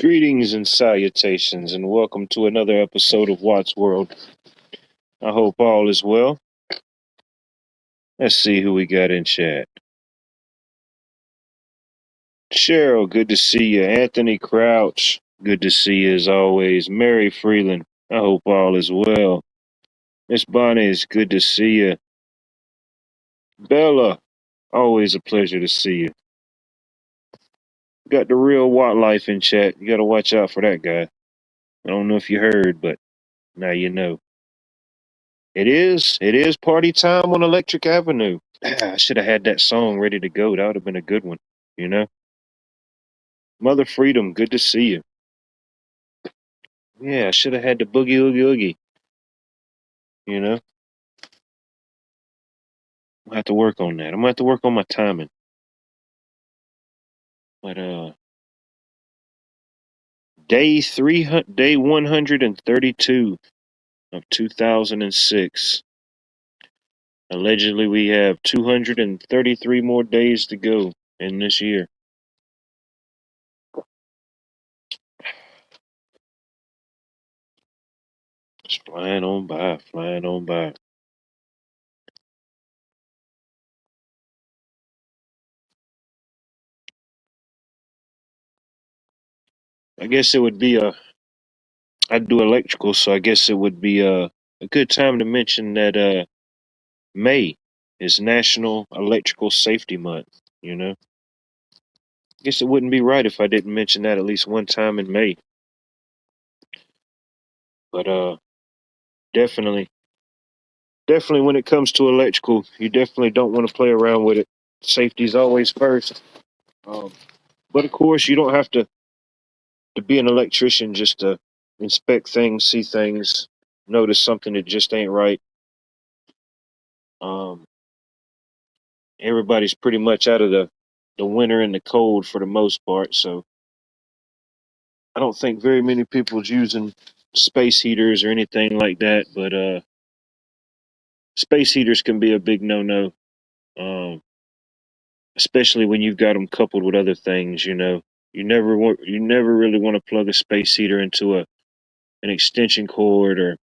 Greetings and salutations, and welcome to another episode of Watt's World. I hope all is well. Let's see who we got in chat. Cheryl, good to see you. Anthony Crouch, good to see you as always. Mary Freeland, I hope all is well. Miss Bonnie, it's good to see you. Bella, always a pleasure to see you. Got the real Watt Life in chat. You gotta watch out for that guy. I don't know if you heard, but now you know. It is party time on Electric Avenue. I should have had that song ready to go. That would have been a good one, you know? Mother Freedom, good to see you. Yeah, I should have had the Boogie Oogie Oogie, you know? I have to work on that. I'm gonna have to work on my timing. But day 132 of 2006. Allegedly we have 233 more days to go in this year. It's flying on by, flying on by. I guess it would be I do electrical, so I guess it would be a good time to mention that May is National Electrical Safety Month, you know? I guess it wouldn't be right if I didn't mention that at least one time in May. But definitely when it comes to electrical, you definitely don't want to play around with it. Safety is always first. Um, but of course, you don't have to be an electrician just to inspect things, see things, notice something that just ain't right. Um, Everybody's pretty much out of the winter and the cold for the most part, so I don't think very many people's using space heaters or anything like that, but space heaters can be a big no-no, um, especially when you've got them coupled with other things. You never really want to plug a space heater into an extension cord or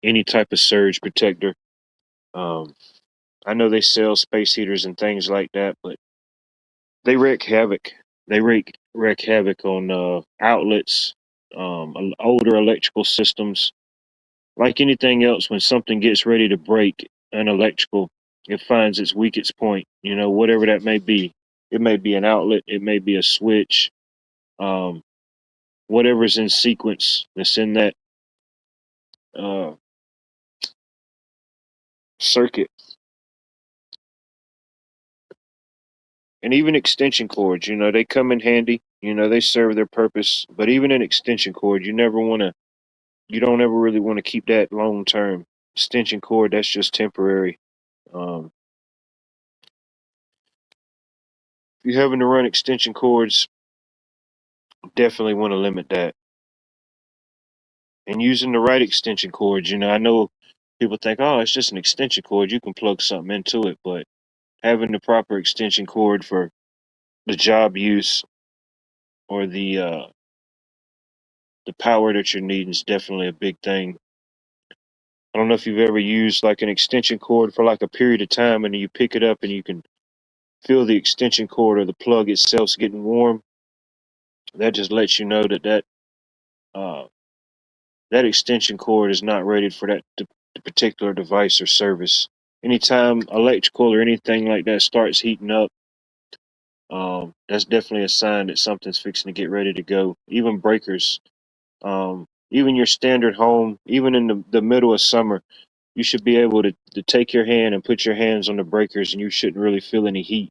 any type of surge protector. Um, I know they sell space heaters and things like that, but they wreak havoc. They wreak havoc on outlets, older electrical systems. Like anything else, when something gets ready to break an electrical, it finds its weakest point. Whatever that may be. It may be an outlet. It may be a switch. Um, Whatever's in sequence that's in that uh, circuit, and even extension cords. They come in handy. They serve their purpose. But even an extension cord, you don't ever really want to keep that long term. Extension cord, that's just temporary. Um, if you're having to run extension cords, definitely want to limit that. And using the right extension cords, I know people think, oh, it's just an extension cord. You can plug something into it. But having the proper extension cord for the job use or the power that you're needing is definitely a big thing. I don't know if you've ever used like an extension cord for like a period of time and then you pick it up and you can feel the extension cord or the plug itself's getting warm. That just lets you know uh, that extension cord is not rated for the particular device or service. Anytime electrical or anything like that starts heating up, that's definitely a sign that something's fixing to get ready to go. Even breakers, even your standard home, even in the middle of summer, you should be able to take your hand and put your hands on the breakers and you shouldn't really feel any heat.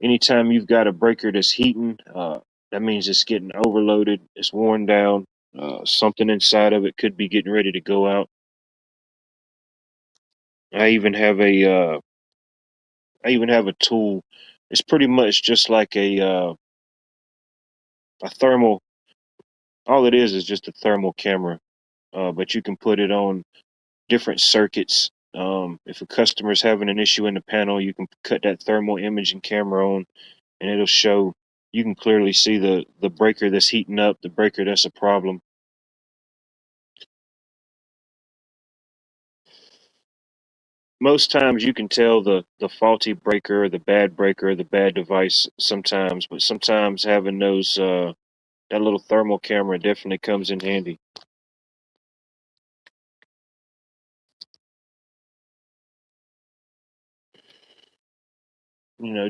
Anytime you've got a breaker that's heating, that means it's getting overloaded, it's worn down, something inside of it could be getting ready to go out. I even have a tool. It's pretty much just like a thermal. All it is just a thermal camera, but you can put it on different circuits. If a customer's having an issue in the panel, you can cut that thermal imaging camera on, and it'll show you can clearly see the breaker that's heating up, the breaker that's a problem. Most times you can tell the faulty breaker, or the bad breaker, or the bad device sometimes, but sometimes having those that little thermal camera definitely comes in handy.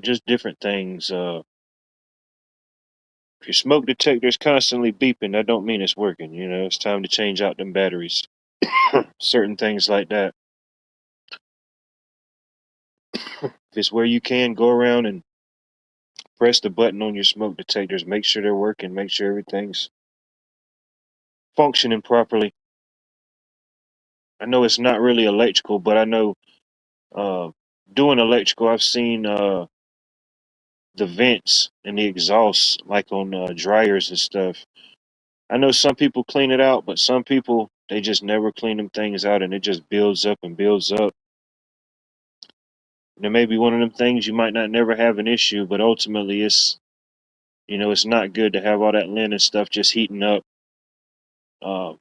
Just different things. If your smoke detector is constantly beeping, that don't mean it's working. It's time to change out them batteries. Certain things like that. If it's where you can go around and press the button on your smoke detectors, make sure they're working, make sure everything's functioning properly. I know it's not really electrical, but I know uh, doing electrical, I've seen the vents and the exhausts, like on dryers and stuff. I know some people clean it out, but some people they just never clean them things out, and it just builds up and builds up. And it may be one of them things you might not never have an issue, but ultimately it's not good to have all that linen stuff just heating up. Uh,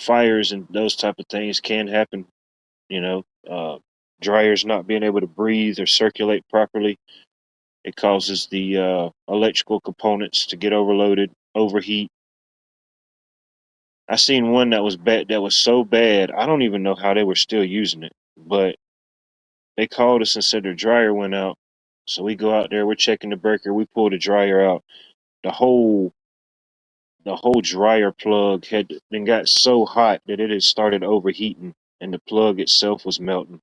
Fires and those type of things can happen. You know, uh, Dryers not being able to breathe or circulate properly, it causes the electrical components to get overloaded, overheat. I seen one that was bad, that was so bad, I don't even know how they were still using it. But they called us and said their dryer went out. So we go out there, we're checking the breaker, we pull the dryer out. The whole the whole dryer plug had then got so hot that it had started overheating and the plug itself was melting.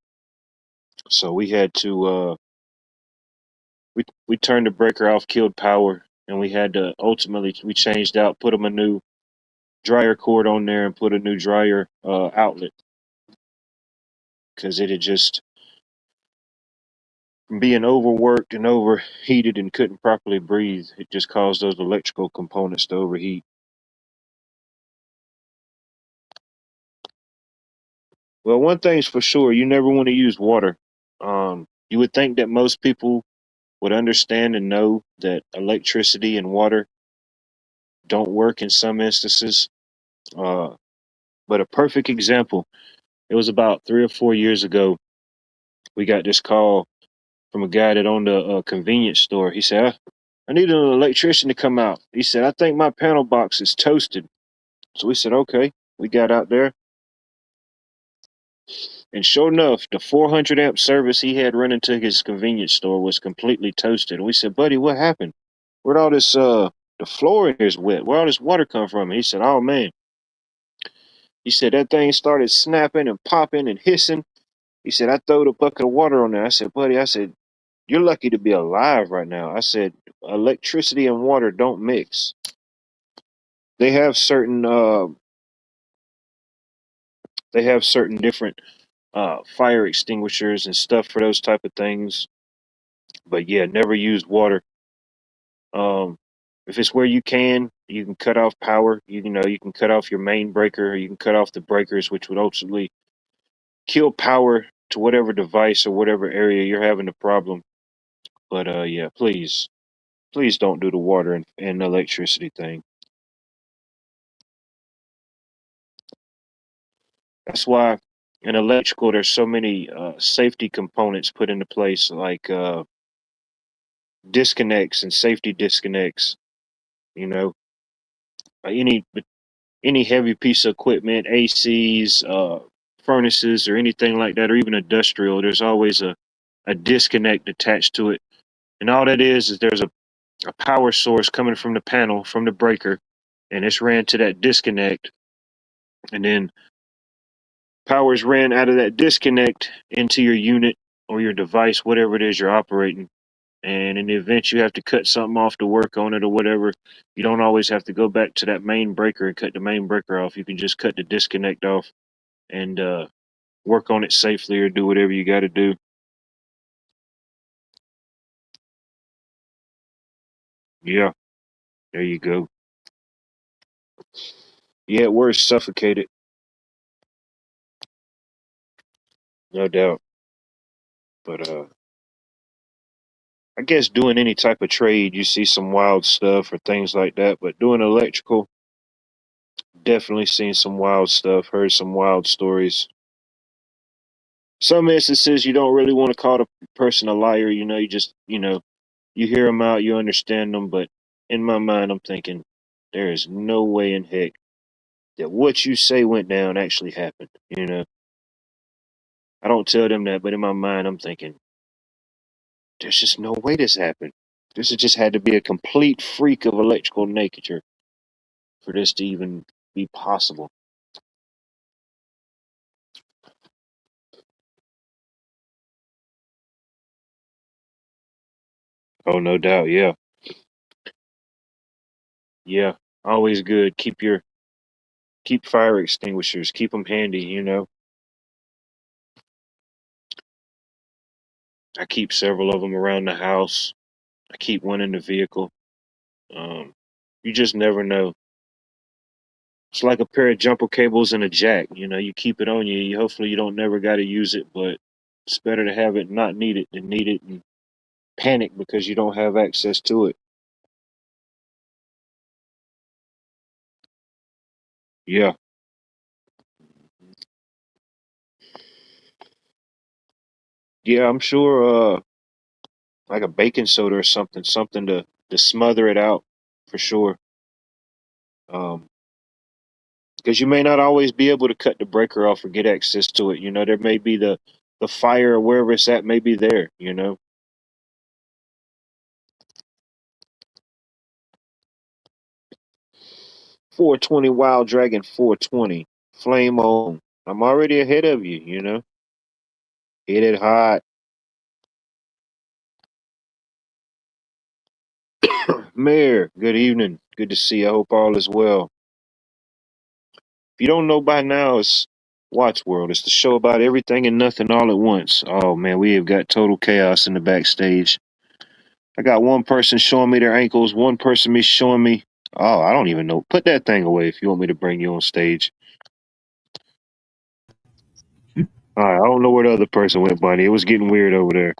So we had to we turned the breaker off, killed power, and we had to ultimately we changed out, put them a new dryer cord on there and put a new dryer outlet because it had just being overworked and overheated and couldn't properly breathe. It just caused those electrical components to overheat. Well, one thing's for sure, you never want to use water. You would think that most people would understand and know that electricity and water don't work in some instances. Uh, but a perfect example, it was about 3 or 4 years ago. We got this call from a guy that owned a convenience store. He said, I need an electrician to come out. He said, I think my panel box is toasted. So we said, okay. We got out there. And sure enough, the 400 amp service he had running to his convenience store was completely toasted. And we said, buddy, what happened? Where'd all this, the floor is wet. Where all this water come from? And he said, oh man. He said, that thing started snapping and popping and hissing. He said, I throwed a bucket of water on there. I said, buddy, I said, you're lucky to be alive right now. I said, electricity and water don't mix. They have certain, different fire extinguishers and stuff for those type of things. But yeah, never use water. Um, if it's where you can cut off power. You can cut off your main breaker, or you can cut off the breakers, which would ultimately kill power to whatever device or whatever area you're having a problem. But yeah, please don't do the water and electricity thing. That's why in electrical there's so many safety components put into place, like disconnects and safety disconnects. You know, any heavy piece of equipment, ACs, furnaces, or anything like that, or even industrial, there's always a disconnect attached to it. And all that is there's a power source coming from the panel, from the breaker, and it's ran to that disconnect. And then power is ran out of that disconnect into your unit or your device, whatever it is you're operating. And in the event you have to cut something off to work on it or whatever, you don't always have to go back to that main breaker and cut the main breaker off. You can just cut the disconnect off and work on it safely or do whatever you got to do. Yeah, there you go. Yeah, we're suffocated, no doubt. But I guess doing any type of trade, you see some wild stuff or things like that. But doing electrical, definitely seen some wild stuff, heard some wild stories. Some instances you don't really want to call the person a liar. You just, you hear them out, you understand them. But in my mind, I'm thinking, there is no way in heck that what you say went down actually happened. I don't tell them that, but in my mind, I'm thinking, there's just no way this happened. This has just had to be a complete freak of electrical nature for this to even be possible. Oh, no doubt. Yeah. Yeah. Always good. Keep fire extinguishers. Keep them handy. I keep several of them around the house. I keep one in the vehicle. Um, you just never know. It's like a pair of jumper cables and a jack. You keep it on you. Hopefully, you don't never got to use it, but it's better to have it not need it than need it and panic because you don't have access to it. Yeah. Yeah, I'm sure like a baking soda or something to smother it out for sure. Because you may not always be able to cut the breaker off or get access to it. There may be the fire or wherever it's at may be there. 420 Wild Dragon 420. Flame on. I'm already ahead of you. Hit it hot. Mayor, good evening. Good to see you. I hope all is well. If you don't know by now, it's Watch World. It's the show about everything and nothing all at once. Oh man, we have got total chaos in the backstage. I got one person showing me their ankles, one person me showing me. Oh, I don't even know. Put that thing away if you want me to bring you on stage. All right, I don't know where the other person went, Bunny. It was getting weird over there.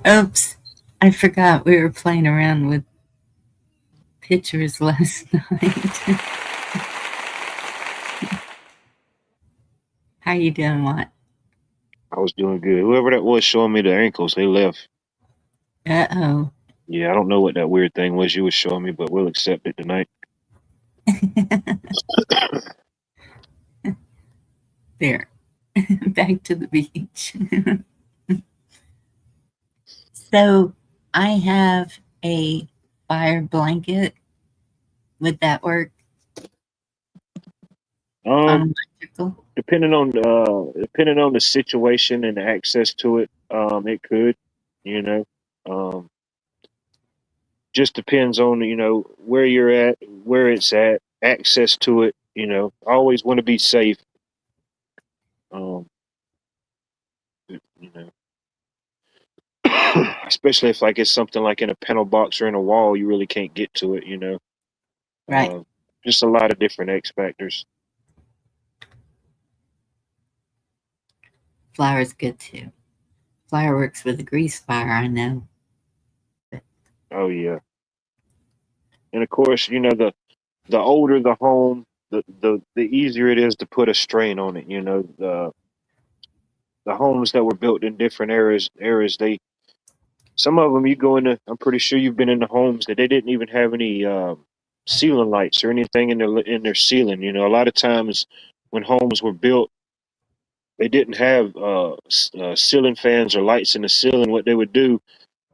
Oops, I forgot we were playing around with pictures last night. How you doing, Watt? I was doing good. Whoever that was showing me the ankles, they left. Uh Yeah, I don't know what that weird thing was you was showing me, but we'll accept it tonight. oh. There. Back to the beach. So I have a fire blanket. Would that work Um, on electrical? depending on the situation and the access to it, it could, you know. Um, just depends on where you're at, where it's at, access to it. I always want to be safe. Um, you know, especially if like it's something like in a panel box or in a wall, you really can't get to it. Right. Uh, just a lot of different X factors. Flour's good too. Flour works with a grease fire, I know. But Oh yeah, and of course, the older the home, the easier it is to put a strain on it. The homes that were built in different eras, they some of them you go into. I'm pretty sure you've been in the homes that they didn't even have any ceiling lights or anything in their ceiling. A lot of times when homes were built, they didn't have ceiling fans or lights in the ceiling. What they would do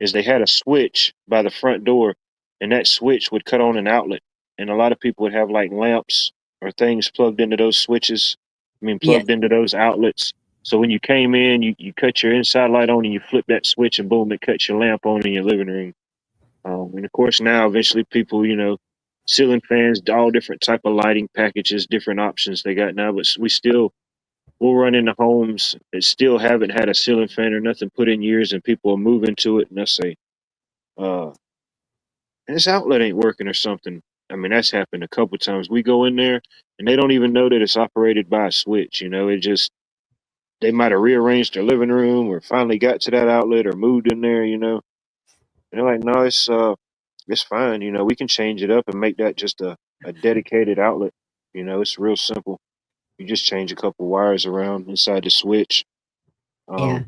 is they had a switch by the front door, and that switch would cut on an outlet. And a lot of people would have like lamps or things plugged into those switches. I mean, yes, plugged into those outlets. So when you came in, you cut your inside light on and you flip that switch, and boom, it cuts your lamp on in your living room. And of course, now eventually people, ceiling fans, all different type of lighting packages, different options they got now. But we still we'll run into homes that still haven't had a ceiling fan or nothing put in years, and people are moving to it, and they'll say, uh, this outlet ain't working or something. I mean, that's happened a couple times. We go in there and they don't even know that it's operated by a switch. It just they might have rearranged their living room or finally got to that outlet or moved in there. And they're like, no, it's fine. You know, we can change it up and make that just a dedicated outlet. You know, it's real simple. You just change a couple wires around inside the switch. Yeah. Um,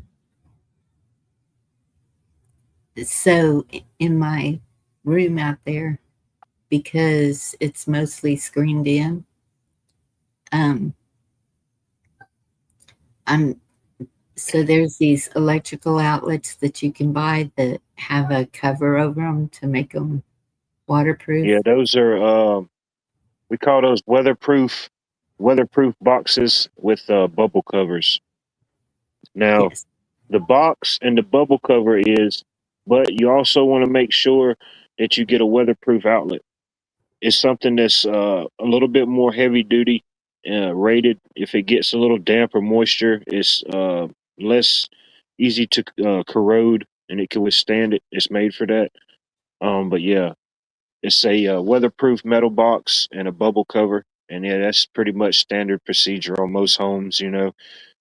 So in my room out there, because it's mostly screened in, um, I'm so there's these electrical outlets that you can buy that have a cover over them to make them yeah, waterproof. those are we call those weatherproof boxes with bubble covers. Now, Yes. the box and the bubble cover is, but you also want to make sure that you get a weatherproof outlet. It's something that's a little bit more heavy duty rated. If it gets a little damp or moisture, it's less easy to corrode and it can withstand it. It's made for that. But yeah, it's a weatherproof metal box and a bubble cover. And yeah, that's pretty much standard procedure on most homes. You know,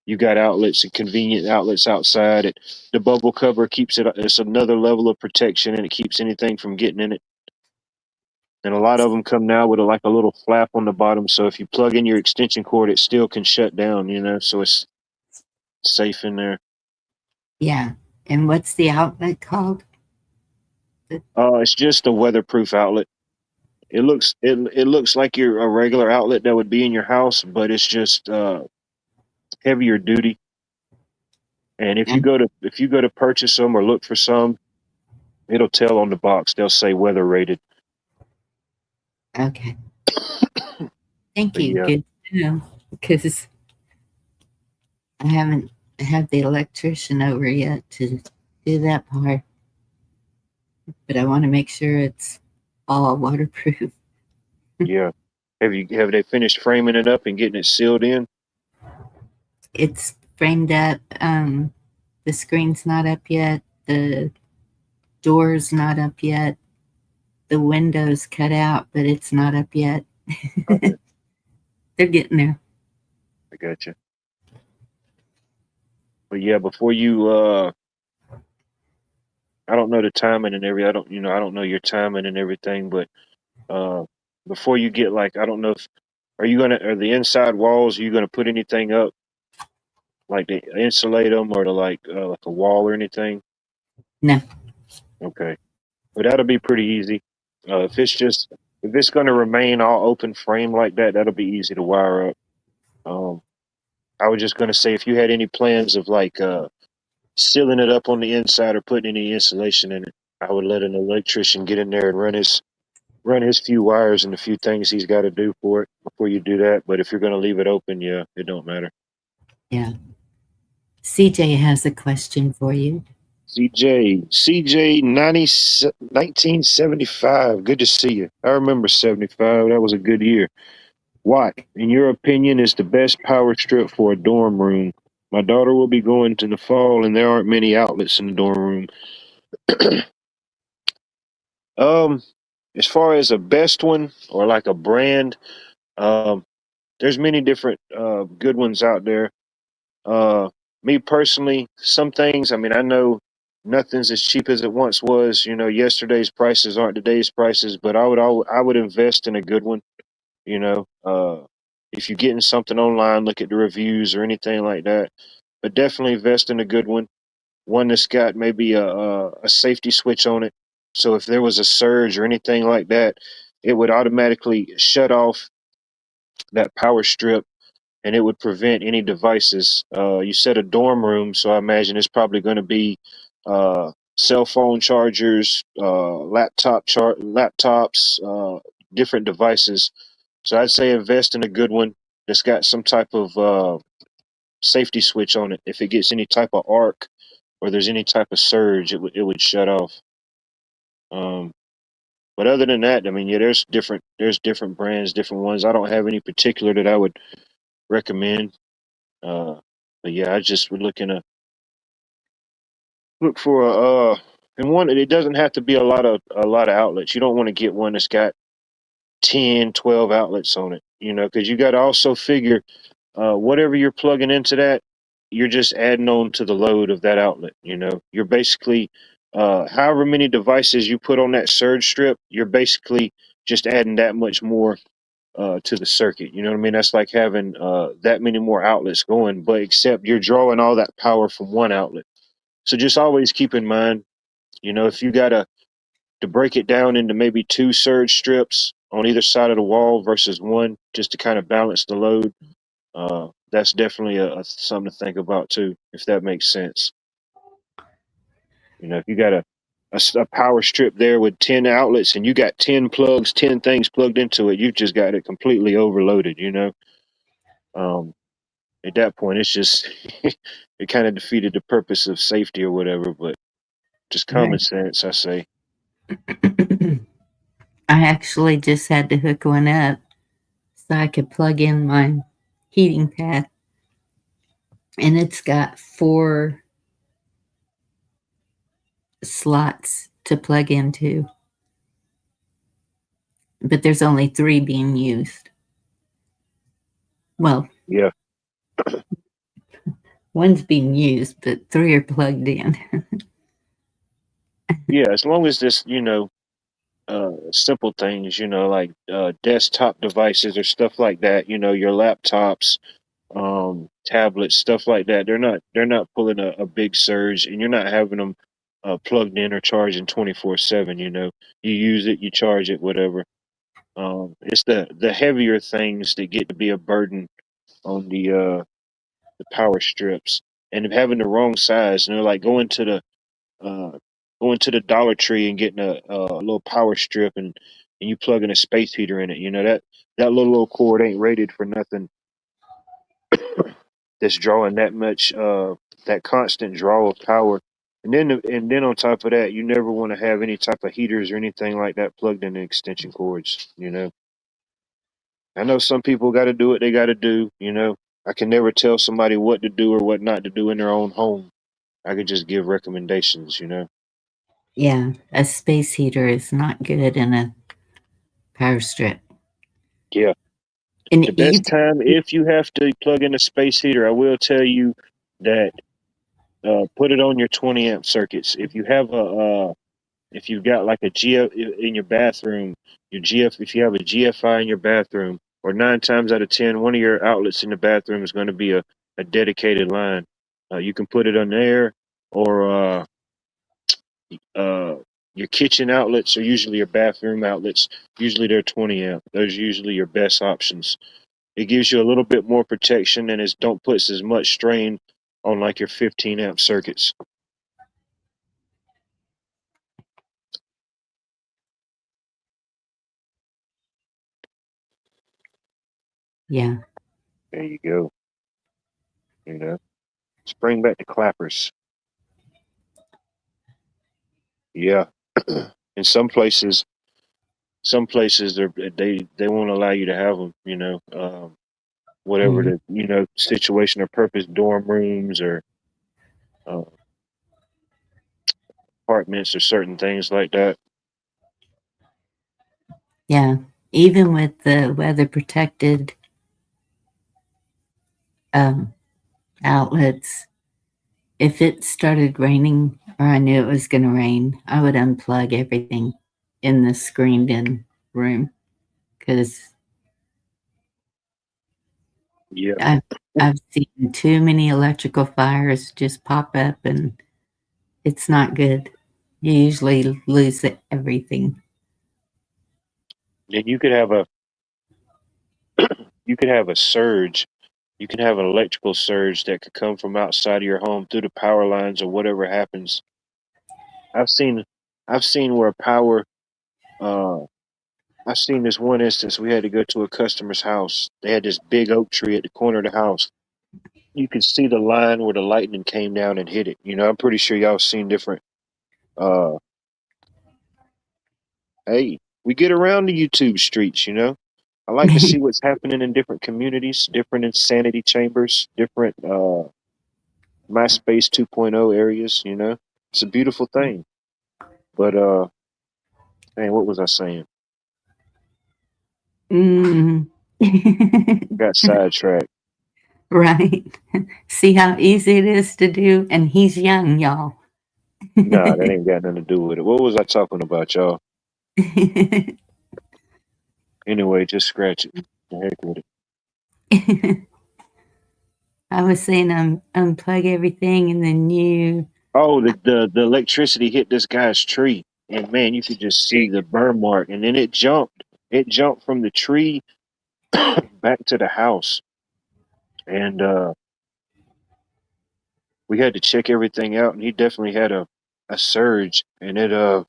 you got outlets and convenient outlets outside. The bubble cover keeps it. It's another level of protection, and it keeps anything from getting in it. And a lot of them come now with like a little flap on the bottom, so if you plug in your extension cord, it still can shut down. You know, so it's safe in there. Yeah. And what's the outlet called? It's just a weatherproof outlet. It looks like your a regular outlet that would be in your house, but it's just heavier duty. And if you go to purchase them or look for some, it'll tell on the box. They'll say weather rated. Okay. Thank But you. yeah, Good to know. Because I haven't had the electrician over yet to do that part, but I want to make sure it's all waterproof. yeah. Have they finished framing it up and getting it sealed in? It's framed up. The screen's not up yet. The door's not up yet. The window's cut out, but it's not up yet. Okay, They're getting there. I got you. But yeah, before you I don't know the timing and every. I don't know your timing and everything, but uh, before you get like, I don't know if are the inside walls? Are you gonna put anything up like to insulate them or to like a wall or anything? No. Okay, but that'll be pretty easy. If it's gonna remain all open frame like that, that'll be easy to wire up. Um, I was just gonna say if you had any plans of like sealing it up on the inside or putting any insulation in it, I would let an electrician get in there and run his few wires and a few things he's got to do for it before you do that. But if you're going to leave it open, yeah, it don't matter. Yeah. CJ has a question for you. CJ 1975. Good to see you. I remember 75. That was a good year. What, in your opinion, is the best power strip for a dorm room? My daughter will be going to the fall, and there aren't many outlets in the dorm room. Um, as far as a best one or like a brand, um, there's many different good ones out there. Uh, Me personally, some things, I mean, I know nothing's as cheap as it once was. You know, yesterday's prices aren't today's prices, but I would invest in a good one. You know, if you're getting something online, look at the reviews or anything like that. But definitely invest in a good one that's got maybe a safety switch on it. So if there was a surge or anything like that, it would automatically shut off that power strip and it would prevent any devices. You said a dorm room, so I imagine it's probably going to be cell phone chargers, laptops, different devices. So I'd say invest in a good one that's got some type of safety switch on it. If it gets any type of arc or there's any type of surge, it would shut off. Um, but other than that, I mean, yeah, there's different brands, different ones. I don't have any particular that I would recommend. Uh, but yeah, I just would look for and one. It doesn't have to be a lot of outlets. You don't want to get one that's got 10, 12 outlets on it. You know, because you got to also figure whatever you're plugging into that, you're just adding on to the load of that outlet. You know, you're basically however many devices you put on that surge strip, you're basically just adding that much more to the circuit. You know what I mean? That's like having that many more outlets going, but except you're drawing all that power from one outlet. So just always keep in mind, if you got to break it down into maybe two surge strips on either side of the wall versus one, just to kind of balance the load. That's definitely something to think about too, if that makes sense. If you got a power strip there with 10 outlets and you got 10 plugs, 10 things plugged into it, you've just got it completely overloaded. Um, at that point, it's just, it kind of defeated the purpose of safety or whatever, but just common Right. sense, I say. I actually just had to hook one up so I could plug in my heating pad. And it's got 4 slots to plug into, but there's only 3 being used. Well, Yeah. one's being used, but 3 are plugged in. Yeah. As long as this, simple things, like desktop devices or stuff like that, your laptops, tablets, stuff like that. They're not pulling a big surge, and you're not having them plugged in or charging 24/7. You use it, you charge it, whatever. It's the heavier things that get to be a burden on the power strips, and having the wrong size. Like uh, going to the Dollar Tree and getting a little power strip, and you plug in a space heater in it. That little old cord ain't rated for nothing that's drawing that much that constant draw of power. And then on top of that, you never want to have any type of heaters or anything like that plugged into extension cords. I know some people got to do what they got to do. I can never tell somebody what to do or what not to do in their own home. I could just give recommendations. Yeah, a space heater is not good in a power strip. Yeah. And The best time, if you have to plug in a space heater, I will tell you that put it on your 20 amp circuits. If you've got like a GF in your bathroom, if you have a GFI in your bathroom, or 9 times out of 10, one of your outlets in the bathroom is going to be a dedicated line. You can put it on there, or uh, your kitchen outlets are usually your bathroom outlets. Usually they're 20 amp. Those are usually your best options. It gives you a little bit more protection, and it don't puts as much strain on like your 15 amp circuits. yeah, There you go. Let's bring back the clappers. Yeah. In some places they won't allow you to have them. Whatever mm, the situation or purpose, dorm rooms or uh, apartments or certain things like that. yeah. Even with the weather protected um, outlets, if it started raining or I knew it was going to rain, I would unplug everything in the screened in room because Yeah. I've seen too many electrical fires just pop up and it's not good. You usually lose everything. Then you could have a surge. You can have an electrical surge that could come from outside of your home through the power lines or whatever happens. I've seen I've seen where power uh I've seen this one instance. We had to go to a customer's house. They had this big oak tree at the corner of the house. You could see the line where the lightning came down and hit it. I'm pretty sure y'all seen different. Uh, hey, we get around the YouTube streets. I like to see what's happening in different communities, different insanity chambers, different MySpace 2.0 areas. It's a beautiful thing. But man, what was I saying? Mm. Got sidetracked. Right. See how easy it is to do? And he's young, y'all. Nah, that ain't got nothing to do with it. What was I talking about, y'all? Anyway, just scratch it. The heck with it. I was saying unplug everything and then you. Oh, the electricity hit this guy's tree, and man, you could just see the burn mark, and then it jumped. It jumped from the tree back to the house, and we had to check everything out, and he definitely had a surge, and it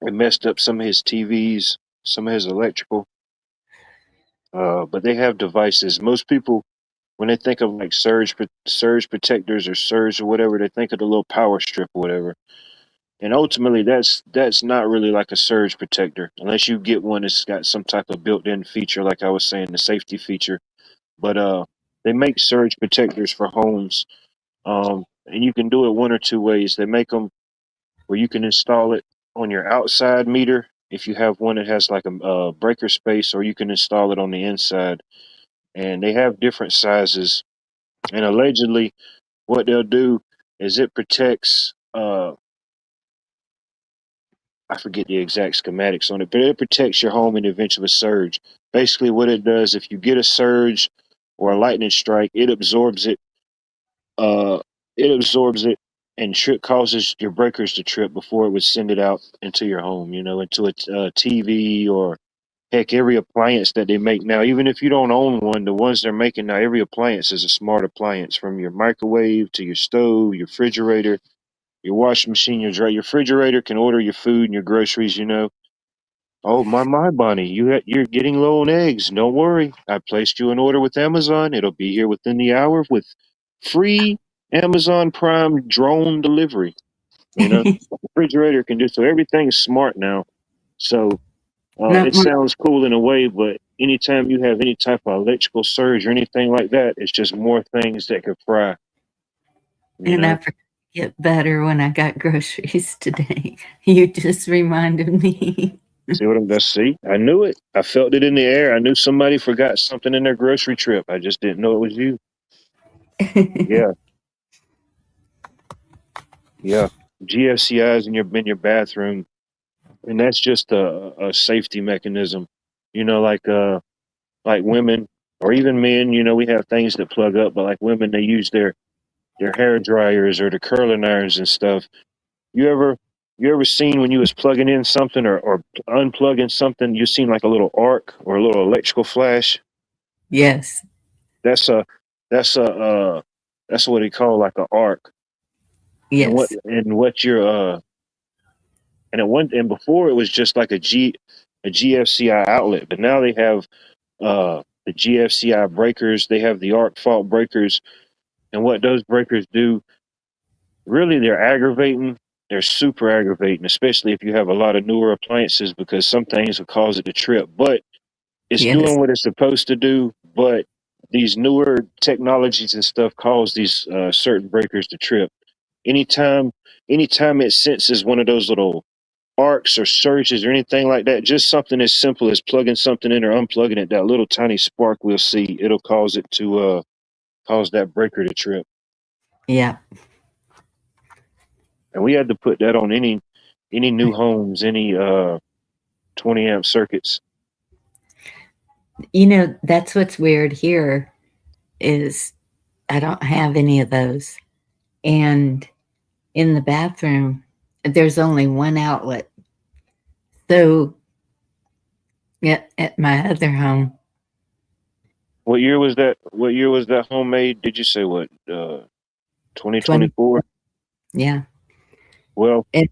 messed up some of his TVs, some of his electrical. But they have devices. Most people, when they think of like surge protectors or surge or whatever, they think of the little power strip or whatever. And ultimately, that's not really like a surge protector, unless you get one that's got some type of built-in feature, like I was saying, the safety feature. But they make surge protectors for homes, and you can do it one or two ways. They make them where you can install it on your outside meter if you have one that has like a breaker space, or you can install it on the inside. And they have different sizes. And allegedly, what they'll do is it protects. I forget the exact schematics on it, but it protects your home in the event of a surge. Basically, what it does, if you get a surge or a lightning strike, it absorbs it. Uh, it absorbs it and causes your breakers to trip before it would send it out into your home. You know, into a TV or heck, every appliance that they make now. Even if you don't own one, the ones they're making now, every appliance is a smart appliance, from your microwave to your stove, your refrigerator, your washing machine, your dryer. Your refrigerator can order your food and your groceries. You know, oh my, Bonnie, you're getting low on eggs. Don't worry, I placed you an order with Amazon. It'll be here within the hour with free Amazon Prime drone delivery. You know, the refrigerator can do so. Everything's smart now. So Not it more. sounds cool in a way, but anytime you have any type of electrical surge or anything like that, it's just more things that could fry. You And I know. forgot to get better when I got groceries today. You just reminded me. See what I'm just see? I knew it. I felt it in the air. I knew somebody forgot something in their grocery trip. I just didn't know it was you. Yeah, yeah. GFCIs in your bathroom, and that's just a safety mechanism. You know, like women or even men. You know, we have things that plug up, but like women, they use their hair dryers or the curling irons and stuff. You ever you ever seen when you was plugging in something or unplugging something, you seen like a little arc or a little electrical flash? Yes. That's a that's a that's what they call like a arc. And what Yes. and what your and it went and before it was just like a GFCI outlet, but now they have the GFCI breakers, they have the arc fault breakers, and what those breakers do, really they're aggravating. They're super aggravating, especially if you have a lot of newer appliances, because some things will cause it to trip. But it's Yes. doing what it's supposed to do. But these newer technologies and stuff cause these certain breakers to trip. Anytime, anytime it senses one of those little arcs or surges or anything like that, just something as simple as plugging something in or unplugging it, that little tiny spark we'll see, it'll cause it to cause that breaker to trip. Yeah. And we had to put that on any new homes, any 20 amp circuits. You know, that's what's weird here is I don't have any of those. And in the bathroom, there's only one outlet. So at my other home, What year was that? What year was that homemade? Did you say what? 20, 2024? yeah. Well, It,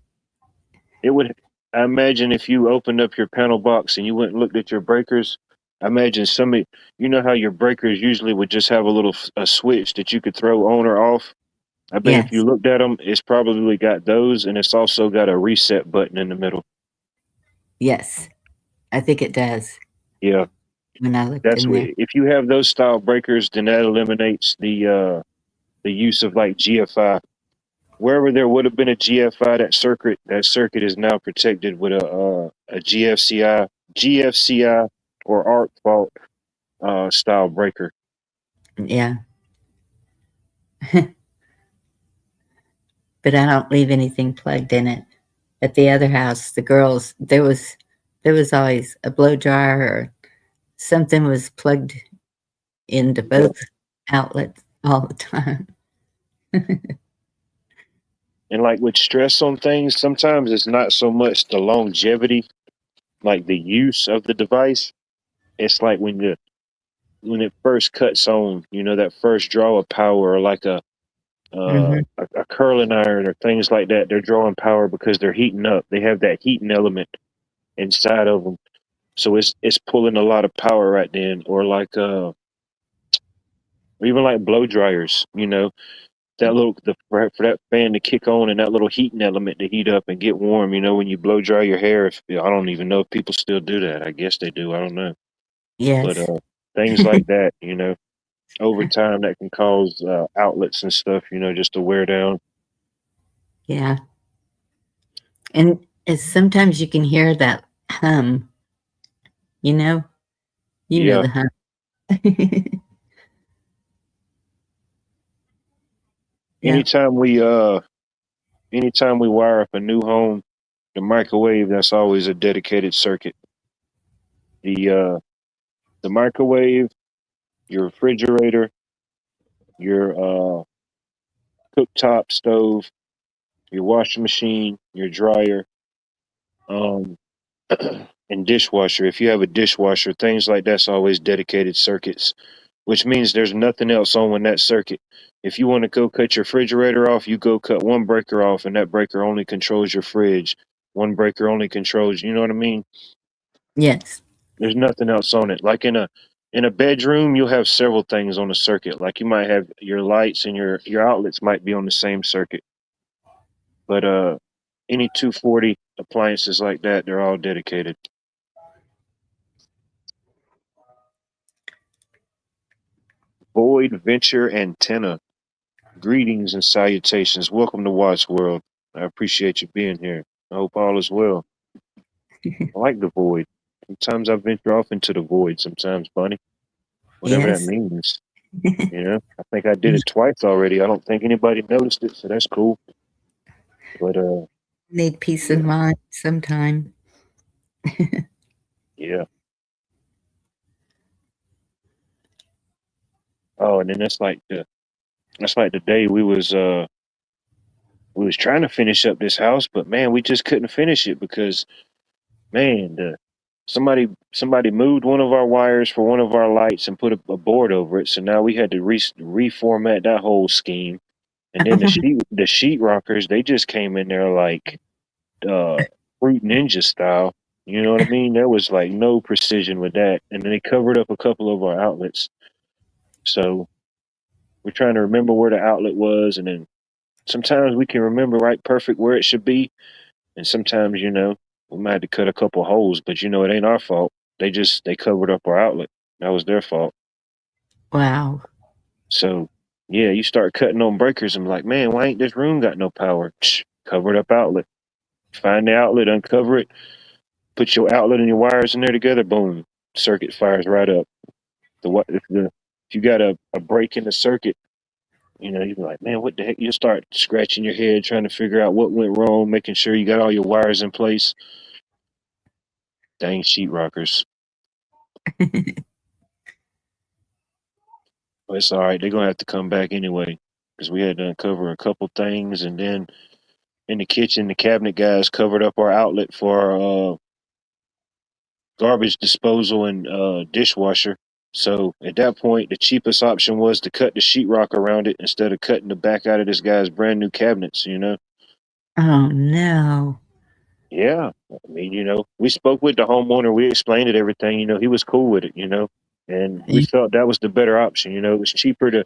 it would. I imagine if you opened up your panel box and you went and looked at your breakers, I imagine somebody. You know how your breakers usually would just have a little a switch that you could throw on or off. I bet if you yes. looked at them, it's probably got those, and it's also got a reset button in the middle. Yes. I think it does Yeah, when I looked that's in what. there. If you have those style breakers, then that eliminates the use of like GFI. Wherever there would have been a GFI, that circuit is now protected with a GFCI or arc fault style breaker. Yeah. but I don't leave anything plugged in it. At the other house, the girls, there was always a blow dryer or something was plugged into both outlets all the time. And like with stress on things, sometimes it's not so much the longevity, like the use of the device. It's like when it first cuts on, that first draw of power, or like Hmm. a curling iron or things like that. They're drawing power because they're heating up. They have that heating element inside of them, so it's pulling a lot of power right then. Or like or even like blow dryers. That little for that fan to kick on and that little heating element to heat up and get warm. When you blow dry your hair. If I don't even know if people still do that. I guess they do. I don't know, but Yes. things like that. Over time that can cause outlets and stuff. Just to wear down. Yeah. And sometimes you can hear that hum, you know? You know Yeah. the hum. Yeah. Anytime we wire up a new home, the microwave, that's always a dedicated circuit. The microwave, your refrigerator, your cooktop stove, your washing machine, your dryer, um, and dishwasher. If you have a dishwasher, things like that's always dedicated circuits, which means there's nothing else on when that circuit. If you want to go cut your refrigerator off, you go cut one breaker off, and that breaker only controls your fridge. One breaker only controls, you know what I mean? Yes. There's nothing else on it. Like in a bedroom, you'll have several things on the circuit. Like you might have your lights and your outlets might be on the same circuit. But any 240 appliances like that, they're all dedicated. Void Venture Antenna. Greetings and salutations. Welcome to Watts World. I appreciate you being here. I hope all is well. I like the void. Sometimes I venture off into the void, sometimes, Bunny. Whatever that Yes. means. I think I did it twice already. I don't think anybody noticed it, so that's cool. But Need peace of yeah, mind sometime. yeah. Oh, and then that's like the day we was trying to finish up this house, but man, we just couldn't finish it because man, somebody moved one of our wires for one of our lights and put a board over it. So now we had to reformat that whole scheme. And then the sheet rockers, they just came in there like fruit ninja style. You know what I mean? There was like no precision with that. And then they covered up a couple of our outlets. So we're trying to remember where the outlet was, and then sometimes we can remember right perfect where it should be, and sometimes we might have to cut a couple holes, but it ain't our fault. They covered up our outlet. That was their fault. Wow. So yeah, you start cutting on breakers and be like, man, why ain't this room got no power? Covered up outlet. Find the outlet, uncover it, put your outlet and your wires in there together. Boom, circuit fires right up. If you got a break in the circuit, you'd be like, man, what the heck? You start scratching your head trying to figure out what went wrong, making sure you got all your wires in place. Dang sheetrockers. But it's all right. They're gonna have to come back anyway because we had to uncover a couple things, and then in the kitchen, the cabinet guys covered up our outlet for our garbage disposal and dishwasher. So at that point, the cheapest option was to cut the sheetrock around it instead of cutting the back out of this guy's brand new cabinets. Oh no. Yeah, I mean, we spoke with the homeowner. We explained it everything. He was cool with it. And we felt that was the better option. It was cheaper to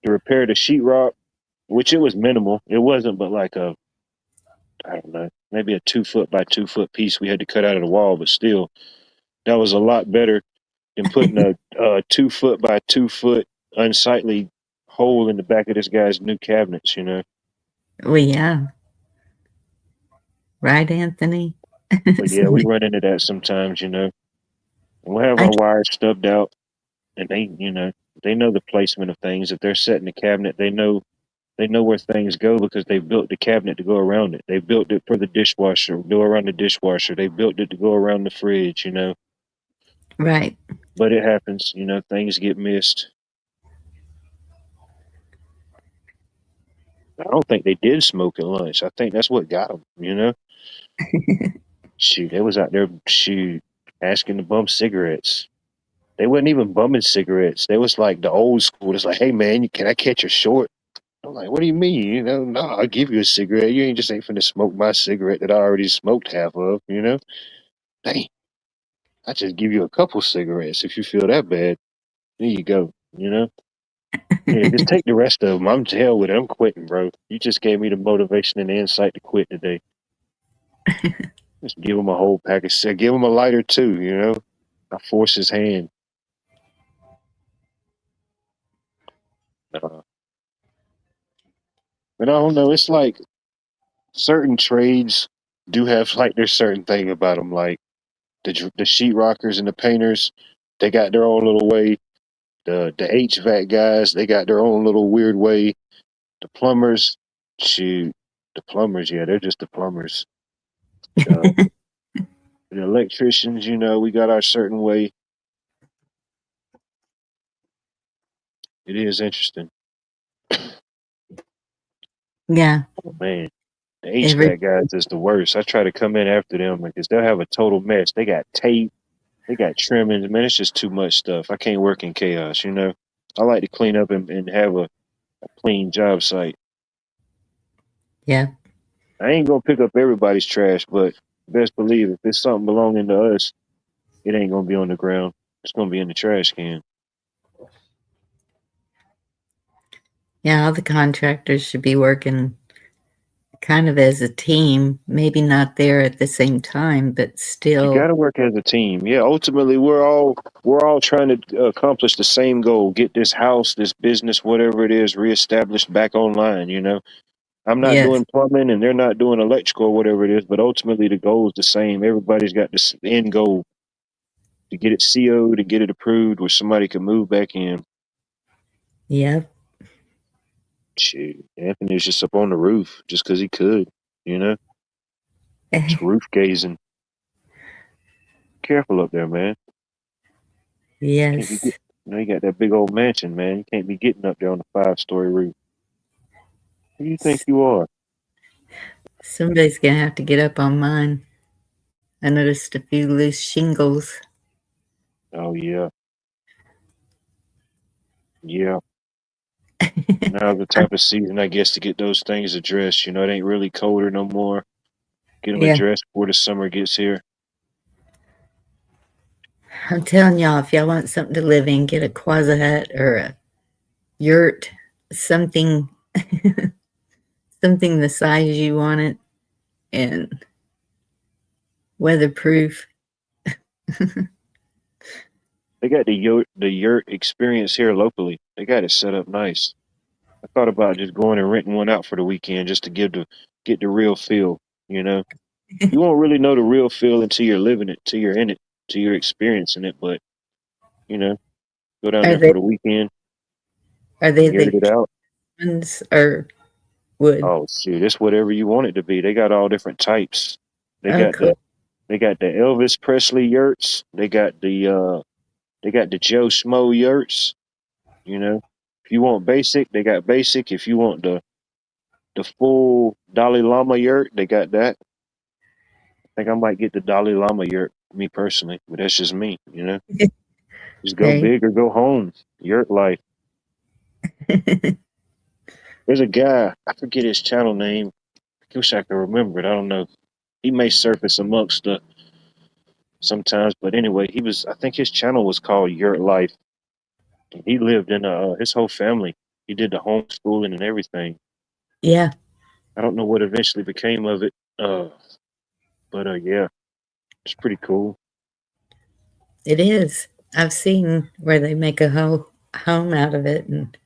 repair the sheetrock, which it was minimal. It wasn't, but like I don't know, maybe a 2 foot by 2 foot piece we had to cut out of the wall. But still, that was a lot better than putting a 2 foot by 2 foot unsightly hole in the back of this guy's new cabinets. Well, yeah. Right, Anthony? But yeah, we run into that sometimes. And we'll have I our wires stubbed out, and they know the placement of things. If they're setting the cabinet, they know They know where things go because they built the cabinet to go around it. They built it for the dishwasher, go around the dishwasher. They built it to go around the fridge, you know. Right. But it happens, you know, things get missed. I don't think they did smoke at lunch. I think that's what got them, you know. Shoot, they was out there, shoot, asking to bum cigarettes. They wasn't even bumming cigarettes. They was like the old school. It's like, hey man, can I catch a short? I'm like, what do you mean? You know, no, I'll give you a cigarette. You ain't just ain't finna smoke my cigarette that I already smoked half of, you know? Dang, I just give you a couple cigarettes if you feel that bad. There you go, you know? Yeah, just take the rest of them. I'm to hell with it. I'm quitting, bro. You just gave me the motivation and the insight to quit today. Just give him a whole pack of cigarettes. Give him a lighter too, you know? I force his hand. Uh, but I don't know. It's like certain trades do have like there's certain thing about them. Like the sheetrockers and the painters, they got their own little way. The HVAC guys, they got their own little weird way. The plumbers, shoot, the plumbers, yeah, they're just the plumbers. Uh, the electricians, you know, we got our certain way. It is interesting. Yeah. Oh man, the Every HVAC guys is the worst. I try to come in after them because they'll have a total mess. They got tape, they got trimmings. Man, it's just too much stuff. I can't work in chaos, you know. I like to clean up and have a clean job site. yeah. I ain't gonna pick up everybody's trash, but best believe if it's something belonging to us, it ain't gonna be on the ground. It's gonna be in the trash can. Yeah, all the contractors should be working kind of as a team, maybe not there at the same time, but You still. got to work as a team. Yeah, ultimately, we're all trying to accomplish the same goal: get this house, this business, whatever it is, reestablished back online. You know, I'm not Yes. doing plumbing, and they're not doing electrical, or whatever it is. But ultimately, the goal is the same. Everybody's got this end goal to get it CO, to get it approved, where somebody can move back in. Yeah. Shoot, Anthony's just up on the roof just because he could. You know, it's roof gazing. Careful up there, man. Can't be Yes. get. You know, you got that big old mansion, man. You can't be getting up there on the 5-story roof. Who do you think you are? Somebody's gonna have to get up on mine. I noticed a few loose shingles. Oh yeah, yeah. Now's the type of season, I guess, to get those things addressed. You know, it ain't really colder no more. Get them Yeah. addressed before the summer gets here. I'm telling y'all, if y'all want something to live in, get a Quasi hut or a yurt, something something the size you want it and weatherproof. They got the yurt experience here locally. They got it set up nice. I thought about just going and renting one out for the weekend just to get the real feel. You know, you won't really know the real feel until you're living it, till you're in it, till you're experiencing it. But you know, go down Are there they for the weekend, are they yurt the it out. ones or wood? Oh shoot, it's whatever you want it to be. They got all different types. They Oh, got cool. the Elvis Presley yurts. They got the Joe Schmo yurts. You know, if you want basic, they got basic. If you want the full Dalai Lama yurt, they got that. I think I might get the Dalai Lama yurt, me personally, but that's just me. You know, just go Hey. big or go home. Yurt life. There's a guy, I forget his channel name. I wish I could remember it. I don't know. He may surface amongst the sometimes. But anyway, he was. I think his channel was called Yurt Life. And he lived in his whole family. He did the homeschooling and everything. Yeah, I don't know what eventually became of it. But yeah, it's pretty cool. it is. I've seen where they make a whole home out of it, and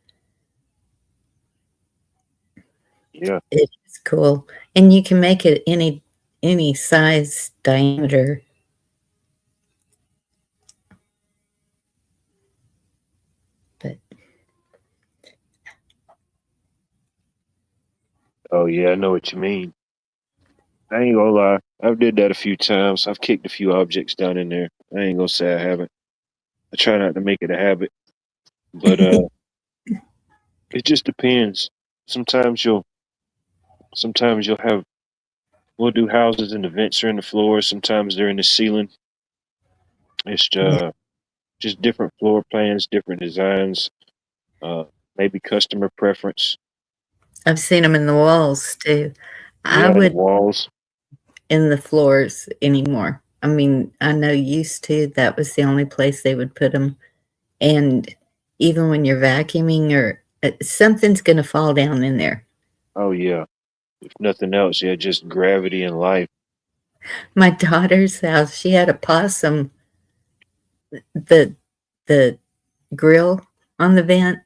Yeah, it's cool. And you can make it any size diameter. But Oh yeah, I know what you mean. I ain't gonna lie. I've did that a few times. I've kicked a few objects down in there. I ain't gonna say I haven't. I try not to make it a habit, but it just depends. Sometimes you'll sometimes you'll have we'll do houses and the vents are in the floor. Sometimes they're in the ceiling. It's Yeah, just different floor plans, different designs, uh, maybe customer preference. I've seen them in the walls too. I Yeah, the would walls. in the floors anymore. I mean, I know used to that was the only place they would put them, and even when you're vacuuming or something's going to fall down in there. Oh yeah. If nothing else, yeah, just gravity and life. My daughter's house, she had a possum. The grill on the vent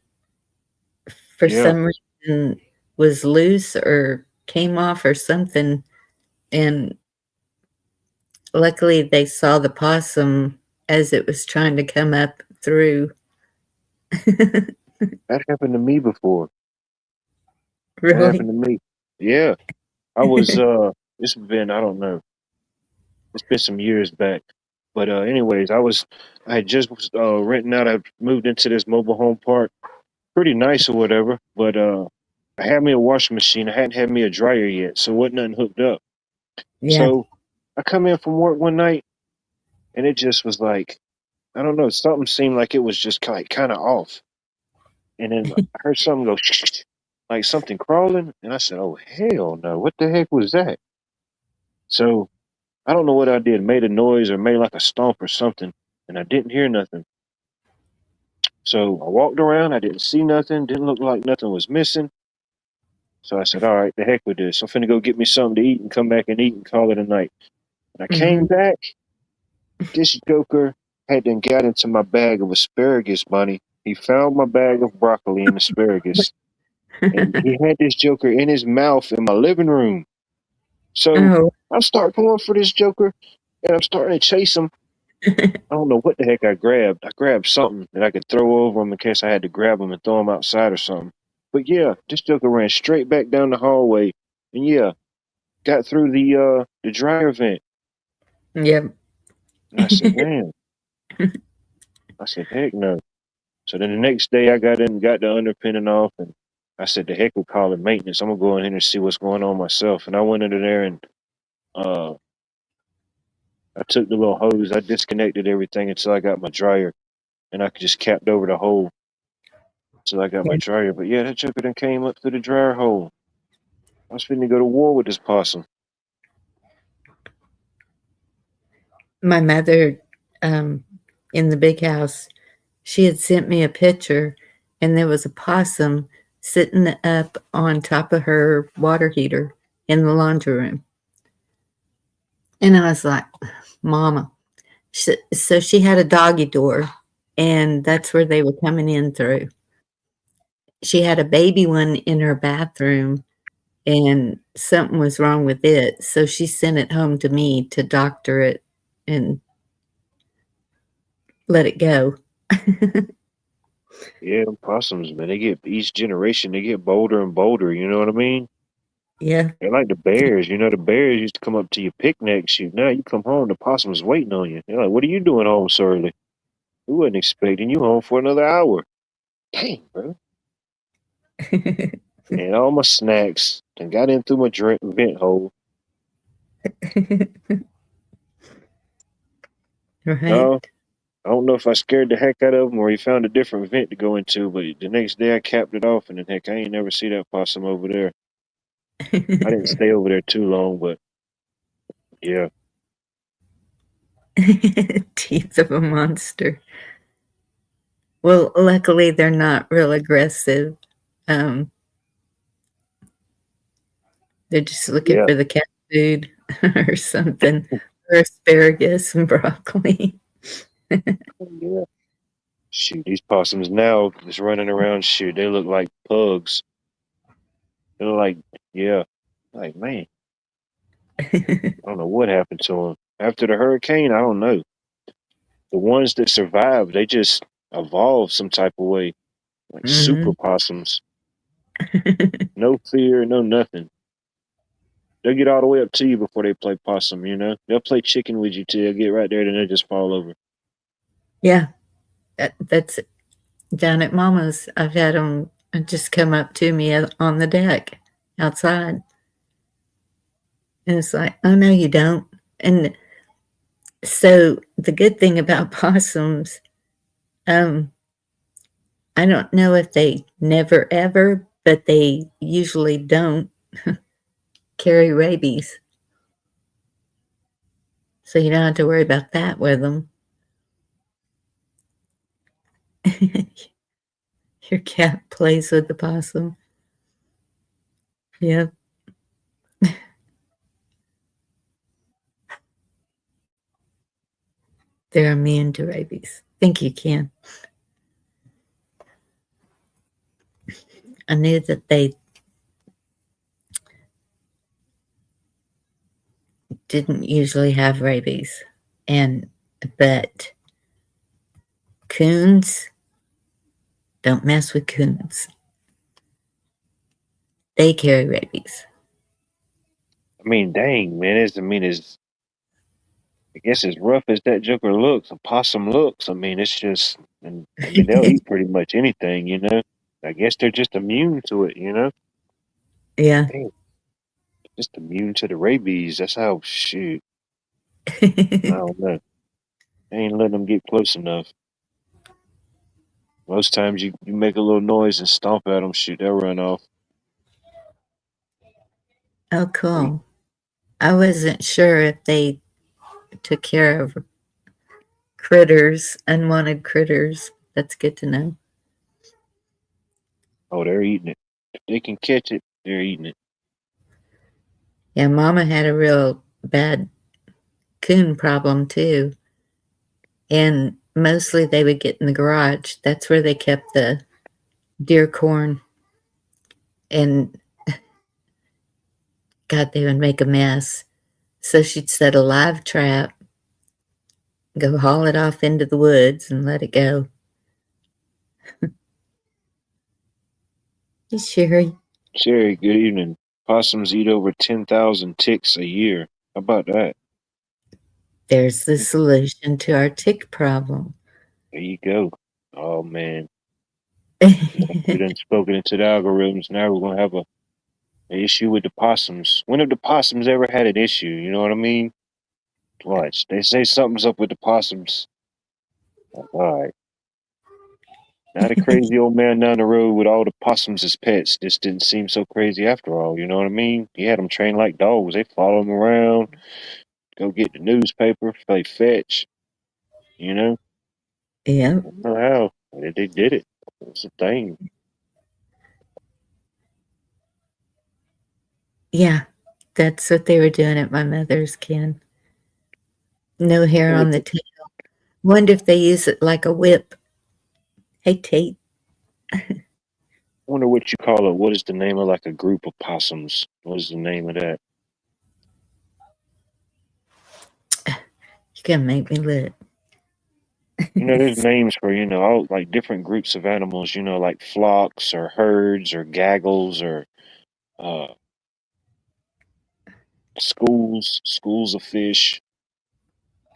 for Yeah. some reason was loose or came off or something, and luckily they saw the possum as it was trying to come up through. That happened to me before. That happened Really? to me. Yeah. I was it's been I don't know. It's been some years back. But anyways, I had just was renting out. I moved into this mobile home park. Pretty nice or whatever. But I had me a washing machine. I hadn't had me a dryer yet, so wasn't nothing hooked up. Yeah. So I come in from work one night and it just was like I don't know, something seemed like it was just kind of off. And then I heard something go like something crawling, and I said, "Oh hell no! What the heck was that?" So I don't know what I did, made a noise or made like a stomp or something, and I didn't hear nothing. So I walked around, I didn't see nothing, didn't look like nothing was missing. So I said, "All right, the heck with this. I'm finna go get me something to eat and come back and eat and call it a night." And I came Mhm. back, this joker had then got into my bag of asparagus, Bunny. He found my bag of broccoli and asparagus, and he had this joker in his mouth in my living room. So Oh. I start going for this joker, and I'm starting to chase him. I don't know what the heck I grabbed. I grabbed something that I could throw over him in case I had to grab him and throw him outside or something. But yeah, this joker ran straight back down the hallway, and yeah, got through the dryer vent. Yep. And I said, "Damn!" I said, "Heck no!" So then the next day, I got in and got the underpinning off, and I said, "The heck with calling maintenance. I'm gonna go in here and see what's going on myself." And I went into there and uh, I took the little hose, I disconnected everything until I got my dryer, and I just capped over the hole until I got my Yeah. dryer. But yeah, that joker then came up through the dryer hole. I was finna go to war with this possum. My mother, um, in the big house, she had sent me a picture, and there was a possum sitting up on top of her water heater in the laundry room. And I was like, Mama. So she had a doggy door, and that's where they were coming in through. She had a baby one in her bathroom, and something was wrong with it. So she sent it home to me to doctor it and let it go. Yeah, them possums, man, they get each generation they get bolder and bolder. You know what I mean? Yeah. They're like the bears. You know, the bears used to come up to your picnic shoot. Now you come home, the possum's waiting on you. They're like, "What are you doing home so early? We wasn't expecting you home for another hour." Dang, bro. And all my snacks and got in through my vent hole. Right. No, I don't know if I scared the heck out of him or he found a different vent to go into, but the next day I capped it off, and then heck, I ain't never see that possum over there. I didn't stay over there too long, but yeah, Teeth of a monster. Well, luckily they're not real aggressive. Um, they're just looking yeah, for the cat food or something, or asparagus and broccoli. yeah. Shoot, these possums now just running around. Shoot, they look like pugs. They're like, yeah, like man, I don't know what happened to them after the hurricane. I don't know. The ones that survived, they just evolved some type of way, like super Mhm. possums. No fear, no nothing. They'll get all the way up to you before they play possum. You know, they'll play chicken with you till they get right there, then they just fall over. Yeah, that's down at Mama's. I've had them just come up to me on the deck outside. And it's like, oh, no, you don't. And so the good thing about possums, I don't know if they never ever, but they usually don't carry rabies. So you don't have to worry about that with them. Your cat plays with the possum. Yep. They're immune to rabies. Think you can. I knew that they didn't usually have rabies, but coons, don't mess with coons. They carry rabies. I mean, dang, man. I guess as rough as that joker looks, a possum looks. I mean, it's just, and I mean, they'll eat pretty much anything, you know. I guess they're just immune to it, you know. Yeah. Dang, just immune to the rabies. That's how. Shoot, I don't know. I ain't letting them get close enough. Most times you make a little noise and stomp at them. Shoot, they'll run off. Oh, cool. I wasn't sure if they took care of critters, unwanted critters. That's good to know. Oh, they're eating it. If they can catch it, they're eating it. Yeah, Mama had a real bad coon problem too. And mostly they would get in the garage. That's where they kept the deer corn. And God, they would make a mess. So she'd set a live trap, go haul it off into the woods and let it go. Hey, Sherry. Sherry, good evening. Possums eat over 10,000 ticks a year. How about that? There's the solution to our tick problem. There you go. Oh man, we done spoken into the algorithms. Now we're gonna have an issue with the possums. When have the possums ever had an issue? You know what I mean? Watch. They say something's up with the possums. All right. Not a crazy old man down the road with all the possums as pets. This didn't seem so crazy after all. You know what I mean? He had them trained like dogs. They follow him around, go get the newspaper, play fetch. You know? Yeah. I don't know how. They did it. It's a thing. Yeah. That's what they were doing at my mother's, Ken. No hair on the tail. Wonder if they use it like a whip. Hey, Tate. I wonder what you call it. What is the name of like a group of possums? What is the name of that? You can make me look. You know, there's names for, all like different groups of animals, like flocks or herds or gaggles or uh schools of fish.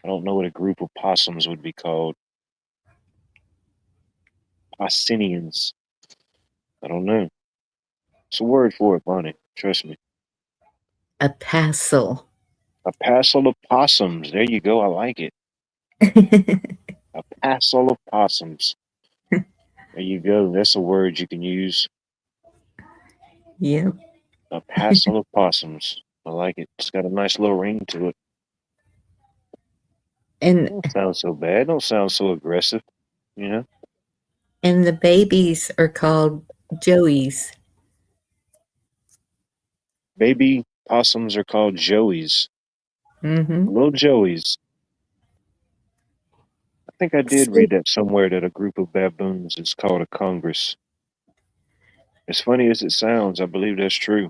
I don't know what a group of possums would be called. Possinians. I don't know. It's a word for it, Bonnie. Trust me. A passel. A passel of possums. There you go. I like it. A passel of possums. There you go. That's a word you can use. Yep. A passel of possums. I like it. It's got a nice little ring to it. And Don't sound so bad. Don't sound so aggressive. You know? and the babies are called joeys. Baby possums are called joeys. Mm-hmm. Little joeys. I think I did read that somewhere that a group of baboons is called a congress. As funny as it sounds, I believe that's true.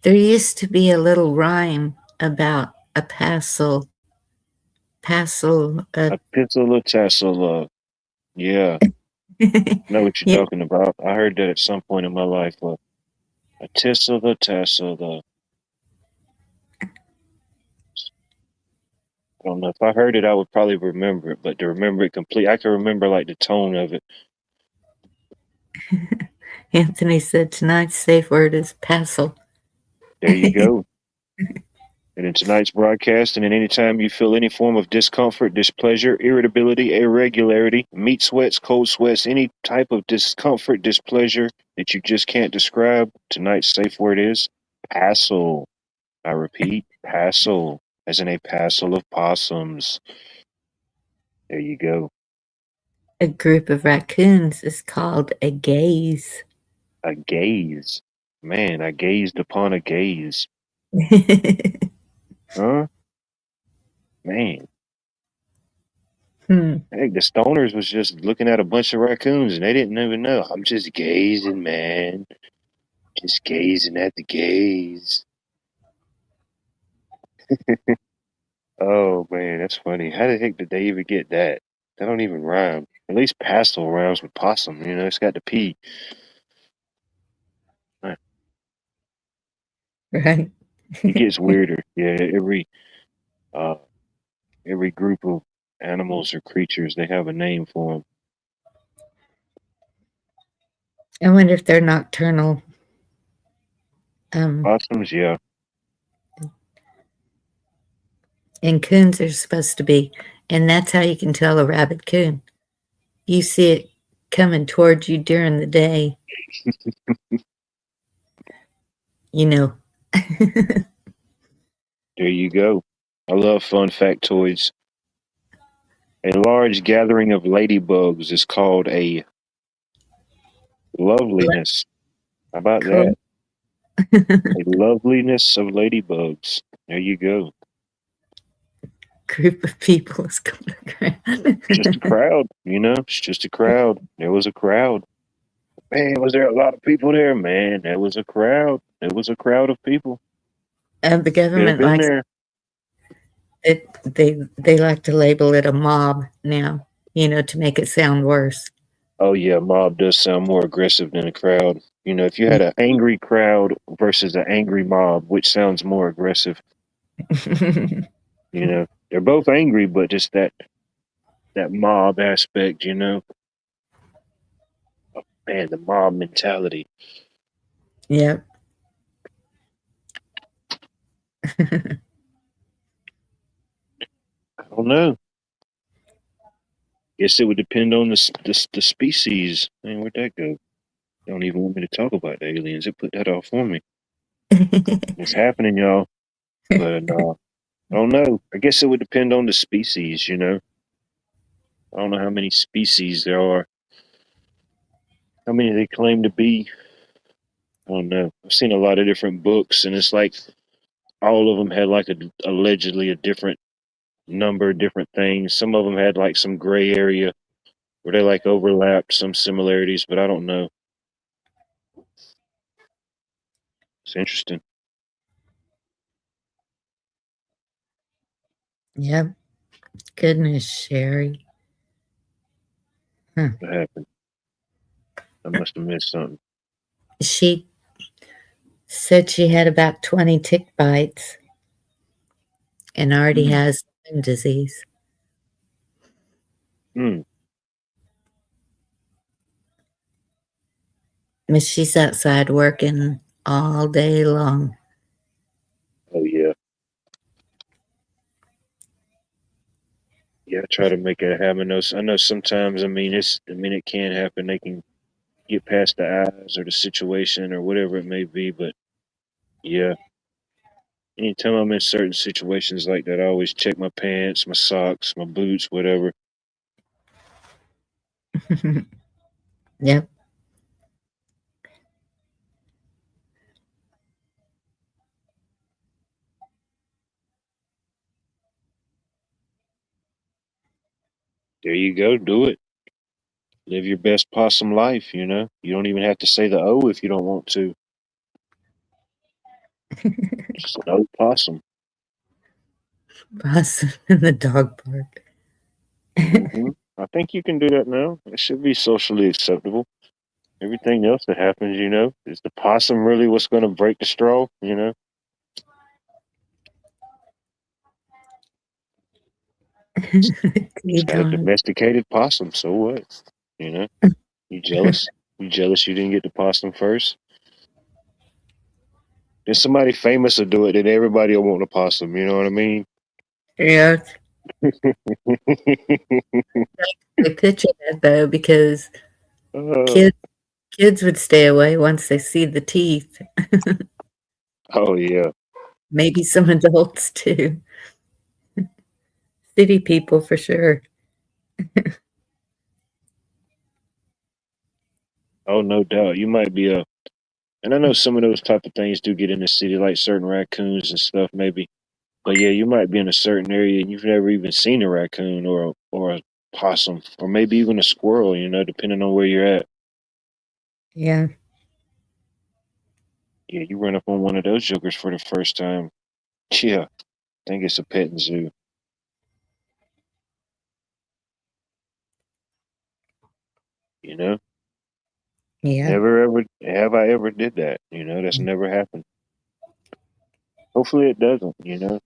There used to be a little rhyme about a passel. A pistol, a tassel, yeah. I know what you're Yeah. talking about. I heard that at some point in my life. A tissel, a tassel, I don't know. If I heard it, I would probably remember it, but to remember it complete, I can remember like the tone of it. Anthony said tonight's safe word is passel. There you go. And in tonight's broadcast, and in any time you feel any form of discomfort, displeasure, irritability, irregularity, meat sweats, cold sweats, any type of discomfort, displeasure that you just can't describe, tonight's safe word is passel. I repeat, passel, as in a passel of possums. There you go. A group of raccoons is called a gaze. A gaze. Man, I gazed upon a gaze. Huh? Man. Heck, the stoners was just looking at a bunch of raccoons and they didn't even know. I'm just gazing, man. Just gazing at the gaze. Oh man, that's funny. How the heck did they even get that? That don't even rhyme. At least pastel rhymes with possum, you know, it's got the P. Huh. Right. It gets weirder. Yeah, uh every group of animals or creatures, they have a name for them. I wonder if they're nocturnal. Possums, yeah. And coons are supposed to be. And that's how you can tell a rabid coon. You see it coming towards you during the day, you know. There you go. I love fun factoids. A large gathering of ladybugs is called a loveliness. How about Cool. that? A loveliness of ladybugs. There you go. Group of people is going around. Just a crowd, you know? It's just a crowd. There was a crowd. Man, was there a lot of people there? Man, there was a crowd. There was a crowd of people. The Could have government been likes there. it. They like to label it a mob now, you know, to make it sound worse. Oh yeah, mob does sound more aggressive than a crowd. You know, if you had an angry crowd versus an angry mob, which sounds more aggressive? You know, they're both angry, but just that mob aspect, you know. Man, the mob mentality. Yep. I don't know. Guess it would depend on the species. Man, where'd that go? They don't even want me to talk about the aliens. They put that off on me. It's happening, y'all. But I don't know. I guess it would depend on the species, you know. I don't know how many species there are. How many they claim to be. I don't know. I've seen a lot of different books, and it's like all of them had like allegedly a different number, different things. Some of them had like some gray area where they like overlapped some similarities, but I don't know. It's interesting. Yep. Goodness, Sherry. Huh. What happened? I must have missed something. She said she had about 20 tick bites and already Mm. has Lyme disease. Mm. But she's outside working all day long. Oh yeah. Yeah, I try to make it happen. I know sometimes. I mean, it can happen. They can get past the eyes or the situation or whatever it may be. But yeah, anytime I'm in certain situations like that, I always check my pants, my socks, my boots, whatever. Yep. There you go. Do it. Live your best possum life. You know, you don't even have to say the O if you don't want to. Just an O possum. Possum in the dog park. I think you can do that now. It should be socially acceptable. Everything else that happens, you know, is the possum really what's going to break the straw? You know, Just got a T-Dog. domesticated possum. So what? You know, you jealous? You jealous you didn't get the possum first? If somebody famous will do it, then everybody will want a possum. You know what I mean? Yeah, I picture that though because uh, kids kids would stay away once they see the teeth. oh yeah. Maybe some adults too. City people for sure. Oh no doubt. You might be a. And I know some of those type of things do get in the city, like certain raccoons and stuff, maybe. But yeah, you might be in a certain area and you've never even seen a raccoon or a possum or maybe even a squirrel. You know, depending on where you're at. Yeah. Yeah, you run up on one of those jokers for the first time. Yeah, I think it's a petting zoo. You know, Yeah. never ever have I ever did that. You know, that's never happened. Hopefully, it doesn't. You know.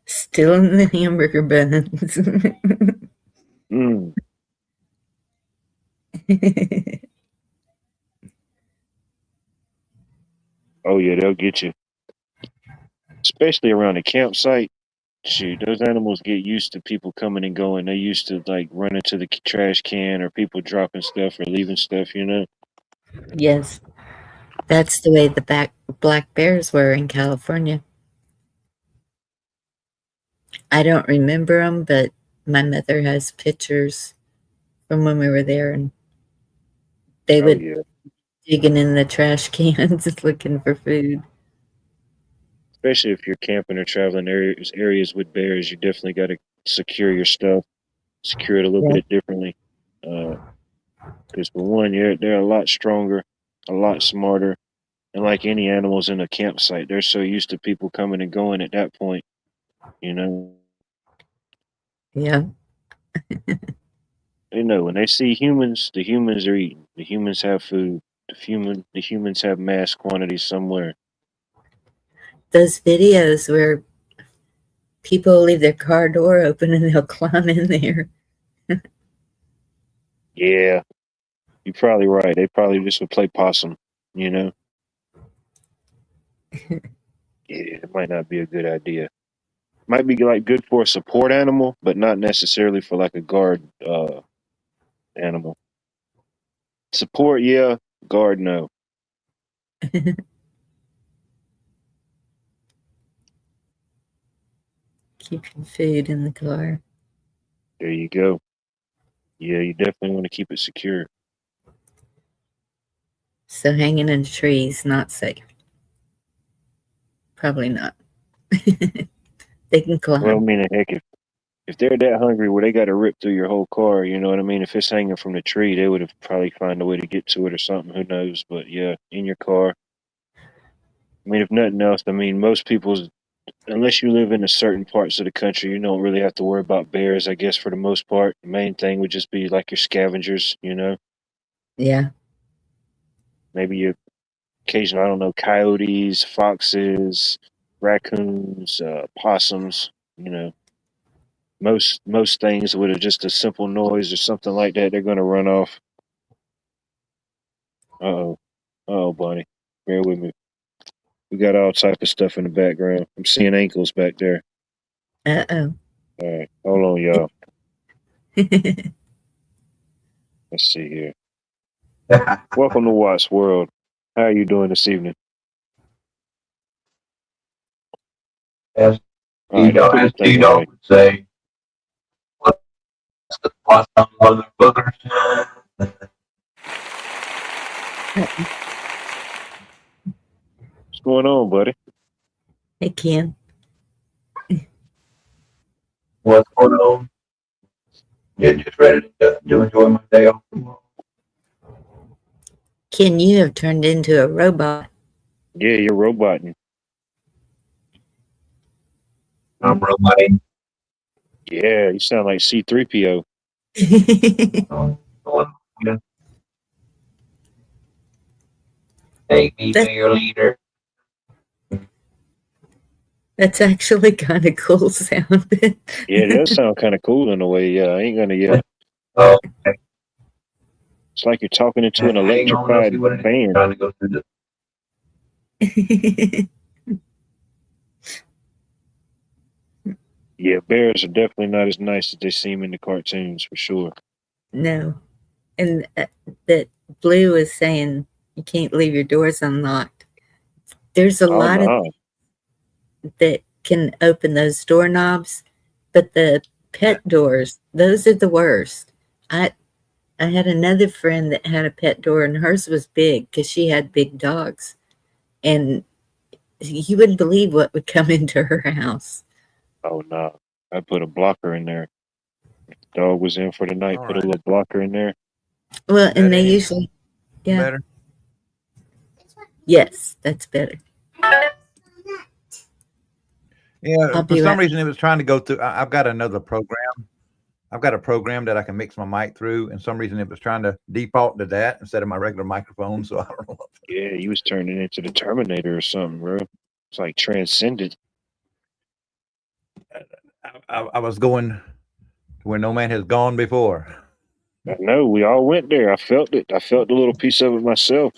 Still in the hamburger buns. Mm. Oh yeah, they'll get you, especially around a campsite. Shoot, those animals get used to people coming and going. They used to like running to the trash can or people dropping stuff or leaving stuff. You know. Yes, that's the way the black bears were in California. I don't remember them, but my mother has pictures from when we were there, and they Oh would yeah. digging in the trash cans looking for food. Especially if you're camping or traveling areas with bears, you definitely got to secure your stuff, secure it a little Yeah. bit differently. Because for one, they're a lot stronger, a lot smarter, and like any animals in a campsite, they're so used to people coming and going at that point. You know, Yeah. they know when they see humans, the humans are eating. The humans have food. The humans have mass quantities somewhere. Those videos where people leave their car door open and they'll climb in there. Yeah, you're probably right. They probably just would play possum. You know, yeah, it might not be a good idea. Might be like good for a support animal, but not necessarily for like a guard animal. Support, yeah. Guard, no. Keeping food in the car. There you go. Yeah, you definitely want to keep it secure. So hanging in trees, not safe. Probably not. They can Well, I climb. mean, heck, if they're that hungry, where they got to rip through your whole car, you know what I mean? If it's hanging from the tree, they would have probably find a way to get to it or something. Who knows? But yeah, in your car. I mean, if nothing else, I mean, most people's unless you live in a certain parts of the country, you don't really have to worry about bears. I guess for the most part, the main thing would just be like your scavengers. You know, Yeah. maybe your occasional, I don't know, coyotes, foxes, raccoons, possums. You know, most things with just a simple noise or something like that, they're gonna run off. Oh, oh, Bonnie, bear with me. We got all type of stuff in the background. I'm seeing ankles back there. Uh All right, hold on, y'all. oh. Let's see here. Welcome to Watts World. How are you doing this evening? As All right, don't put the thing T-Dog away. would say, what's some motherfuckers? What's going on, buddy? Hey, Ken. What's going on? Yeah, just ready to enjoy my day off tomorrow. Ken, you have turned into a robot. Yeah, you're roboting. I'm ready. Yeah, you sound like C3PO. Take me That, to your leader. That's actually kind of cool sounding. Yeah, it does sound kind of cool in a way. Yeah, I ain't gonna. Yeah, Oh, okay. it's like you're talking into an Hang on, let's see electrified what it is. fan. Trying to go through the. Yeah, bears are definitely not as nice as they seem in the cartoons, for sure. No. And that Blue is saying you can't leave your doors unlocked. There's a Oh lot of no. that can open those doorknobs, but the pet doors, those are the worst. I had another friend that had a pet door, and hers was big because she had big dogs, and you wouldn't believe what would come into her house. Oh no. I put a blocker in there. Dog was in for the night. All Put a right. little blocker in there. Well, Is and that they any usually, yeah, better? yes, that's better. Yeah, I'll for be some right. reason it was trying to go through. I've got another program. I've got a program that I can mix my mic through, and some reason it was trying to default to that instead of my regular microphone. So I don't know. Yeah, he was turning into the Terminator or something, bro. It's like transcended. I was going to where no man has gone before. I know, we all went there. I felt it. I felt a little piece of it myself.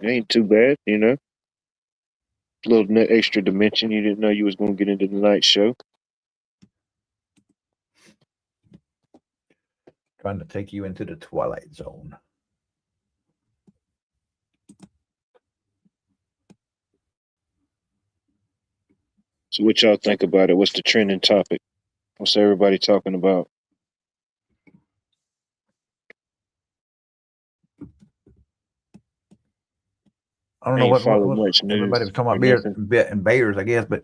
It ain't too bad, you know. A little extra dimension you didn't know you was gonna get into the night show. Trying to take you into the twilight zone. So what y'all think about it? What's the trending topic? What's everybody talking about? I don't I know ain't what follow much everybody news was talking or about bears nothing. and bears, I guess, but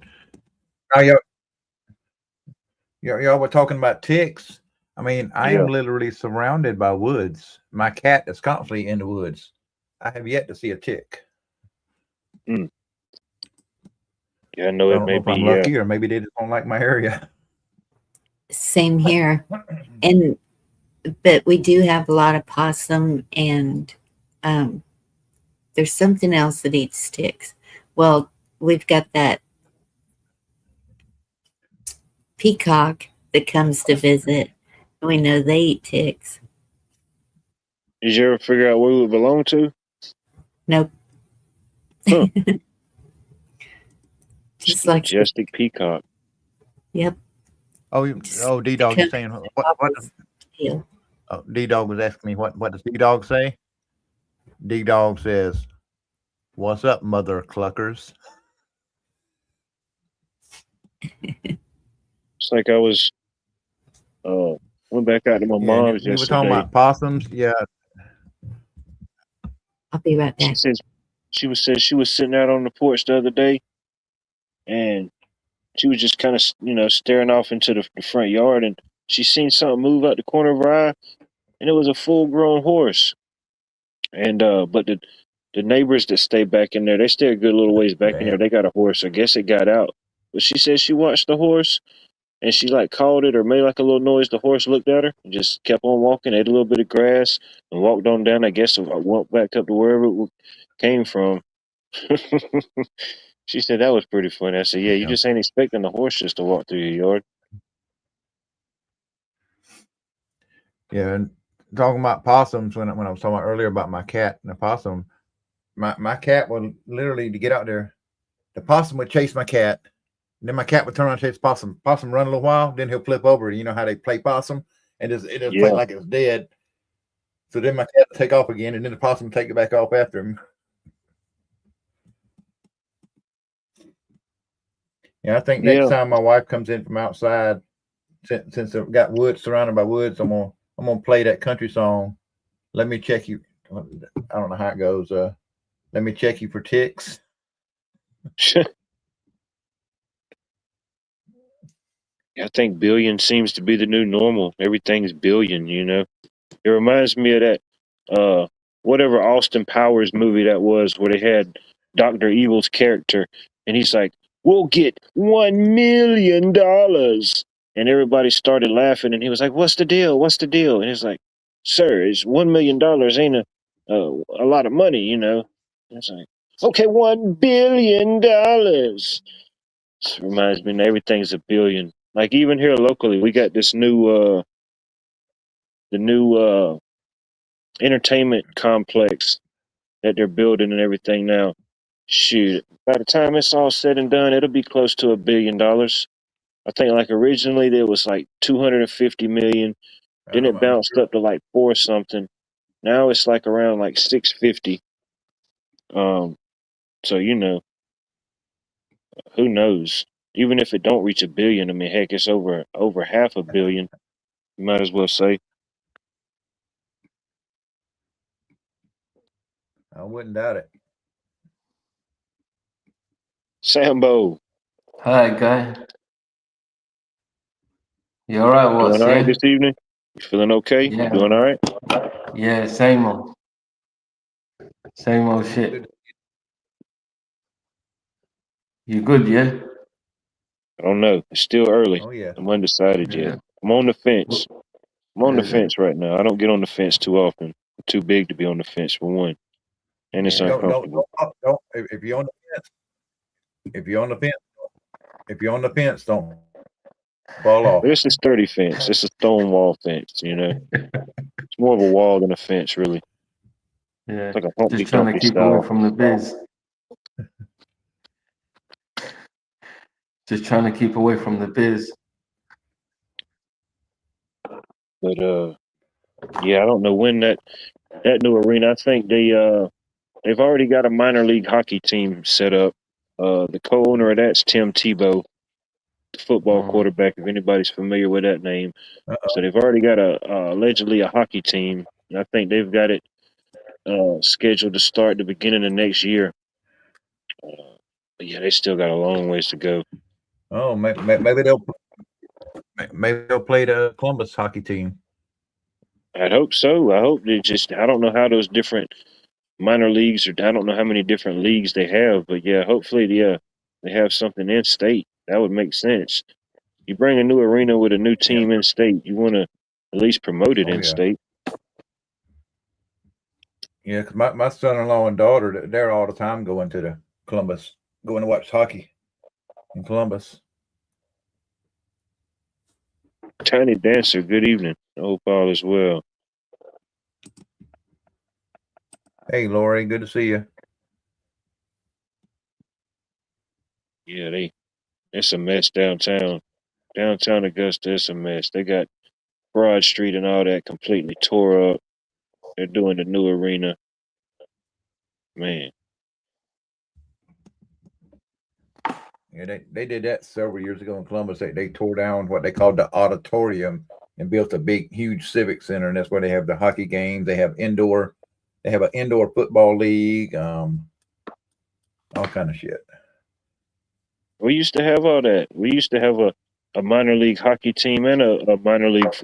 y'all were talking about ticks. I mean, I am Yeah. literally surrounded by woods. My cat is constantly in the woods. I have yet to see a tick. Yeah, I know I it don't may know if I'm be lucky or maybe they just don't like my area. Same here. And but we do have a lot of possum, and there's something else that eats ticks. Well, we've got that peacock that comes to visit. We know they eat ticks. Did you ever figure out where we belong to? Nope. Huh. Just like the, Majestic peacock. yep. D Dog, you're saying what? Oh, D Dog was asking me what does D Dog say? D Dog says, "What's up, mother cluckers?" It's like I was went back out to my Yeah, mom's you were talking yesterday. about possums. Yeah, I'll be right She back. says she was sitting out on the porch the other day, and she was just kind of staring off into the front yard, and she seen something move out the corner of her eye, and it was a full grown horse. And but the neighbors that stay back in there, they stay a good little ways back in there. They got a horse. I guess it got out. But she said she watched the horse, and she like called it or made like a little noise. The horse looked at her and just kept on walking, ate a little bit of grass, and walked on down. I guess I went back up to wherever it came from. She said that was pretty funny. I said, "Yeah, you just ain't expecting the horse just to walk through your yard." yeah. And talking about possums, when I was talking about earlier about my cat and the possum, my cat would literally to get out there. The possum would chase my cat. And then my cat would turn around and chase possum. Possum run a little while, then he'll flip over. You know how they play possum, and it just play Yeah, like it was dead. So then my cat would take off again, and then the possum would take it back off after him. Yeah, I think next yeah. time my wife comes in from outside, since I've got woods surrounded by woods, I'm gonna play that country song. Let me check you. I don't know how it goes. Let me check you for ticks. I think billion seems to be the new normal. Everything's billion, you know. It reminds me of that whatever Austin Powers movie that was where they had Dr. Evil's character and he's like, "We'll get $1 million." And everybody started laughing and he was like, "What's the deal? What's the deal?" And he's like, "Sir, it's $1 million ain't a lot of money, you know." And it's like, Okay, $1 billion. This reminds me, everything's a billion. Like even here locally, we got this new, the new entertainment complex that they're building and everything now. Shoot, by the time it's all said and done, it'll be close to $1 billion. I think like originally there was like 250 million. Then it bounced up to like 4 something. Now it's like around like 650. So who knows? Even if it don't reach $1 billion, I mean, heck, it's over $500 million. You might as well say. I wouldn't doubt it. Sambo, Hi, guy. You all right, doing Watts? all right Yeah? this evening? You feeling okay? You Yeah. doing all right? Yeah, same old. Same old shit. You good, yeah? I don't know. It's still early. Oh yeah. I'm undecided Yeah. yet. I'm on the fence. I'm on the Yeah. fence right now. I don't get on the fence too often. I'm too big to be on the fence for one, and it's Yeah. uncomfortable. Don't. If you're on the fence, if you're on the fence, don't fall off. This is sturdy fence. It's a stone wall fence. It's more of a wall than a fence, really. Yeah. It's like a Humpty Just trying to Dumpty keep away style. from the biz. Just trying to keep away from the biz. But yeah, I don't know when that new arena. I think they've already got a minor league hockey team set up. The co-owner of that's Tim Tebow, the football quarterback. If anybody's familiar with that name, so they've already got allegedly a hockey team. And I think they've got it scheduled to start the beginning of next year. But yeah, they still got a long ways to go. Oh, maybe they'll play the Columbus hockey team. I'd hope so. I hope they I don't know how those different minor leagues, or I don't know how many different leagues they have, but yeah, hopefully they have something in state. That would make sense. You bring a new arena with a new team in state, you want to at least promote it in state. Yeah, because my son-in-law and daughter, they're all the time going to watch hockey in Columbus. Tiny Dancer, good evening. I hope all is well. Hey, Lori, good to see you. Yeah, it's a mess downtown. Downtown Augusta, it's a mess. They got Broad Street and all that completely tore up. They're doing the new arena. Man. Yeah, they did that several years ago in Columbus. They tore down what they called the auditorium and built a big, huge civic center, and that's where they have the hockey games. They have an indoor football league, all kind of shit. We used to have all that. We used to have a minor league hockey team and a minor league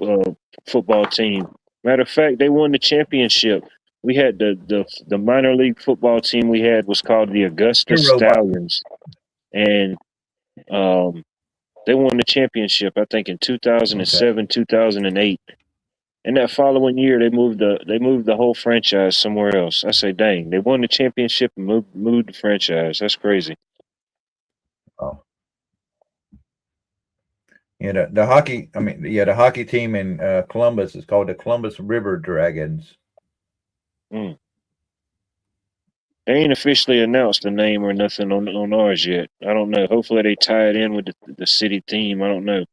football team. Matter of fact, they won the championship. We had the minor league football team we had was called the Augusta Stallions, and they won the championship. I think in 2007, 2008, and that following year they moved the whole franchise somewhere else. I say, dang, they won the championship and moved the franchise. That's crazy. Oh. Yeah, the hockey team in Columbus is called the Columbus River Dragons. They ain't officially announced the name or nothing on ours yet. I don't know. Hopefully they tie it in with the city theme. I don't know.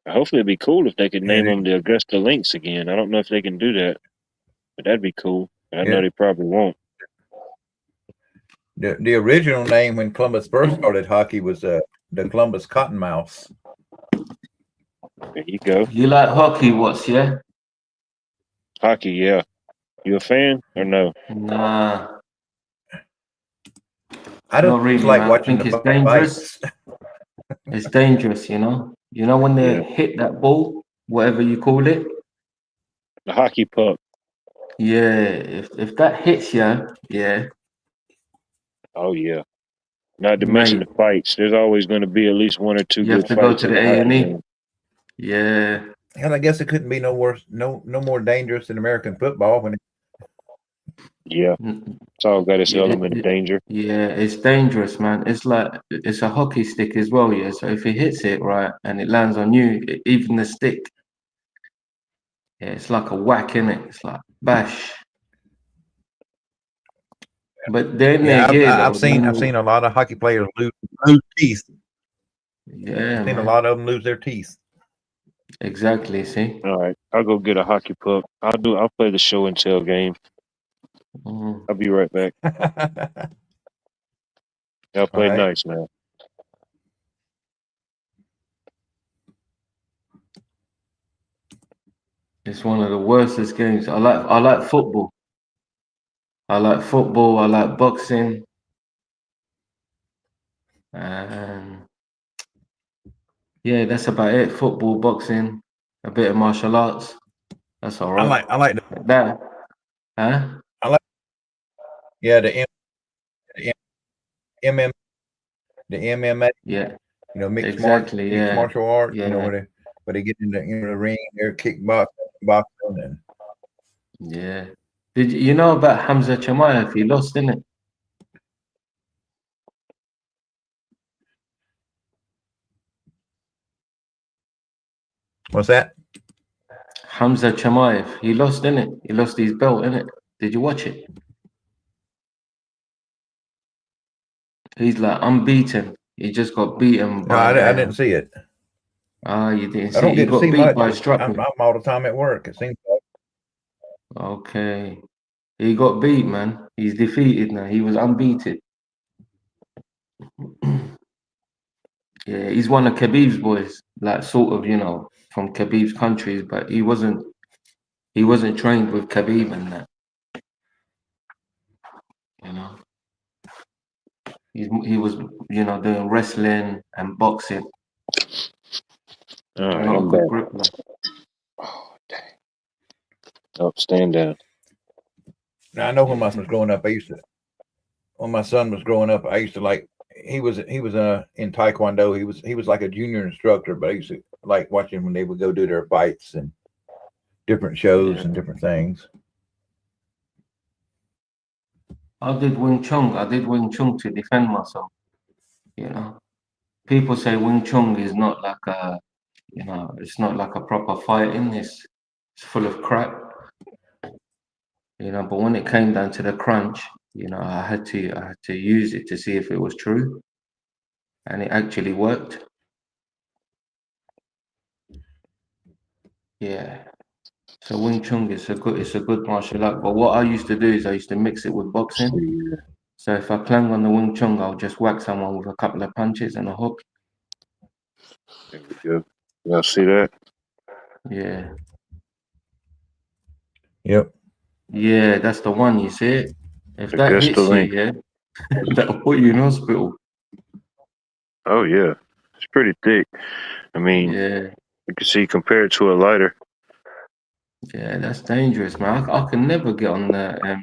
Hopefully it'd be cool if they could name them the Augusta Lynx again. I don't know if they can do that, but that'd be cool. I know they probably won't. The original name when Columbus first started hockey was the Columbus Cottonmouths. There you go. You like hockey, Watts, yeah? Hockey, yeah. You a fan or no? Nah. I don't really like man. watching I think the it's dangerous. It's dangerous, you know. You know when they hit that ball, whatever you call it. The hockey puck. Yeah, if that hits you, yeah. Oh yeah. Not to mention the fights. There's always going to be at least one or two good fights. You have to go to the A&E. Yeah. And I guess it couldn't be no worse, no more dangerous than American football Yeah, Mm, it's all got its Yeah, element of danger. yeah, it's dangerous, man. It's like it's a hockey stick as well, yeah. So if it hits it right and it lands on you, even the stick, yeah, it's like a whack in it. It's like bash. But they're in Yeah, their gear I've though. They seen know. a lot of hockey players lose teeth. Yeah, Seen a man. lot of them lose their teeth. Exactly. See. All right, I'll go get a hockey puck. I'll play the show and tell game. Mm. I'll be right back. Y'all All play right. nice, man. It's one of the worstest games. I like football. I like football. I like boxing. And yeah, that's about it. Football, boxing, a bit of martial arts. That's all right. I like That, huh? yeah the MM the MMA. Yeah, You know, mixed exactly. Yeah, martial arts. You know, yeah, where they get in the ring, they're kickboxing, boxing, and yeah. Did you know about Hamza Chimaev? He lost, didn't it? what's that? Hamza Chimaev. He lost, didn't it? He lost his belt, didn't it? Did you watch it? He's like unbeaten. He just got beaten No, I by. didn't see it. You didn't I see. don't He get to got see beat much. by I'm Strapman. all the time at work. It seems like. Okay. He got beat, man. He's defeated now. He was unbeaten. Yeah, he's one of Khabib's boys, like sort of, from Khabib's countries, but he wasn't trained with Khabib and that, you know. He was, doing wrestling and boxing. All right, Not a I'm good back. grappler. Oh, dang. Oh, stand down. Now I know when my son was growing up, when my son was growing up, I used to like. He was in Taekwondo. He was like a junior instructor, but I used to like watching when they would go do their fights and different shows and different things. I did Wing Chun. I did Wing Chun to defend myself, you know. People say Wing Chun is not like it's not like a proper fighting. It's full of crap. But when it came down to the crunch, I had to use it to see if it was true, and it actually worked. Yeah. So Wing Chun is it's a good martial art. But what I used to do is I used to mix it with boxing. See, So if I clang on the Wing Chun, I'll just whack someone with a couple of punches and a hook. there we go. Y'all see that? Yeah. Yep. Yeah, that's the one, you see it? If that Augusta hits you, Link. yeah, that'll put you in hospital. Oh yeah, it's pretty thick. I mean, Yeah. you can see compared to a lighter. Yeah, that's dangerous, man. I can never get on the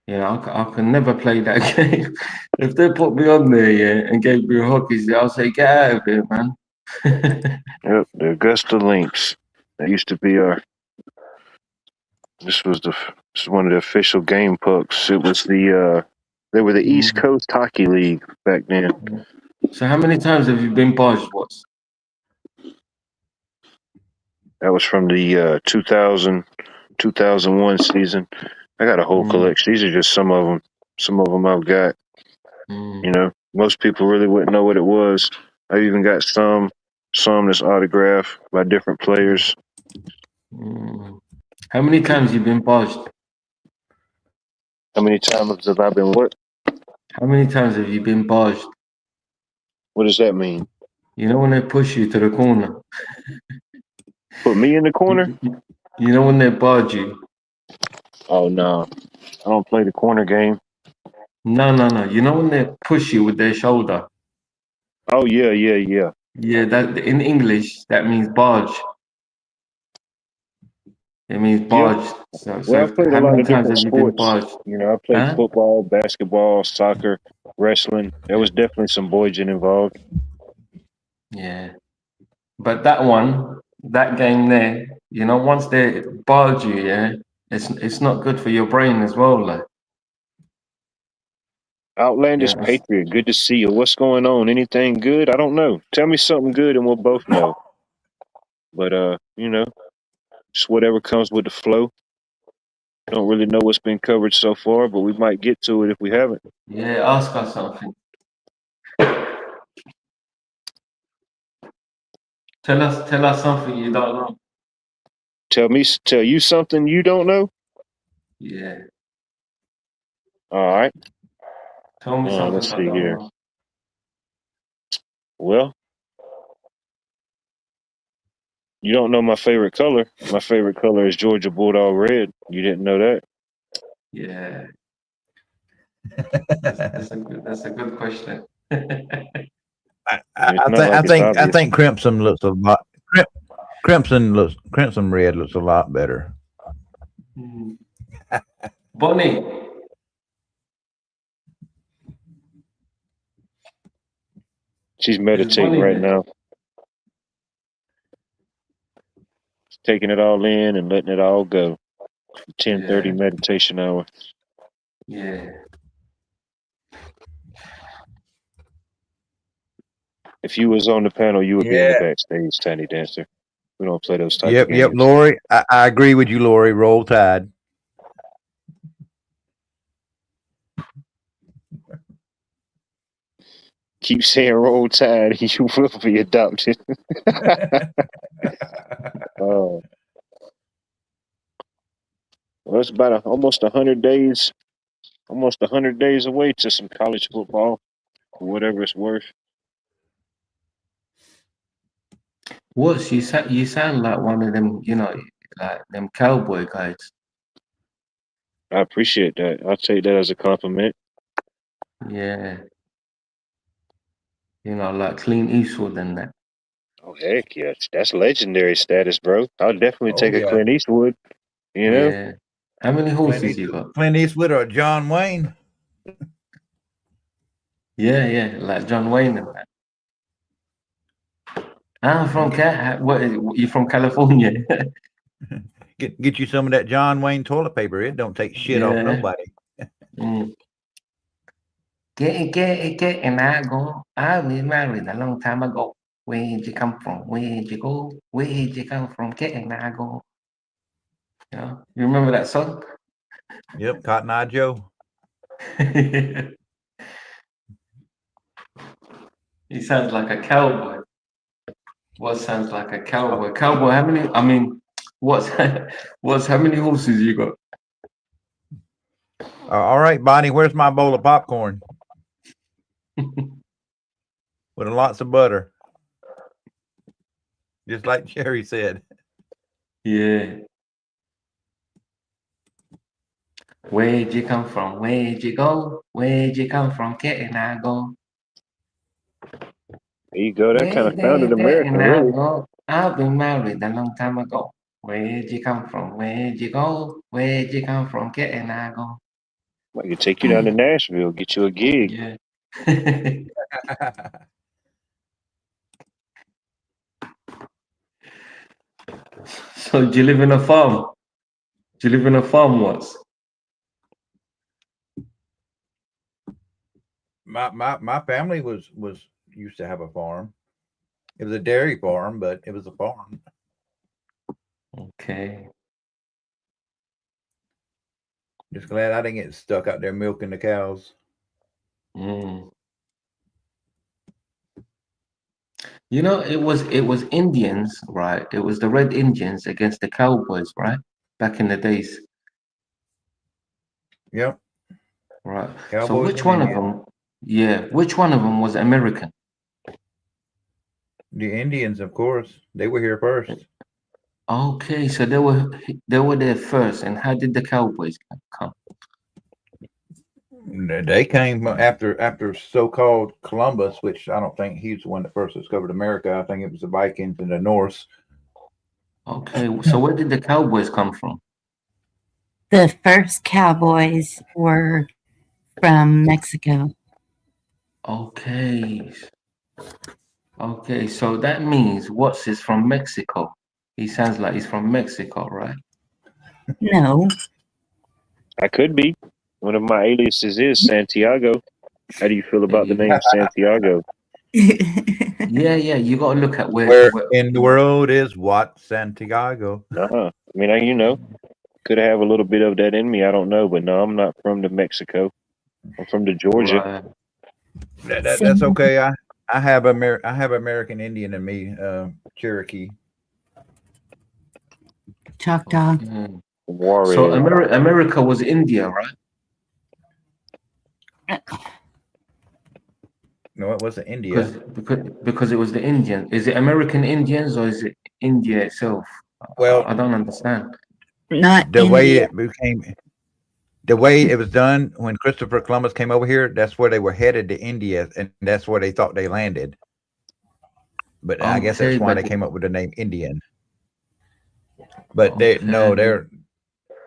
I can never play that game. If they put me on there, yeah, and gave me a hockey stick, I'll say, get out of here, man. Yep, the Augusta Lynx. That used to be our. This was one of the official game pucks. It was they were the East Coast Hockey League back then. So how many times have you been barged, Watts? That was from the 2001 season. I got a whole collection. These are just some of them. Some of them I've got. Most people really wouldn't know what it was. I've even got some that's autographed by different players. How many times you been barged? How many times have I been what? How many times have you been barged? What does that mean? You know when they push you to the corner? Put me in the corner? You know when they barge you? Oh no, I don't play the corner game. No. You know when they push you with their shoulder? Oh yeah. Yeah, that in English that means barge. It means barge. So Well, I played a how lot many of times different have you been sports. barged? I played Huh? football, basketball, soccer, wrestling. There was definitely some boyaging involved. Yeah. But that game there, once they barge you, yeah, it's not good for your brain as well. Like, Outlandish yeah, Patriot, good to see you. What's going on? Anything good? I don't know. Tell me something good and we'll both know. But you know, just whatever comes with the flow. Don't really know what's been covered so far, but we might get to it if we haven't. yeah. Ask us something. Tell us something you don't know. Tell you something you don't know. Yeah. All right. Tell me something Let's I see don't here. know. Well, you don't know my favorite color. My favorite color is Georgia Bulldog red. You didn't know that? Yeah. That's a good question. It's not like it's I obvious. think crimson looks a lot. Crimson red looks a lot better. Hmm. Bonnie. She's meditating Bonnie right there? now. She's taking it all in and letting it all go. 10:30 Yeah. meditation hour. Yeah. If you was on the panel, you would be in the Yeah. backstage, Tiny Dancer. We don't play those type of Yep. games. Lori, I agree with you, Lori. Roll Tide. Keep saying Roll Tide, you will be adopted. Oh, well, it's about almost 100 days, almost 100 days away to some college football, for whatever it's worth. What you sound like one of them, you know, like them cowboy guys. I appreciate that. I'll take that as a compliment. Yeah. You know, like Clint Eastwood and that. Oh, heck yeah. That's legendary status, bro. I'll definitely Oh take a yeah. Clint Eastwood, you know? Yeah. How many horses you got? Clint Eastwood or John Wayne? Yeah, like John Wayne and that. I'm from you from California? Get you some of that John Wayne toilet paper. It don't take shit off Yeah. nobody. Mm. Get, and I go. I've been married a long time ago. Where'd you come from? Where'd you go? Where'd you come from? Get, and I go. You know, you remember that song? Yep, Cotton Eye Joe. He sounds like a cowboy. What sounds like a cowboy? Cowboy, how many? I mean, what's how many horses you got? All right, Bonnie, where's my bowl of popcorn? With lots of butter. Just like Jerry said. Yeah. Where'd you come from? Where'd you go? Where'd you come from? Get, and I go. There you go. That kind of founded There, America, and I really. go. I've been married a long time ago. Where'd you come from? Where'd you go? Where'd you come from? Get, and I go. I could take you down to Nashville, get you a gig. Yeah. So do you live in a farm? Do you live in a farm once? My family was used to have a farm. It was a dairy farm, but it was a farm. Okay. Just glad I didn't get stuck out there milking the cows. Mm. You know, it was Indians, right? It was the Red Indians against the Cowboys, right? Back in the days, Yep. right? So Cowboys which and one of Indians. them? Yeah, which one of them was American? The Indians, of course, they were here first. Okay, so they were there first, and how did the Cowboys come? They came after so-called Columbus, which I don't think he's the one that first discovered America. I think it was the Vikings and the Norse. Okay, so where did the Cowboys come from? The first cowboys were from Mexico. Okay. Okay, so that means Watts is from Mexico. He sounds like he's from Mexico, right? No. I could be. One of my aliases is Santiago. How do you feel about the name Santiago? Yeah, you got to look at Where in the world is what Santiago? I mean, you know, could have a little bit of that in me. I don't know, but no, I'm not from the Mexico. I'm from the Georgia. Right. That's okay. I have American Indian in me, Cherokee. Choctaw. Mm. Warrior. So America was India, right? No, it wasn't India. Because it was the Indian. Is it American Indians or is it India itself? Well, I don't understand. Not the way India. it became, the way it was done when Christopher Columbus came over here, that's where they were headed to India, and that's where they thought they landed. But I guess that's why they came up with the name Indian. But the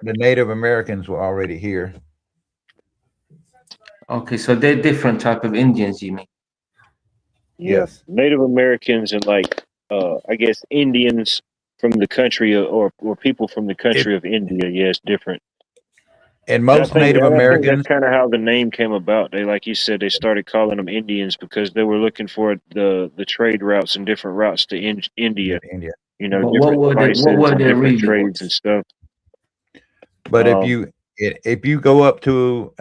Native Americans were already here. Okay, so they're different type of Indians, you mean? Yes. Native Americans and like I guess Indians from the country or people from the country of India. Yes, different. And most Native Americans. That's kind of how the name came about. They, like you said, they started calling them Indians because they were looking for the trade routes and different routes to India. You know, But different spices and different really trades and stuff. But if you go up to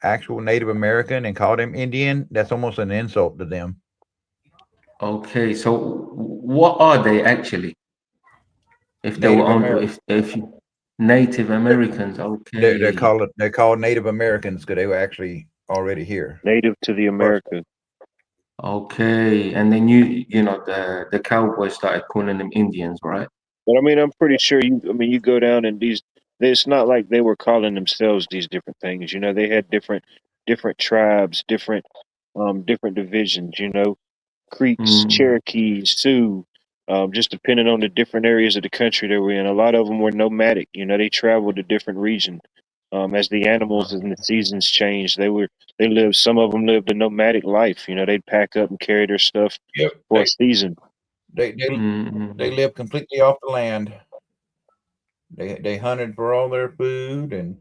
actual Native American and call them Indian, that's almost an insult to them. Okay, so what are they actually? If they were if Native Americans, okay. They're called Native Americans because they were actually already here. Native to the America. Okay, and then you know the cowboys started calling them Indians, right? But I mean, I'm pretty sure you go down and it's not like they were calling themselves these different things. You know, they had different tribes, different divisions. You know, Creeks, Cherokees, Sioux, just depending on the different areas of the country they were in. A lot of them were nomadic. You know, they traveled to different regions. As the animals and the seasons changed, some of them lived a nomadic life. You know, they'd pack up and carry their stuff for a season. They lived completely off the land. They hunted for all their food and,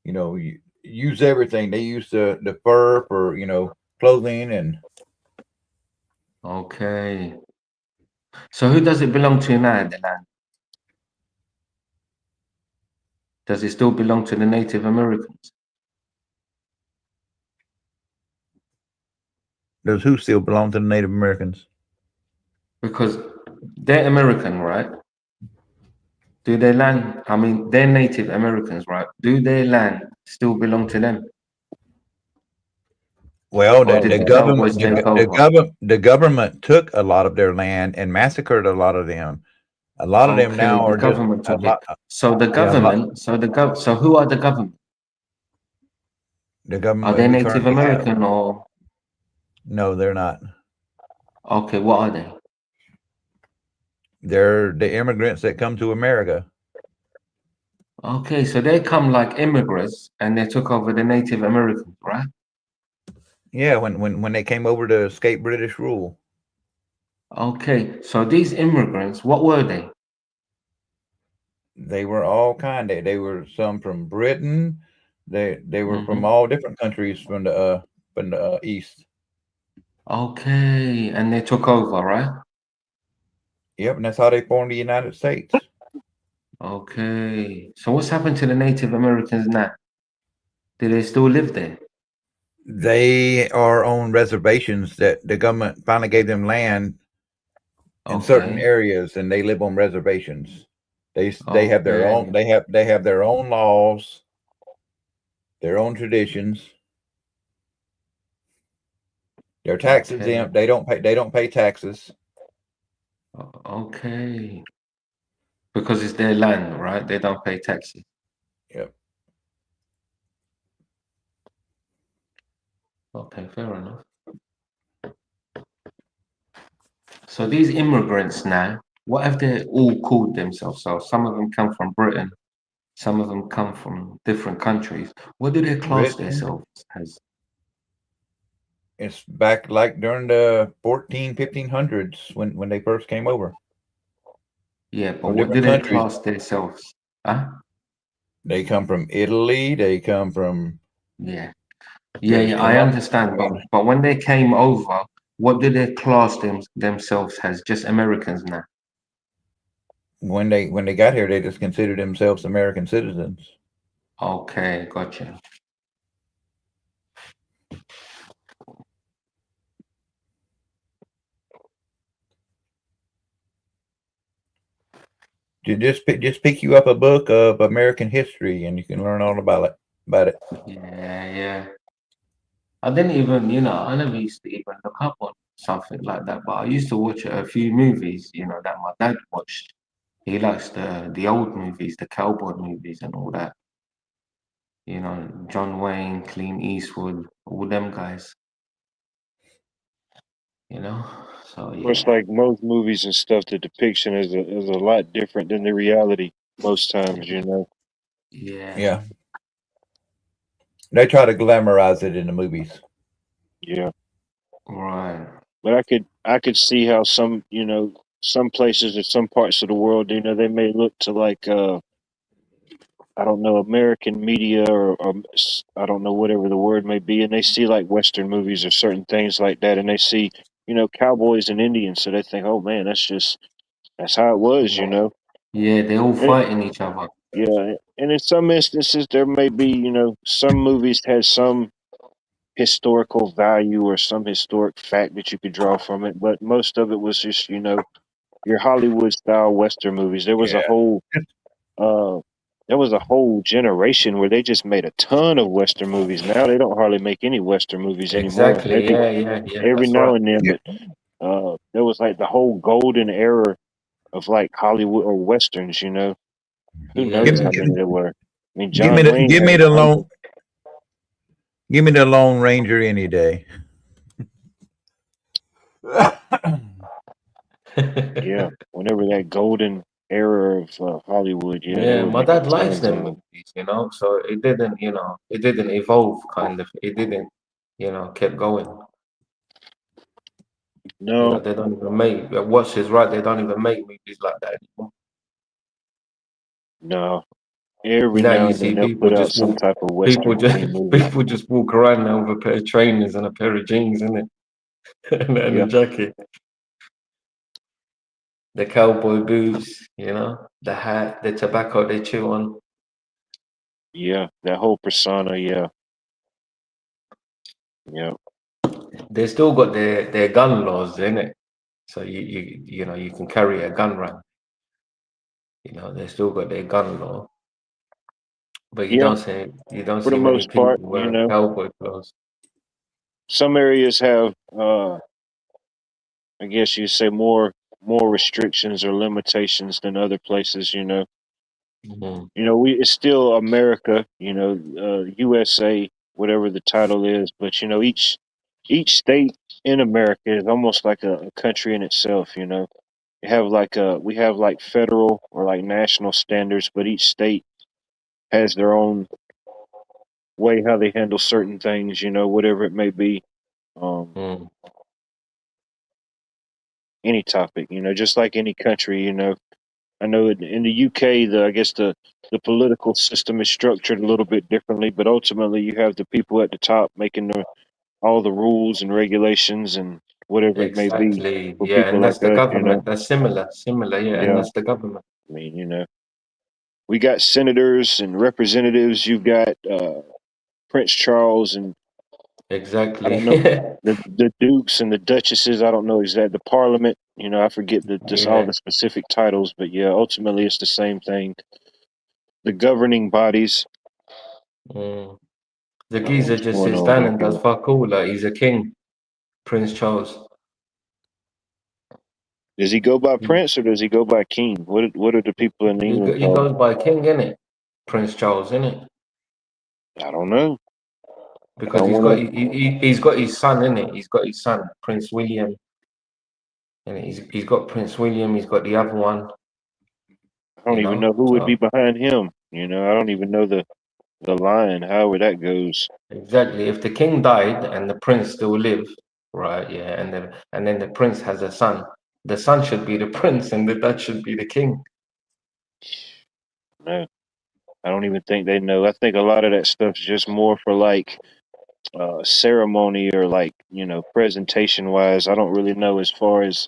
you know, use everything. They used the fur for, you know, clothing and. Okay. So who does it belong to now, the land? Does it still belong to the Native Americans? Does who still belong to the Native Americans? Because they're American, right? Do their land, I mean, they're Native Americans, right? Do their land still belong to them? Well, the government took a lot of their land and massacred a lot of them. A lot of them now are government took it. So the government, so who are the government? The government are they Native American or? No, they're not. Okay, what are they? They're the immigrants that come to America. Okay, so they come like immigrants and they took over the Native Americans, right? Yeah, when they came over to escape British rule. Okay, so these immigrants, what were they? They were all kind. They were some from Britain. They were from all different countries from the east. Okay, and they took over, right? Yep, and that's how they formed the United States. Okay, so what's happened to the Native Americans now? Do they still live there? They are on reservations that the government finally gave them land in certain areas, and they live on reservations. They have their own. They have their own laws, their own traditions. They're tax exempt. They don't pay taxes. Okay. Because it's their land, right? They don't pay taxes. Yep. Okay, fair enough. So these immigrants now, what have they all called themselves? So some of them come from Britain, some of them come from different countries. What do they class themselves as? It's back like during the 1500s when they first came over. Yeah, but what do they class themselves? Huh? They come from Italy. They come from. Yeah, They I come up understand, but when they came over, what did they class themselves as? Just Americans now? when they got here. They just considered themselves American citizens. Okay, gotcha. Just pick you up a book of American history, and you can learn all about it. Yeah. I didn't even, I never used to even look up on something like that, but I used to watch a few movies, that my dad watched. He likes the old movies, the cowboy movies and all that. John Wayne, Clint Eastwood, all them guys. So It's yeah. like most movies and stuff, the depiction is a lot different than the reality most times, you know. Yeah. Yeah, they try to glamorize it in the movies. Yeah. Right. But I could see how some, some places or some parts of the world, they may look to like I don't know, American media or I don't know whatever the word may be, and they see like Western movies or certain things like that, and they see, cowboys and Indians, so they think, oh man, that's how it was, you know. Yeah, they're all And, fighting each other. yeah, and in some instances, there may be, some movies had some historical value or some historic fact that you could draw from it, but most of it was just, your Hollywood style Western movies. Yeah, Uh, there was a whole generation where they just made a ton of Western movies. Now they don't hardly make any Western movies anymore. Exactly. Maybe Yeah. every That's now right. and then, yeah. but there was like the whole golden era of like Hollywood or Westerns, Who Yeah, knows Give, how man. many there were? I mean, give me John the Wayne give me had the hundreds. Lone Ranger any day. Yeah, whenever that golden era of Hollywood, yeah, they Yeah, were my making dad likes tons of them them. movies, so it didn't evolve kind of. It didn't, kept going. No, They don't even make, Watch is right, they don't even make movies like that anymore. no. Every Now now you and then see they'll people put out just some walk, type of people Western just, themed movie. people just walk around now with a pair of trainers and a pair of jeans, innit? And a Yeah, jacket, the cowboy boots, the hat, the tobacco they chew on. yeah, that whole persona. Yeah, yeah. They still got their gun laws, innit? So you can carry a gun around. They still got their gun law, but Yeah, you don't for the see many most part, people wearing cowboy clothes. some areas have, I guess you say more restrictions or limitations than other places. Mhm. We it's still America. USA, whatever the title is, but each state in America is almost like a country in itself. We have like federal or like national standards, but each state has their own way how they handle certain things. Whatever it may be. Um, Mm. any topic, just like any country, I know in the UK, I guess the political system is structured a little bit differently, but ultimately you have the people at the top making all the rules and regulations and whatever it may be Exactly. for Yeah, people and that's like the us. government. That's similar. Yeah, and Yeah, that's the government. I mean, we got senators and representatives. You've got Prince Charles and I Exactly. don't know the dukes and the duchesses. I don't know exactly the parliament. I forget just all Yeah. the specific titles, but yeah, ultimately it's the same thing. The governing bodies. Mm. The I don't know geezer what's just going sits on down back and does here. fuck all. Like he's a king, Prince Charles. Does he go by He, Prince or does he go by King? What are the people in England he called? goes by king, innit? Prince Charles, innit? I don't know. I Because don't want to. he's got his son, innit? He's got his son, Prince William, and he's got Prince William. He's got the other one, I don't even know who would be So behind him. I don't even know the line. However that goes. exactly. If the king died and the prince still live, right? Yeah, and then the prince has a son. The son should be the prince, and the dad should be the king. No. I don't even think they know. I think a lot of that stuff's just more for like ceremony or like, you know, presentation wise. I don't really know as far as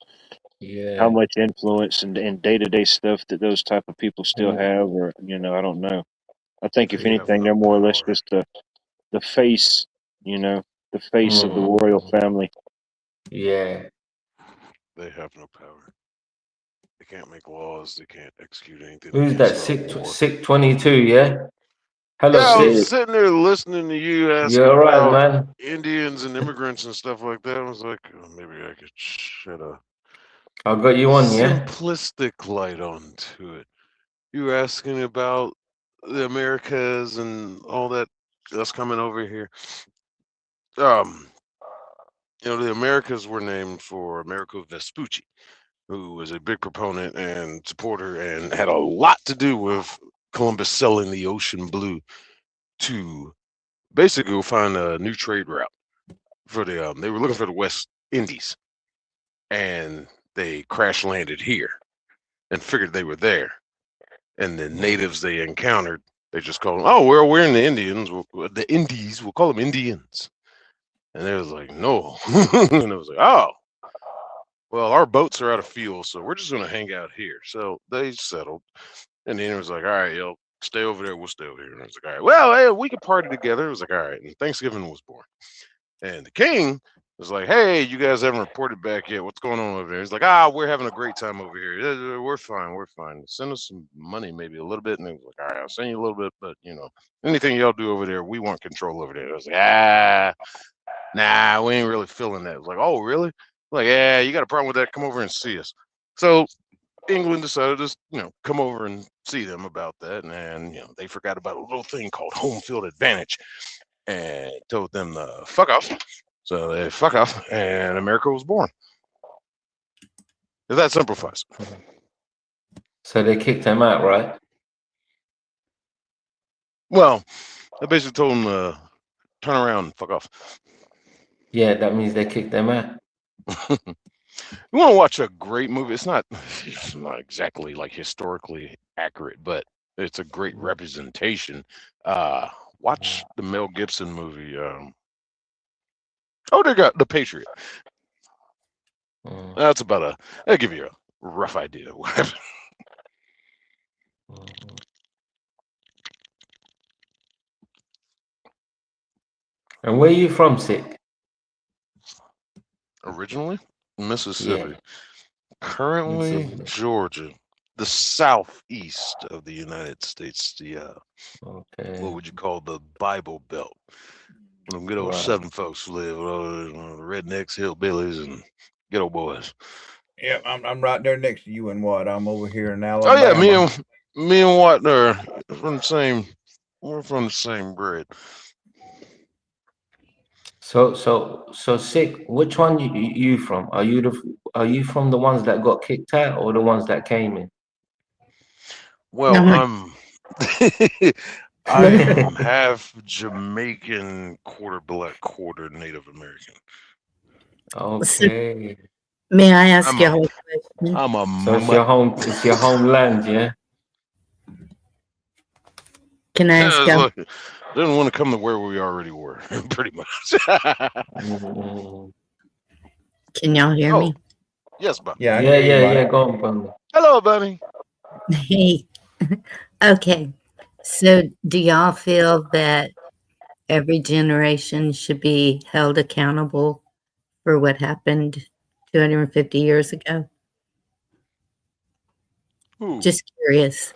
how Yeah. much influence and day-to-day stuff that those type of people still Mm. have, or, you know, I don't know. I think if They have anything, no they're more or less power. just the face, you know, the face of the royal Mm. family. Yeah. They have no power. They can't make laws. They can't execute anything. They Who's can't that? start war. Sick 22, yeah? Hello, Yeah, I was Sick. sitting there listening to you You asking alright, about man? Indians and immigrants and stuff like that. I was like, oh, maybe I could shed a I got you on, yeah? simplistic light onto it. You were asking about the Americas and all that that's coming over here. Um, the Americas were named for Amerigo Vespucci, who was a big proponent and supporter and had a lot to do with Columbus selling the ocean blue to basically go find a new trade route for the. They were looking for the West Indies, and they crash landed here and figured they were there. And the natives they encountered, they just called them, oh, well, we're in the Indians, the Indies, we'll call them Indians. And they was like, no. And it was like, oh, well, our boats are out of fuel, so we're just going to hang out here. So they settled. And then it was like, all right, yo, stay over there. We'll stay over here. And I was like, all right, well, hey, we could party together. It was like, all right. And Thanksgiving was born. And the king was like, hey, you guys haven't reported back yet. What's going on over there? He's like, we're having a great time over here. We're fine. We're fine. Send us some money, maybe a little bit. And he was like, all right, I'll send you a little bit. But, anything y'all do over there, we want control over there. I was like, nah, we ain't really feeling that. I was like, oh, really? Like, yeah, you got a problem with that? Come over and see us. So England decided to, come over and see them about that. And, they forgot about a little thing called home field advantage and told them to fuck off. So they fuck off, and America was born. If that simplifies it. So they kicked him out, right? Well, I basically told them to turn around and fuck off. Yeah, that means they kicked them out. You want to watch a great movie? It's not exactly like historically accurate, but it's a great representation. Watch the Mel Gibson movie. They got The Patriot. Mm. That's about that'll give you a rough idea of what happened. Mhm. And where you from, Sick? Originally, Mississippi. Yeah, Currently, Mississippi. Georgia. The southeast of the United States. The Okay. what would you call the Bible Belt? When them good old Right. Southern folks live, the rednecks, hillbillies, and ghetto boys. Yeah, I'm right there next to you and what? I'm over here in Oh Alabama. yeah, me and Watt are from the same. We're from the same bread. So Sick. Which one you from? Are you from the ones that got kicked out or the ones that came in? Well, No. I am half Jamaican, quarter black, quarter Native American. Okay. May I ask I'm you a- a question? I'm a So it's mutt. your home. It's your homeland, yeah. Can I ask you? Look, didn't want to come to where we already were, pretty much. Mm. Can y'all hear me? Yes, Bob. Yeah, I can hear you, buddy. Yeah. Go on, Bunny. Hello, Bunny. Hey. Okay. So, do y'all feel that every generation should be held accountable for what happened 250 years ago? Ooh. Just curious.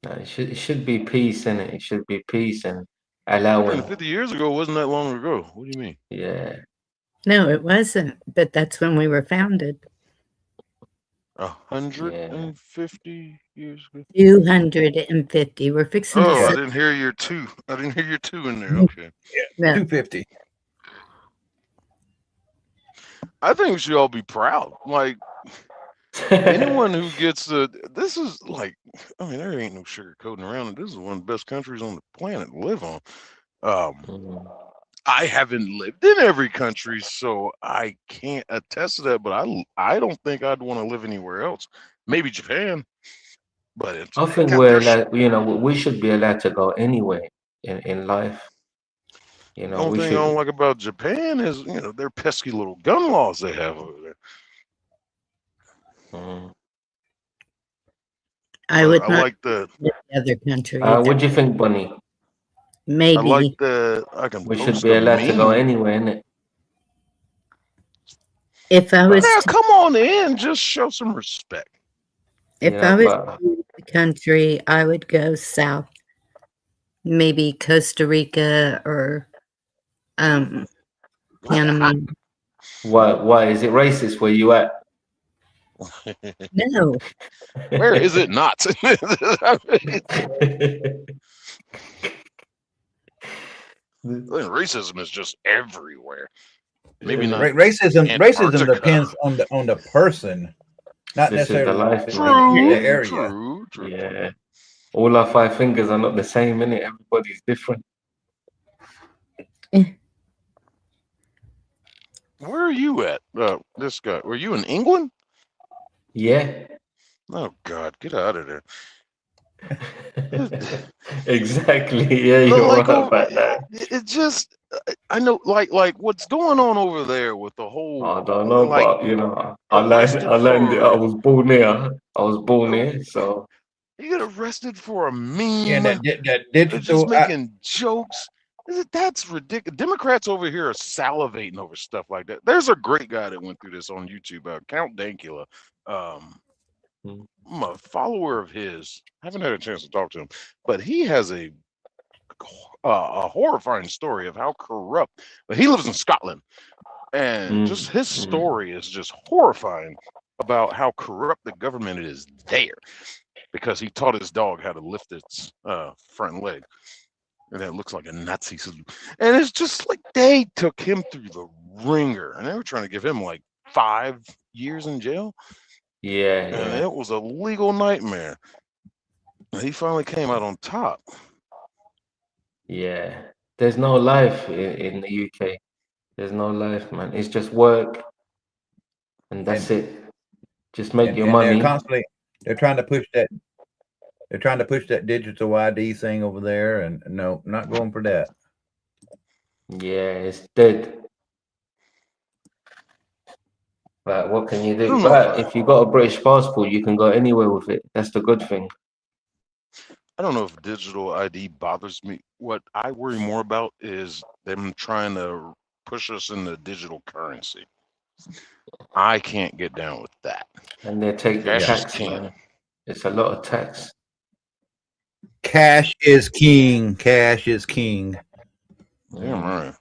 No, it should be peace in it. It should be peace and allowing. 50 years ago wasn't that long ago. What do you mean? Yeah. No, it wasn't. But that's when we were founded. 150 years ago. 250. We're fixing to. I didn't hear your two. I didn't hear your two in there. Okay. No. 250. I think we should all be proud. Like anyone who gets this is like, there ain't no sugarcoating around it. This is one of the best countries on the planet to live on. I haven't lived in every country, so I can't attest to that, but I don't think I'd want to live anywhere else. Maybe Japan. but it's I they think got we're their shit. allowed, you know, we should be allowed to go anywhere in life. You The know, only we thing I should. don't like about Japan is, their pesky little gun laws they have over there. Mm. I But would I not like the the other country either. What do you think, Bunny? I like Maybe the I can We should post be a allowed to go meme. anywhere, innit? if I was Yeah, to, come on in, just show some respect. You if I know, was but to the country, I would go south. Maybe Costa Rica or Panama. why is it racist where you at? No, Where is it not? Racism is just everywhere. Maybe not Racism Antarctica. depends on the person, not This is the necessarily life, the, man. the Yeah, area. True. yeah. All our 5 fingers are not the same, innit? Everybody's different. Where are you at? This guy. Were you in England? Yeah. Oh God, get out of there. Exactly. Yeah, But you're like, right about that. it just, I know, like what's going on over there with the whole, I don't know, like, but you know, arrested I learned it. I for, was born here. I was born here, so you get arrested for a Yeah, meme, that or just digital. making jokes. That's ridiculous. Democrats over here are salivating over stuff like that. There's a great guy that went through this on YouTube, Count Dankula. I'm a follower of his. I haven't had a chance to talk to him, but he has a horrifying story of how corrupt. But he lives in Scotland, and just his story is just horrifying about how corrupt the government is there, because he taught his dog how to lift its front leg, and it looks like a Nazi salute. And it's just like they took him through the ringer, and they were trying to give him like 5 years in jail. yeah, And yeah. it was a legal nightmare. And he finally came out on top. Yeah. There's no life in the UK. There's no life, man. It's just work, and that's it. Just make your And money. they're trying to push that. They're trying to push that digital ID thing over there, and no, not going for that. Yeah, it's dead. But what can you I do? don't know But if you got a British passport, you can go anywhere with it. That's the good thing. I don't know if digital ID bothers me. What I worry more about is them trying to push us into digital currency. I can't get down with that. And they take the Cash is tax, king. man. It's a lot of tax. Cash is king. Cash is king. Damn right.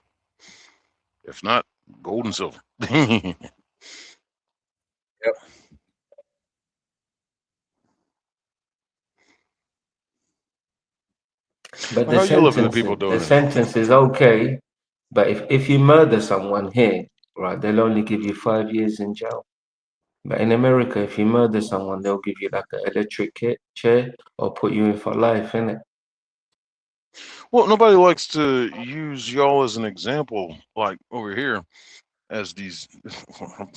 If not, gold and silver. But How you looking at people doing the it? sentence is okay. But if you murder someone here, right, they'll only give you 5 years in jail. But in America, if you murder someone, they'll give you like an electric chair or put you in for life, innit? Well, nobody likes to use y'all as an example, like over here, as these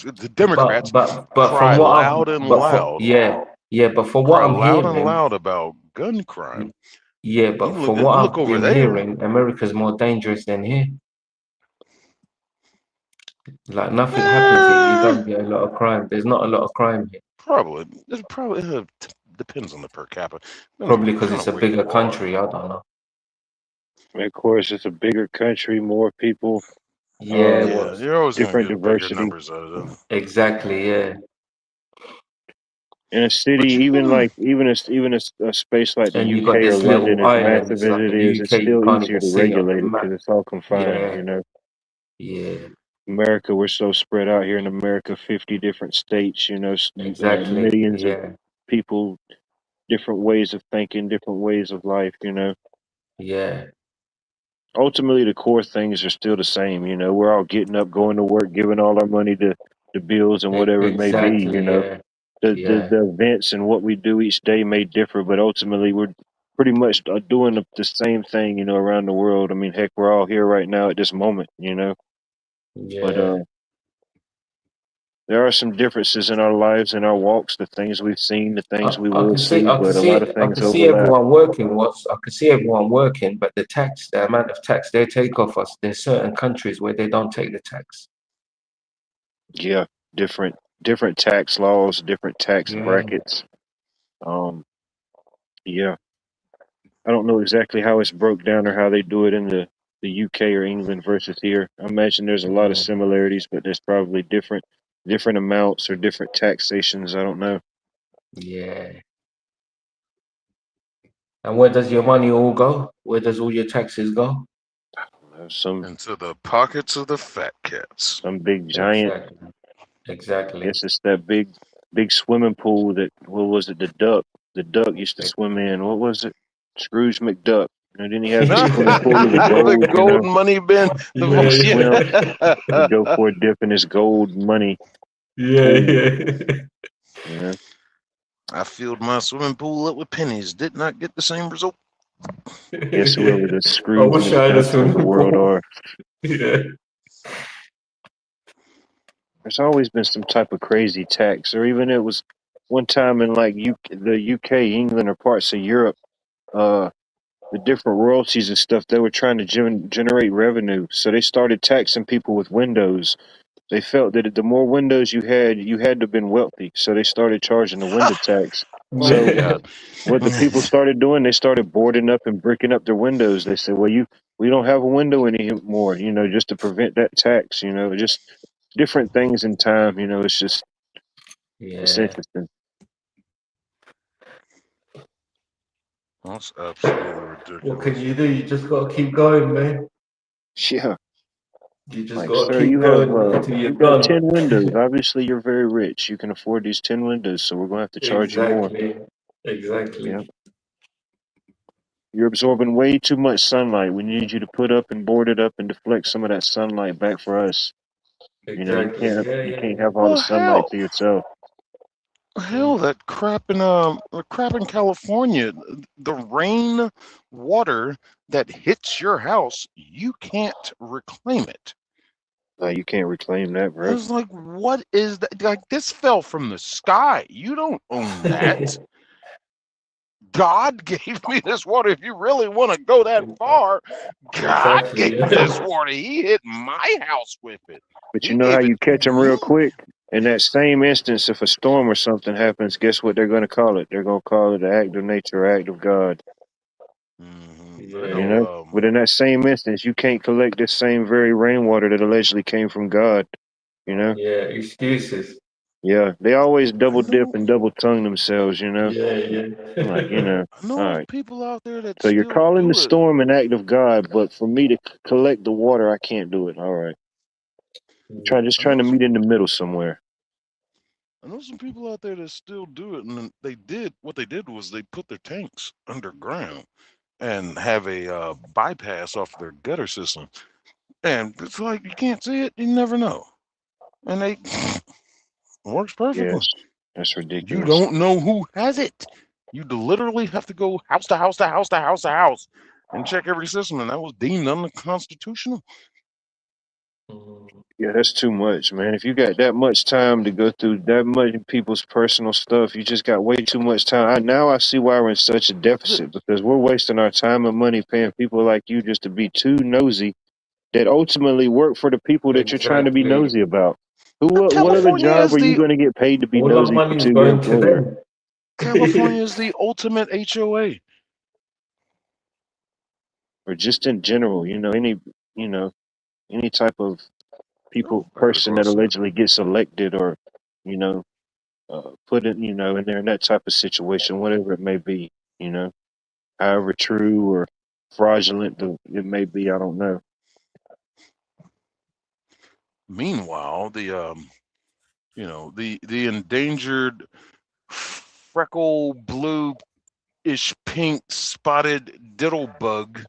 the Democrats But cry from what loud and loud. but from what Cry I'm loud and hearing, loud about gun crime. yeah, but You from what look I've over been there. hearing, America's more dangerous than here. Like nothing happens here. You don't get a lot of crime. There's not a lot of crime here. Probably. It probably depends on the per capita. Probably because it's a bigger country. I don't know. And of course, it's a bigger country, more people, Yeah, Yeah, you're always going to different get bigger diversity. numbers out of them. exactly. Yeah. In a city, even a space like the And you UK got or this London, little as island. massive It's as like it the is, it's UK. You still can't easier even to see on regulate the it because map. it's all confined. Yeah. You know, Yeah. America, we're so spread out here in America, 50 different states. You know, Exactly. millions of Yeah. people, different ways of thinking, different ways of life. You know, Yeah. ultimately the core things are still the same. You know, we're all getting up, going to work, giving all our money to the bills and whatever it may be. Exactly. You know, Yeah. the Yeah. events and what we do each day may differ, but ultimately we're pretty much doing the same thing. You know, around the world. I mean, heck, we're all here right now at this moment. You know, but Yeah. there are some differences in our lives and our walks, the things we've seen, the things we will see, but a lot of I things can see overlap. everyone working. I can see everyone working, but the amount of tax they take off us. There's certain countries where they don't take the tax. Yeah, different tax laws, different tax Yeah. brackets. Um, yeah, I don't know exactly how it's broke down or how they do it in the UK or England versus here. I imagine there's a lot of Mm. similarities, but there's probably different amounts or different taxations. I don't know. Yeah. And where does your money all go? Where does all your taxes go? Some Into the pockets of the fat cats. big giant. Exactly. Exactly. Guess it's that big swimming pool that what was it? The duck used to swim in. What was it? Scrooge McDuck. And then he have his swimming pool of the The gold. You gold know, money bin. Yeah, he'd yeah. swim. He'd go for a dip in his gold money Yeah, pool. yeah. You know, I filled my swimming pool up with pennies. Did not get the same result. guess whoever the I Scrooge wish I had a McDucks of the swimming world pool. are. Yeah. There's always been some type of crazy tax, or even it was one time in like the UK, England, or parts of Europe. The different royalties and stuff, they were trying to generate revenue, so they started taxing people with windows. They felt that the more windows you had to have been wealthy, so they started charging the window tax. Oh my So God. what the people started doing, they started boarding up and bricking up their windows. They said, well, we don't have a window anymore, just to prevent that tax, just different things in time, it's Yeah. interesting. That's absolutely What can ridiculous. you do? You just gotta keep going, man. Yeah. You just Like, gotta sir, keep going until you're you've got done. 10 windows. Obviously, you're very rich. You can afford these 10 windows, so we're going to have to charge you more. Exactly. Exactly. Yeah. You're absorbing way too much sunlight. We need you to put up and board it up and deflect some of that sunlight back for us. Exactly. Yeah, You yeah, can't yeah. have all the Well, sunlight hell, to yourself. that crap in California, the rain water that hits your house, you can't reclaim it. You can't reclaim that, I bro. was like, what is that? Like, this fell from the sky. You don't own that. God gave me this water. If you really want to go that far, God Exactly. gave me this water. He hit my house with it. But you He know how gave it you catch to them real me. quick? In that same instance, if a storm or something happens, guess what they're going to call it? They're going to call it an act of nature, or act of God. I Yeah. know. But in that same instance, you can't collect this same very rainwater that allegedly came from God. Yeah. Excuses. Yeah, they always I double dip know. and double tongue themselves. Yeah, yeah. I'm like, I know all there's right. people out there that So you're still calling the do it. storm an act of God, but for me to collect the water, I can't do it. All right, just I trying know to meet in the middle somewhere. I know some people out there that still do it, and then what they did was they put their tanks underground and have a bypass off their gutter system. And it's like you can't see it, you never know. And they works perfectly. Yes, that's You ridiculous. don't know who has it. You literally have to go house to house to house to house to house and check every system, and that was deemed unconstitutional. Yeah, that's too much, man. If you got that much time to go through that much people's personal stuff, you just got way too much time. Now I see why we're in such a deficit, because we're wasting our time and money paying people like you just to be too nosy that ultimately work for the people that you're trying to be Exactly. nosy about. What other California job is are you the going to get paid to be All our nosy money is to your going to employer? them. California is the ultimate HOA. Or just in general, any type of Right person that across the allegedly gets elected or, you know, put in, in there in that type of situation, whatever it may be, you know, however true or fraudulent it may be, I don't know. Meanwhile, the endangered freckle bluish pink spotted diddlebug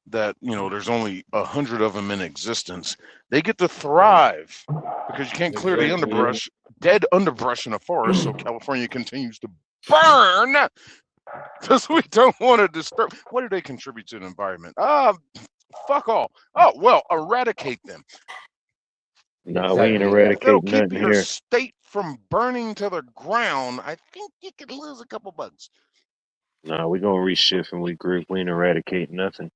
that there's only 100 of them in existence. They get to thrive because you can't clear the Exactly. underbrush, dead underbrush in a forest. So California continues to burn because we don't want to disturb. What do they contribute to the environment? Fuck all. Oh well, eradicate them. Nah, we ain't Exactly. If that'll eradicating keep nothing your here. state from burning to the ground, I think you could lose a couple bucks. Nah, we gonna reshift and we group. We ain't eradicating nothing.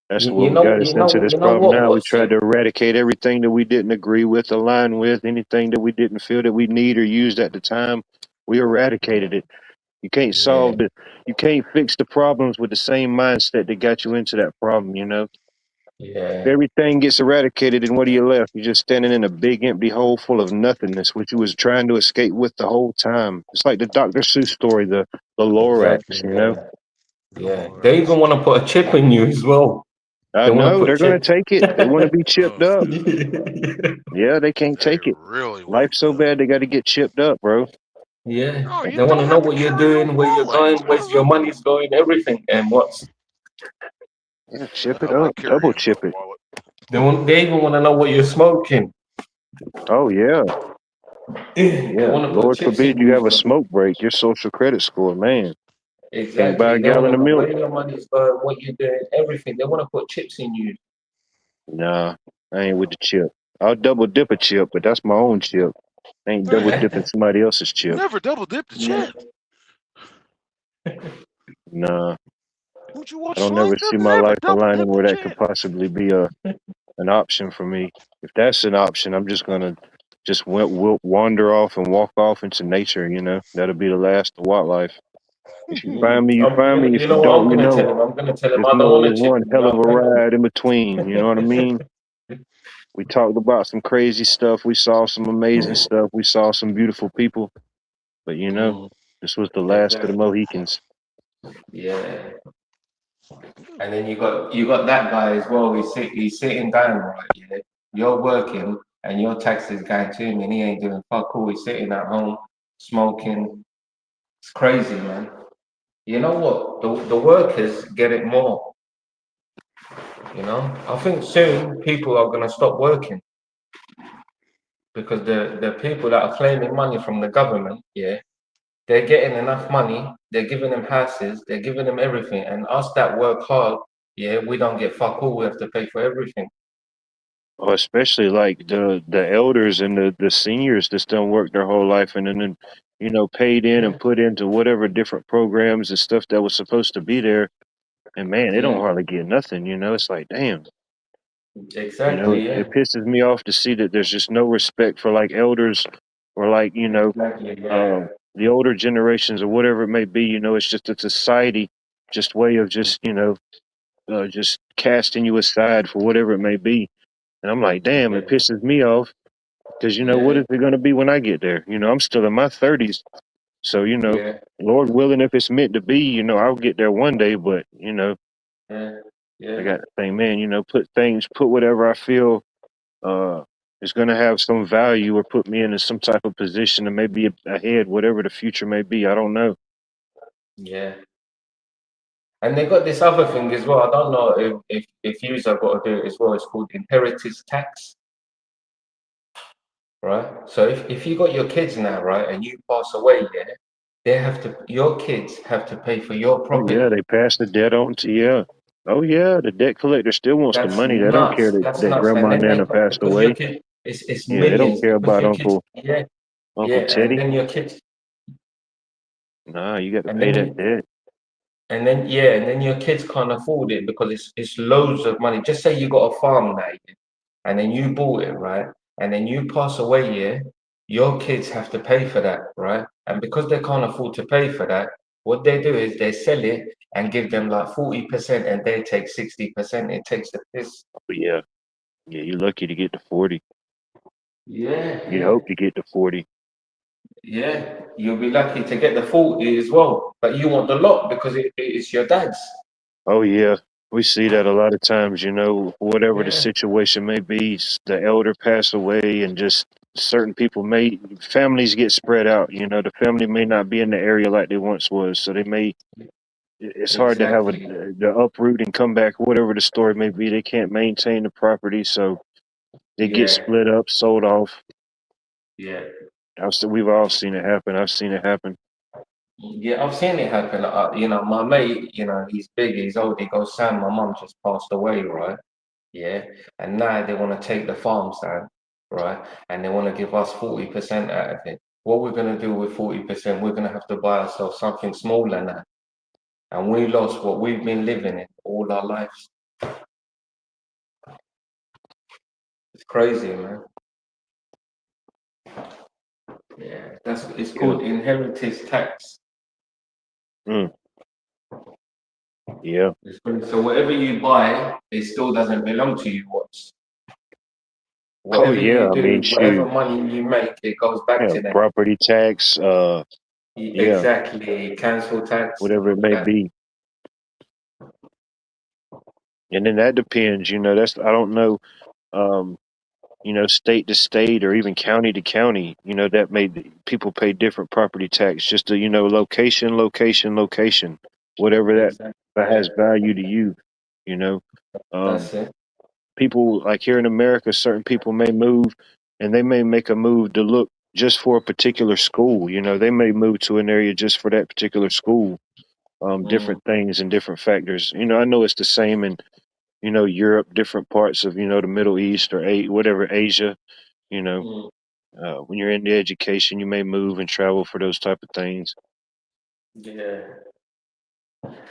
That's You, what we got us into this you know problem what, now. We tried Watson? to eradicate everything that we didn't agree with, align with, anything that we didn't feel that we need or used at the time. We eradicated it. You can't Yeah, solve the, you can't fix the problems with the same mindset that got you into that problem. You know, if yeah, everything gets eradicated, then what are you left? You're just standing in a big empty hole full of nothingness, which you was trying to escape with the whole time. It's like the Dr. Seuss story, the Lorax. exactly. You know, Yeah, The yeah. They Lorax. even want to put a chip in you as well. I They want to know put they're gonna chip. take it. They want to be chipped Oh, up. Yeah, they can't they take it. really want Life's so that. bad they got to get chipped up, bro. Yeah, Oh, you they want to don't know have to what you're carry your doing, where you're wallet. going, where's your money's going, everything, and what's Yeah, chip I it up, like double carrying my chip it. wallet. they want. They even want to know what you're smoking. Oh yeah, They yeah. want to put Lord chips forbid in you you. have a So smoke break. Your social credit score, man, can't buy exactly, a they want gallon to of know milk. where your money's going, what you're doing, everything. They want to put chips in you. Nah, I ain't with the chip. I'll double dip a chip, but that's my own chip. I ain't double Hey, dipping somebody else's chip. never double dip the Yeah, chip. Nah, Don't you I watch don't never Seinfeld? see my Never life double aligning dip the where that could chip. possibly be an option for me. If that's an option, I'm just gonna just wander off and walk off into nature. You know, that'll be the last of wildlife. If you find me, you find me. If you you know what don't, I'm you gonna tell know. him? I'm gonna tell him Just I don't know it want was to chip one in hell you. of a ride in between. You know what I mean? We talked about some crazy stuff. We saw some amazing stuff. We saw some beautiful people. But you know, Mm, this was the last of the exactly. Mohicans. Yeah. And then you got that guy as well. He's sitting down, right? Yeah. You're working and your tax is going to him and he ain't doing fuck all. He's sitting at home smoking. It's crazy, man. You know what? The workers get it more, you know? I think soon people are gonna stop working because the people that are claiming money from the government, yeah, they're getting enough money, they're giving them houses, they're giving them everything. And us that work hard, yeah, we don't get fuck all, we have to pay for everything. Or especially like the elders and the seniors that done work their whole life and then you know paid in Yeah, and put into whatever different programs and stuff that was supposed to be there. And man, they don't yeah, hardly get nothing. You know, it's like damn. You know, exactly, yeah, it pisses me off to see that there's just no respect for like elders or like exactly, yeah, the older generations or whatever it may be. You know, it's just a society, just way of just just casting you aside for whatever it may be. And I'm like, damn, it yeah, pisses me off because you know what yeah, is it going to be when I get there? You know, I'm still in my 30s, so you know, yeah, Lord willing, if it's meant to be, you know, I'll get there one day. But you know, yeah, I yeah, got to think, man, you know, put whatever I feel uh is going to have some value or put me in some type of position and maybe ahead, whatever the future may be. I don't know. yeah. And they got this other thing as well. I don't know if yous have got to do it as well. It's called inheritance tax, right? So if you got your kids now, right, and you pass away, yeah, they have to your kids have to pay for your Oh yeah, property. they pass the debt on to yeah. Oh yeah, the debt collector still wants the That's money. They don't care nuts. that, That's that nuts. And grandma and then they nana passed because your away. kid it's Yeah, they don't millions care because about your kids, yeah, yeah, Uncle Teddy. and your kids Nah, you got to and pay then that you debt. and then yeah, and then your kids can't afford it because it's loads of money. Just say you got a farm now, yeah, and then you bought it, right? And then you pass away, yeah, your kids have to pay for that, right? And because they can't afford to pay for that, what they do is they sell it and give them like 40% and they take 60%. It takes the piss. But yeah, yeah, you're lucky to get to 40. Yeah, You'd yeah. hope to get to 40. Yeah, you'll be lucky to get the 40 as well, but you want the lot because it's your dad's. Oh yeah, we see that a lot of times. You know, whatever the Yeah, situation may be, the elder pass away, and just certain people may families get spread out. You know, the family may not be in the area like they once was, so they may. It's hard to have exactly. the uproot and come back, whatever the story may be. They can't maintain the property, so they get Yeah, split up, sold off. yeah. We've all seen it happen. I've seen it happen. Yeah, I've seen it happen. You know, my mate, you know, he's big, he's old. He goes, Sam, my mum just passed away, right? Yeah. And now they want to take the farms down. right? And they want to give us 40% out of it. What we're going to do with 40%, we're going to have to buy ourselves something smaller than that. And we lost what we've been living in all our lives. It's crazy, man. Yeah, it's called inheritance tax. Yeah. So whatever you buy, it still doesn't belong to you. Whatever yeah, you I mean, do, whatever shoot. money you make, it goes back Yeah, to them. property tax, yeah, Exactly, council tax. whatever it may be. And then that depends, that's, I don't know, state to state or even county to county, that people pay different property tax just to, location, whatever Exactly. that has value to you, you know. Um, That's it. People like here in America, certain people may move and they may make a move to look just for a particular school. They may move to an area just for that particular school. Different things and different factors. I know it's the same in, Europe, different parts of, the Middle East or whatever, Asia, you know. When you're in the education, you may move and travel for those type of things. Yeah.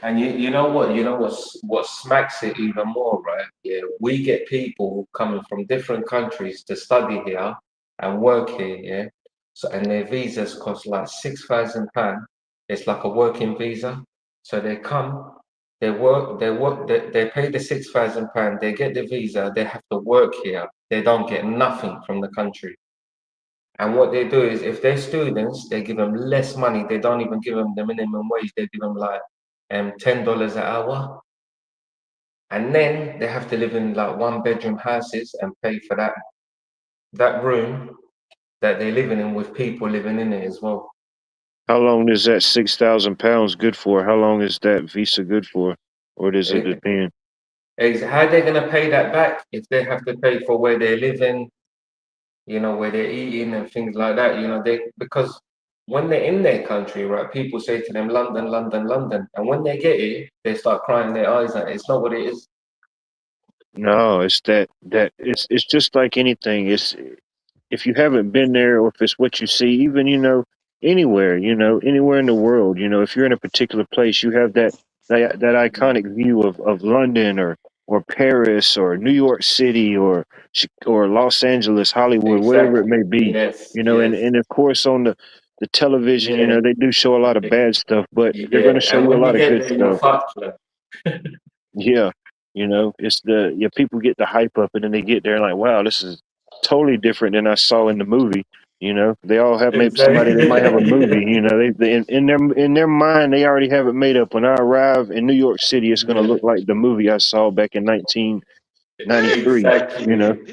And you know what? You know what smacks it even more, right? Yeah, we get people coming from different countries to study here and work here, yeah. So and their visas cost like £6,000. It's like a working visa. So they come, they pay the £6,000, they get the visa, they have to work here. They don't get nothing from the country. And what they do is, if they're students, they give them less money. They don't even give them the minimum wage. They give them like $10 an hour, and then they have to live in like one-bedroom houses and pay for that room that they're living in with people living in it as well. How long is that £6,000 good for? How long is that visa good for? Or does it depend? How they gonna pay that back if they have to pay for where they're living, where they're eating and things like that? Because when they're in their country, right, people say to them, London, London, London. And when they get it, they start crying their eyes out. It's not what it is. No, it's that it's just like anything. It's if you haven't been there or if it's what you see, even anywhere, anywhere in the world, if you're in a particular place, you have that iconic view of London or Paris or New York City or Los Angeles, Hollywood, whatever it Exactly. may be, Yes, and yes. and of course on the television, Yeah, they do show a lot of bad stuff, but they're going yeah. to show And you a when you lot of get good there, you're stuff. fucked. Like. Yeah, it's people get the hype up and then they get there and like, wow, this is totally different than I saw in the movie. They all have maybe somebody that might have a movie. Exactly. They in their mind they already have it made up. When I arrive in New York City, it's going to Yeah, look like the movie I saw back in 1993.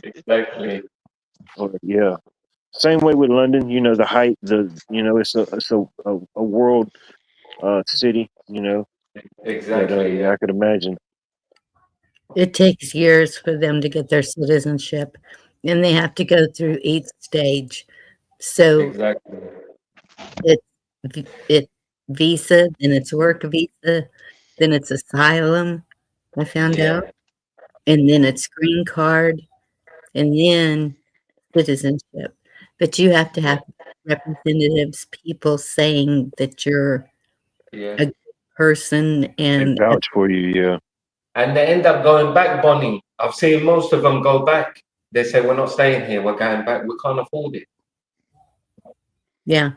exactly. Or, yeah. Same way with London. The hype. It's a world city. But Exactly, yeah, yeah. I could imagine. It takes years for them to get their citizenship, and they have to go through each stage. So Exactly. it's it visa, then it's work visa, then it's asylum. I found out, Yeah, and then it's green card, and then citizenship. But you have to yeah, have representatives, people saying that you're yeah. a good person They and vouch for you. Yeah. And they end up going back, Bonnie. I've seen most of them go back. They say, we're not staying here, we're going back, we can't afford it. yeah.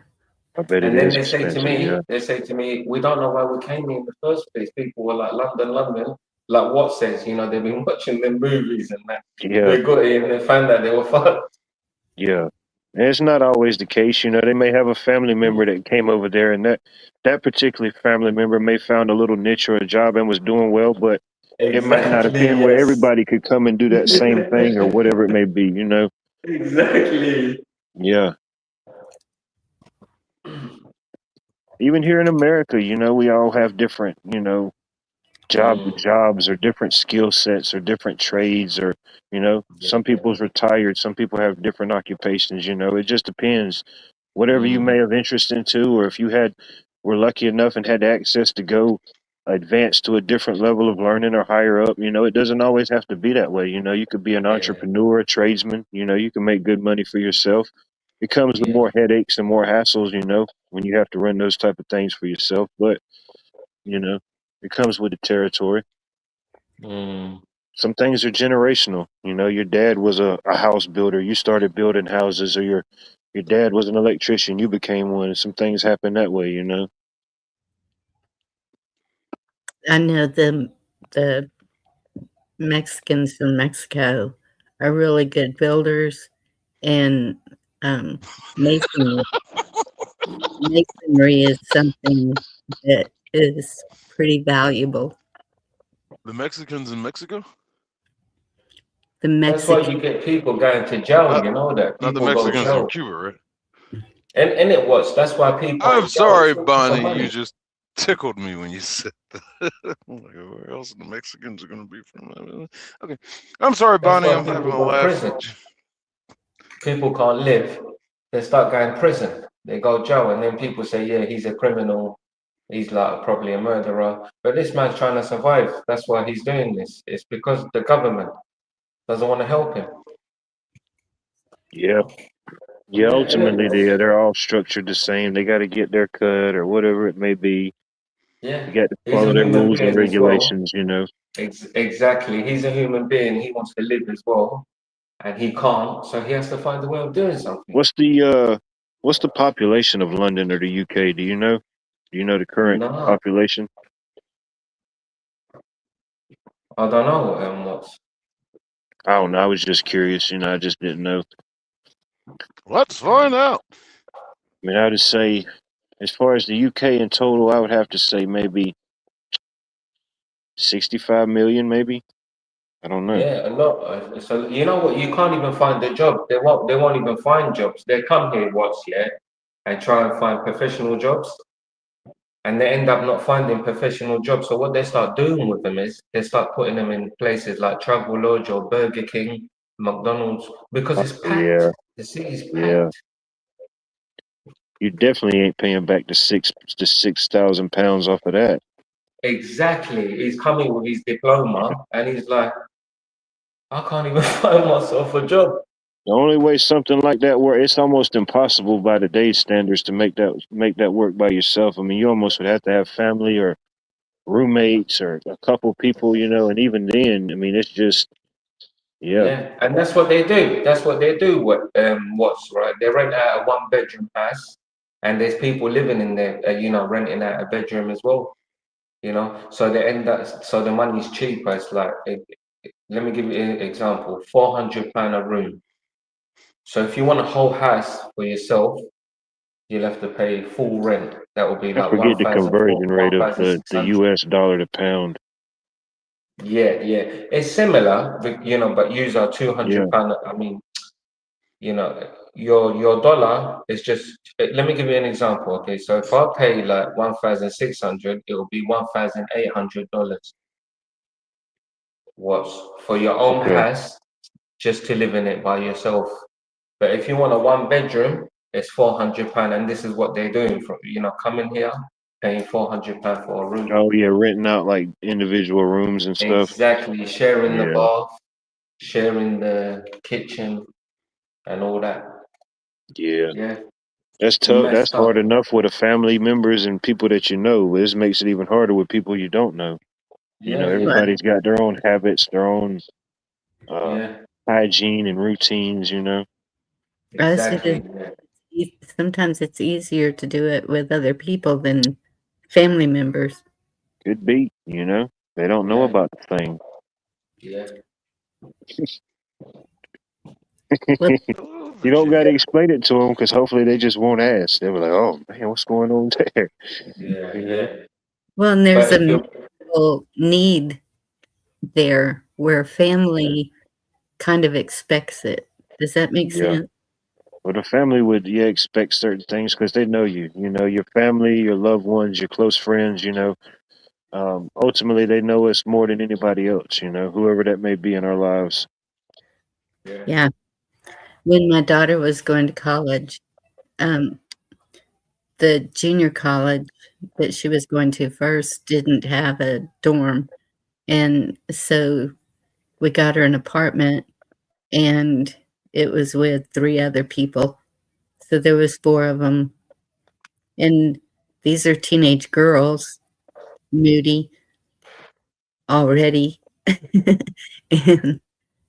I bet it And then is expensive. Yeah. they say to me, we don't know why we came here in the first place. People were like, London, London. Like what says, they've been watching them movies and that. Yeah. They got here and they found that they were fucked. Yeah. And it's not always the case. They may have a family member that came over there and that particular family member may found a little niche or a job and was doing well, but it might not have Exactly, been where yes. everybody could come and do that same thing or whatever it may be. Exactly. Yeah. Even here in America, we all have different, jobs or different skill sets or different trades or, some people's retired, some people have different occupations, it just depends. Whatever you may have interest into, or if you were lucky enough and had access to go advance to a different level of learning or higher up. It doesn't always have to be that way. You could be an Yeah, entrepreneur, a tradesman. You can make good money for yourself. It comes with yeah, more headaches and more hassles, when you have to run those type of things for yourself. But, it comes with the territory. mm, Some things are generational. Your dad was a house builder. You started building houses, or your dad was an electrician. You became one. Some things happen that way. I know the Mexicans from Mexico are really good builders, and masonry. Masonry is something that is pretty valuable. The Mexicans in Mexico? The that's why Mexican, you get people going to jail. Not You know that not the people go Mexicans in jail, Cuba, right? and it was. That's why people I'm in jail sorry, is looking for Bonnie. You money. just tickled me when you said that. I'm like, where else the Mexicans are gonna be from? Okay. I'm sorry, That's Bonnie. why I'm having people a go to laugh prison. with you. People can't live. They start going to prison. They go jail, and then people say, "Yeah, he's a criminal. He's like probably a murderer." But this man's trying to survive. That's why he's doing this. It's because the government doesn't want to help him. Yeah. Yeah, Yeah, and ultimately they're all structured the same. They got to get their cut or whatever it may be. yeah, You got to he's follow a their human rules and being as well. regulations. Exactly. He's a human being. He wants to live as well, and he can't. So he has to find a way of doing something. What's the population of London or the UK? Do you know? Do you know the current No, population? I don't know. What's I don't know. I was just curious. I just didn't know. Let's find out. I mean, I would say, as far as the UK in total, I would have to say maybe 65 million, maybe. I don't know. yeah, a lot. So you know what? You can't even find the job. They won't. They won't even find jobs. They come here once, yeah, and try and find professional jobs, and they end up not finding professional jobs. So what they start doing with them is they start putting them in places like Travelodge or Burger King, McDonald's, because it's packed. Yeah, The city's yeah. packed. You definitely ain't paying back the 6,000 pounds off of that. Exactly. He's coming with his diploma, and he's like, I can't even find myself a job. The only way something like that work, it's almost impossible by today's standards to make that work by yourself. I mean, you almost would have to have family or roommates or a couple people, and even then, I mean, it's just yeah, Yeah, and that's what they do. That's what they do. What's right? They rent out a one-bedroom house, and there's people living in there. Renting out a bedroom as well. So they end up. So the money's cheaper. It's like, let me give you an example. £400 a room. So if you want a whole house for yourself, you'll have to pay full rent. That will be I like forget the conversion rate of the 1,600. U.S. dollar to pound. Yeah, yeah. It's similar, but use our Yeah, £200. I mean, your dollar is just. Let me give you an example. Okay, so if I pay like 1,600, it will be $1,800. What's for your own okay. house, just to live in it by yourself. But if you want a one bedroom, it's £400, and this is what they're doing. Coming here, paying £400 for a room. Oh yeah, renting out like individual rooms and stuff. Exactly, sharing the Yeah, bath, sharing the kitchen, and all that. yeah. Yeah, That's tough. That's messed hard up. enough with a family members and people that you know. This makes it even harder with people you don't know. Yeah, yeah, but Everybody's got their own habits, their own uh, yeah. hygiene and routines. as it is, Exactly. Yeah. sometimes it's easier to do it with other people than family members. Could be. They don't know Yeah. about the thing. Yeah. Well, Oh, You don't got to Virginia. explain it to them because hopefully they just won't ask. They'll be like, "Oh man, what's going on there?" Yeah. You know? Yeah. well, and there's But a if you're mutual need there where family kind of expects it. Does that make Yeah. sense? Well, the family would, expect certain things because they know you. Your family, your loved ones, your close friends. Ultimately, they know us more than anybody else. Whoever that may be in our lives. yeah. Yeah. When my daughter was going to college, um, the junior college that she was going to first didn't have a dorm. And so we got her an apartment, and it was with 3 other people. So there was 4 of them. And these are teenage girls, moody already. and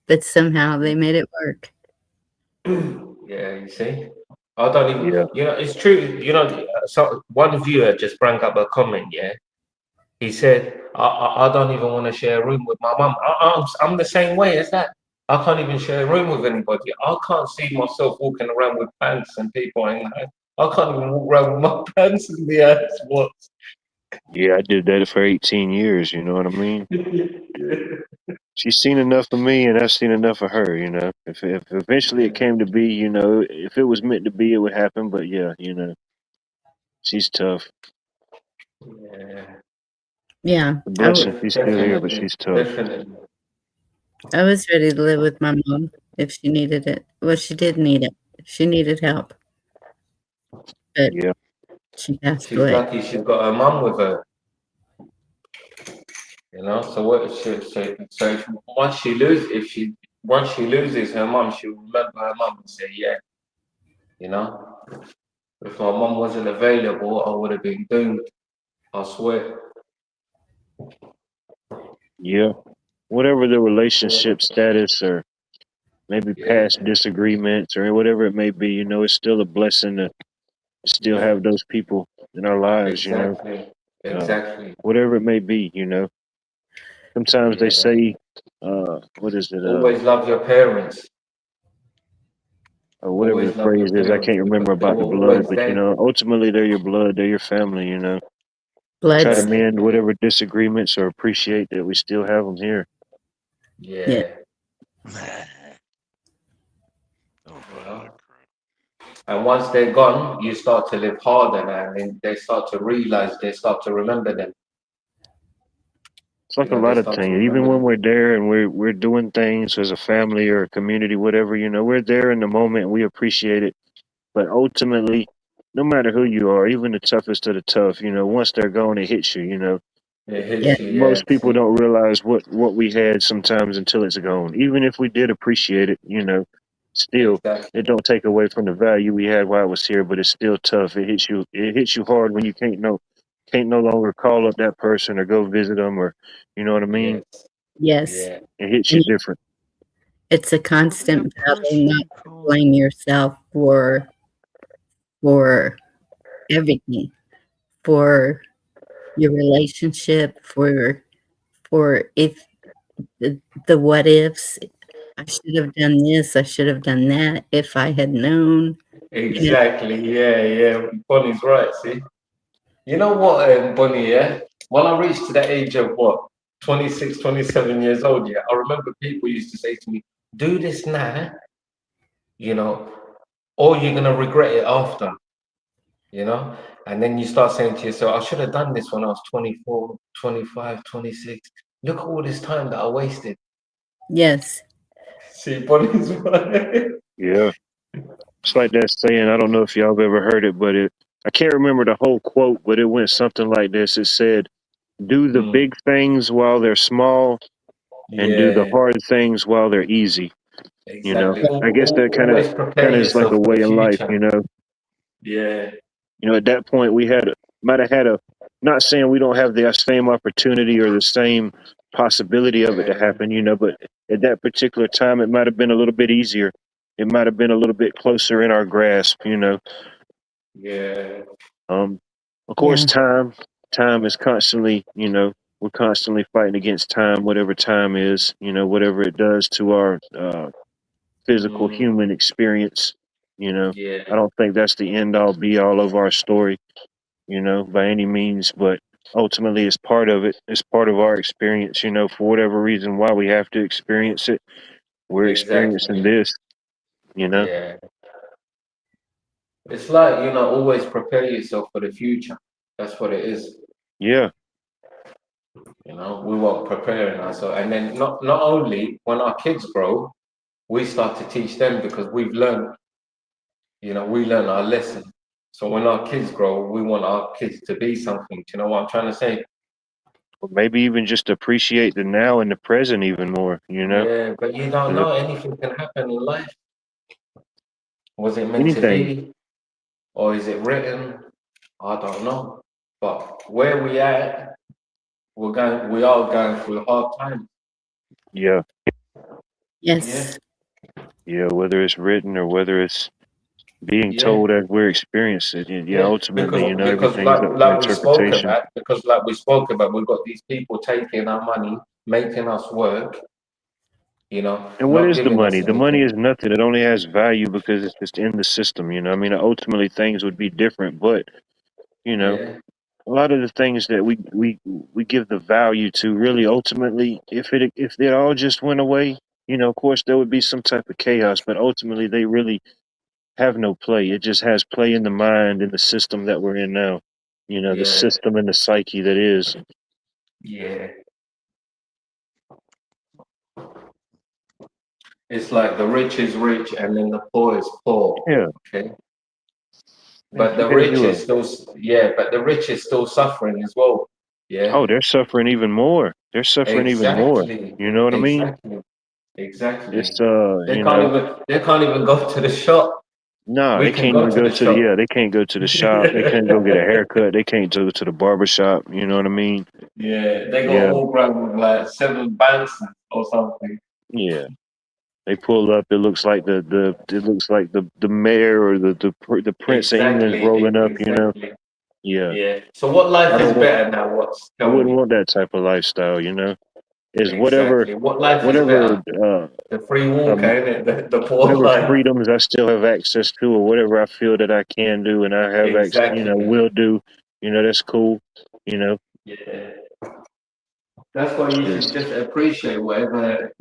but somehow they made it work. Yeah, you see, I don't even. Yeah. You know, it's true. You know, so one viewer just brought up a comment. Yeah, he said, I don't even want to share a room with my mum. I'm the same way as that. I can't even share a room with anybody. I can't see myself walking around with pants and people hanging out. I can't even walk around with my pants in the ass. What? Yeah, I did that for 18 years, you know what I mean? She's seen enough of me and I've seen enough of her, you know. If eventually it came to be, you know, if it was meant to be, it would happen. But yeah, you know, she's tough. Yeah, Yeah, The blessing, she's still here, but definitely, she's tough. definitely. I was ready to live with my mom if she needed it. Well, she did need it. She needed help, but Yeah. she passed She's away. lucky she's got her mum with her. You know, so what? So if, once she loses her mum, she'll remember her mum and say, yeah. You know, if my mum wasn't available, I would have been doomed. I swear. Yeah. Whatever the relationship status or maybe Yeah, past disagreements or whatever it may be, you know, it's still a blessing to still yeah, have those people in our lives, you know. exactly, exactly. Whatever it may be, you know. Sometimes they Yeah, say, what is it, always love your parents. or whatever the Always love your phrase is. I parents can't because remember they about were the blood, always but you there. know, ultimately they're your blood, they're your family, you know. Try to Bloods. mend whatever disagreements or appreciate that we still have them here. Yeah, Don't you buy know. that crap. And once they're gone, you start to live harder now, and they start to realize, they start to remember them. It's You like a know, they lot of start to things. Even remember when them. we're there and we're doing things as a family or a community, whatever, you know, we're there in the moment and we appreciate it. But ultimately, no matter who you are, even the toughest of the tough, you know, once they're gone, it hits you, you know. It Yeah. hits you, yeah. Most people don't realize what we had sometimes until it's gone. Even if we did appreciate it, you know, still Exactly. it don't take away from the value we had while it was here, but it's still tough. It hits you hard when you can't no longer call up that person or go visit them or you know what I mean? Yes. Yes. Yeah. It hits you And different. it's a That constant battle not person to calls. blame yourself for everything, for your relationship, for if the what ifs. I should have done this, I should have done that if I had known. You know, Exactly. Yeah, yeah. Bonnie's right, see? You know what, Bonnie, yeah? When I reached to the age of what, 26, 27 years old, yeah, I remember people used to say to me, do this now, you know, or you're going to regret it after, you know? And then you start saying to yourself, I should have done this when I was 24, 25, 26. Look at all this time that I wasted. yes. See, Bonnie's right. Yeah. It's like that saying, I don't know if y'all have ever heard it, but I can't remember the whole quote, but it went something like this. It said, do the Mm, big things while they're small and do the yeah, hard things while they're easy. You know, exactly. I guess that Always prepare kind of is like yourself a for the way in life, future. you know. Yeah, You know, at that point we might have had not saying we don't have the same opportunity or the same possibility of it to yeah, happen, you know, but at that particular time it might have been a little bit easier. It might have been a little bit closer in our grasp, you know. yeah, Um, of course, Yeah. time is constantly, you know, we're constantly fighting against time, whatever time is, you know, whatever it does to our physical mm, human experience. You know, I yeah, don't think that's the end all be all of our story, you know, by any means, but ultimately it's part of it. It's part of our experience, you know, for whatever reason why we have to experience it. We're experiencing exactly. this, you know. Yeah. It's like, always prepare yourself for the future. That's what it is. Yeah, We won't preparing ourselves. And then not only when our kids grow, we start to teach them because we've learned, we learn our lesson. So when our kids grow, we want our kids to be something. Do you know what I'm trying to say? Or maybe even just appreciate the now and the present even more, you know? Yeah, but you don't Uh, know, anything can happen in life. Was it meant to Anything. be, or is it written? I don't know. But where we at, we are going through hard times. Yeah. Yeah, Yes. Yeah. Whether it's written or whether it's being yeah, told as we're experiencing it. Yeah. yeah. Ultimately, you know, Because everything's up for interpretation. like we spoke about, we've got these people taking our money, making us work, And what not is the giving us money? The money anything. is nothing. It only has value because it's just in the system, you know? I mean, ultimately things would be different, but, you know, Yeah, a lot of the things that we give the value to really ultimately if it all just went away, you know, of course there would be some type of chaos, but ultimately they really have no play. It just has play in the mind in the system that we're in now. You know, the yeah, system and the psyche that is. yeah. It's like the rich is rich and then the poor is poor. Yeah. Okay. Man, But the compared rich to is still, yeah, but the rich is still suffering as well. Yeah, they're suffering even more. They're suffering even more. exactly, You know what I mean? exactly, exactly. It's They can't even go to the shop. nah, We they can can't go even to go the to the shop. they can't go to the shop. They can't go get a haircut. They can't go to the barber shop. You know what I mean? Yeah, they got Yeah. all ground with like 7 banks or something. Yeah. They pull up. It looks like the mayor or the Prince of England's rolling up. You know. Exactly. Yeah. Yeah. So what I life is don't want. better now? What's I tell wouldn't me? want that type of lifestyle. You know. Is Exactly. What life is whatever better? The free walker, um innit? The poor whatever life. freedoms I still have access to, or whatever I feel that I can do and I have Exactly. will do. You know, that's cool. You know, Yeah. That's why you should 'cause, just appreciate whatever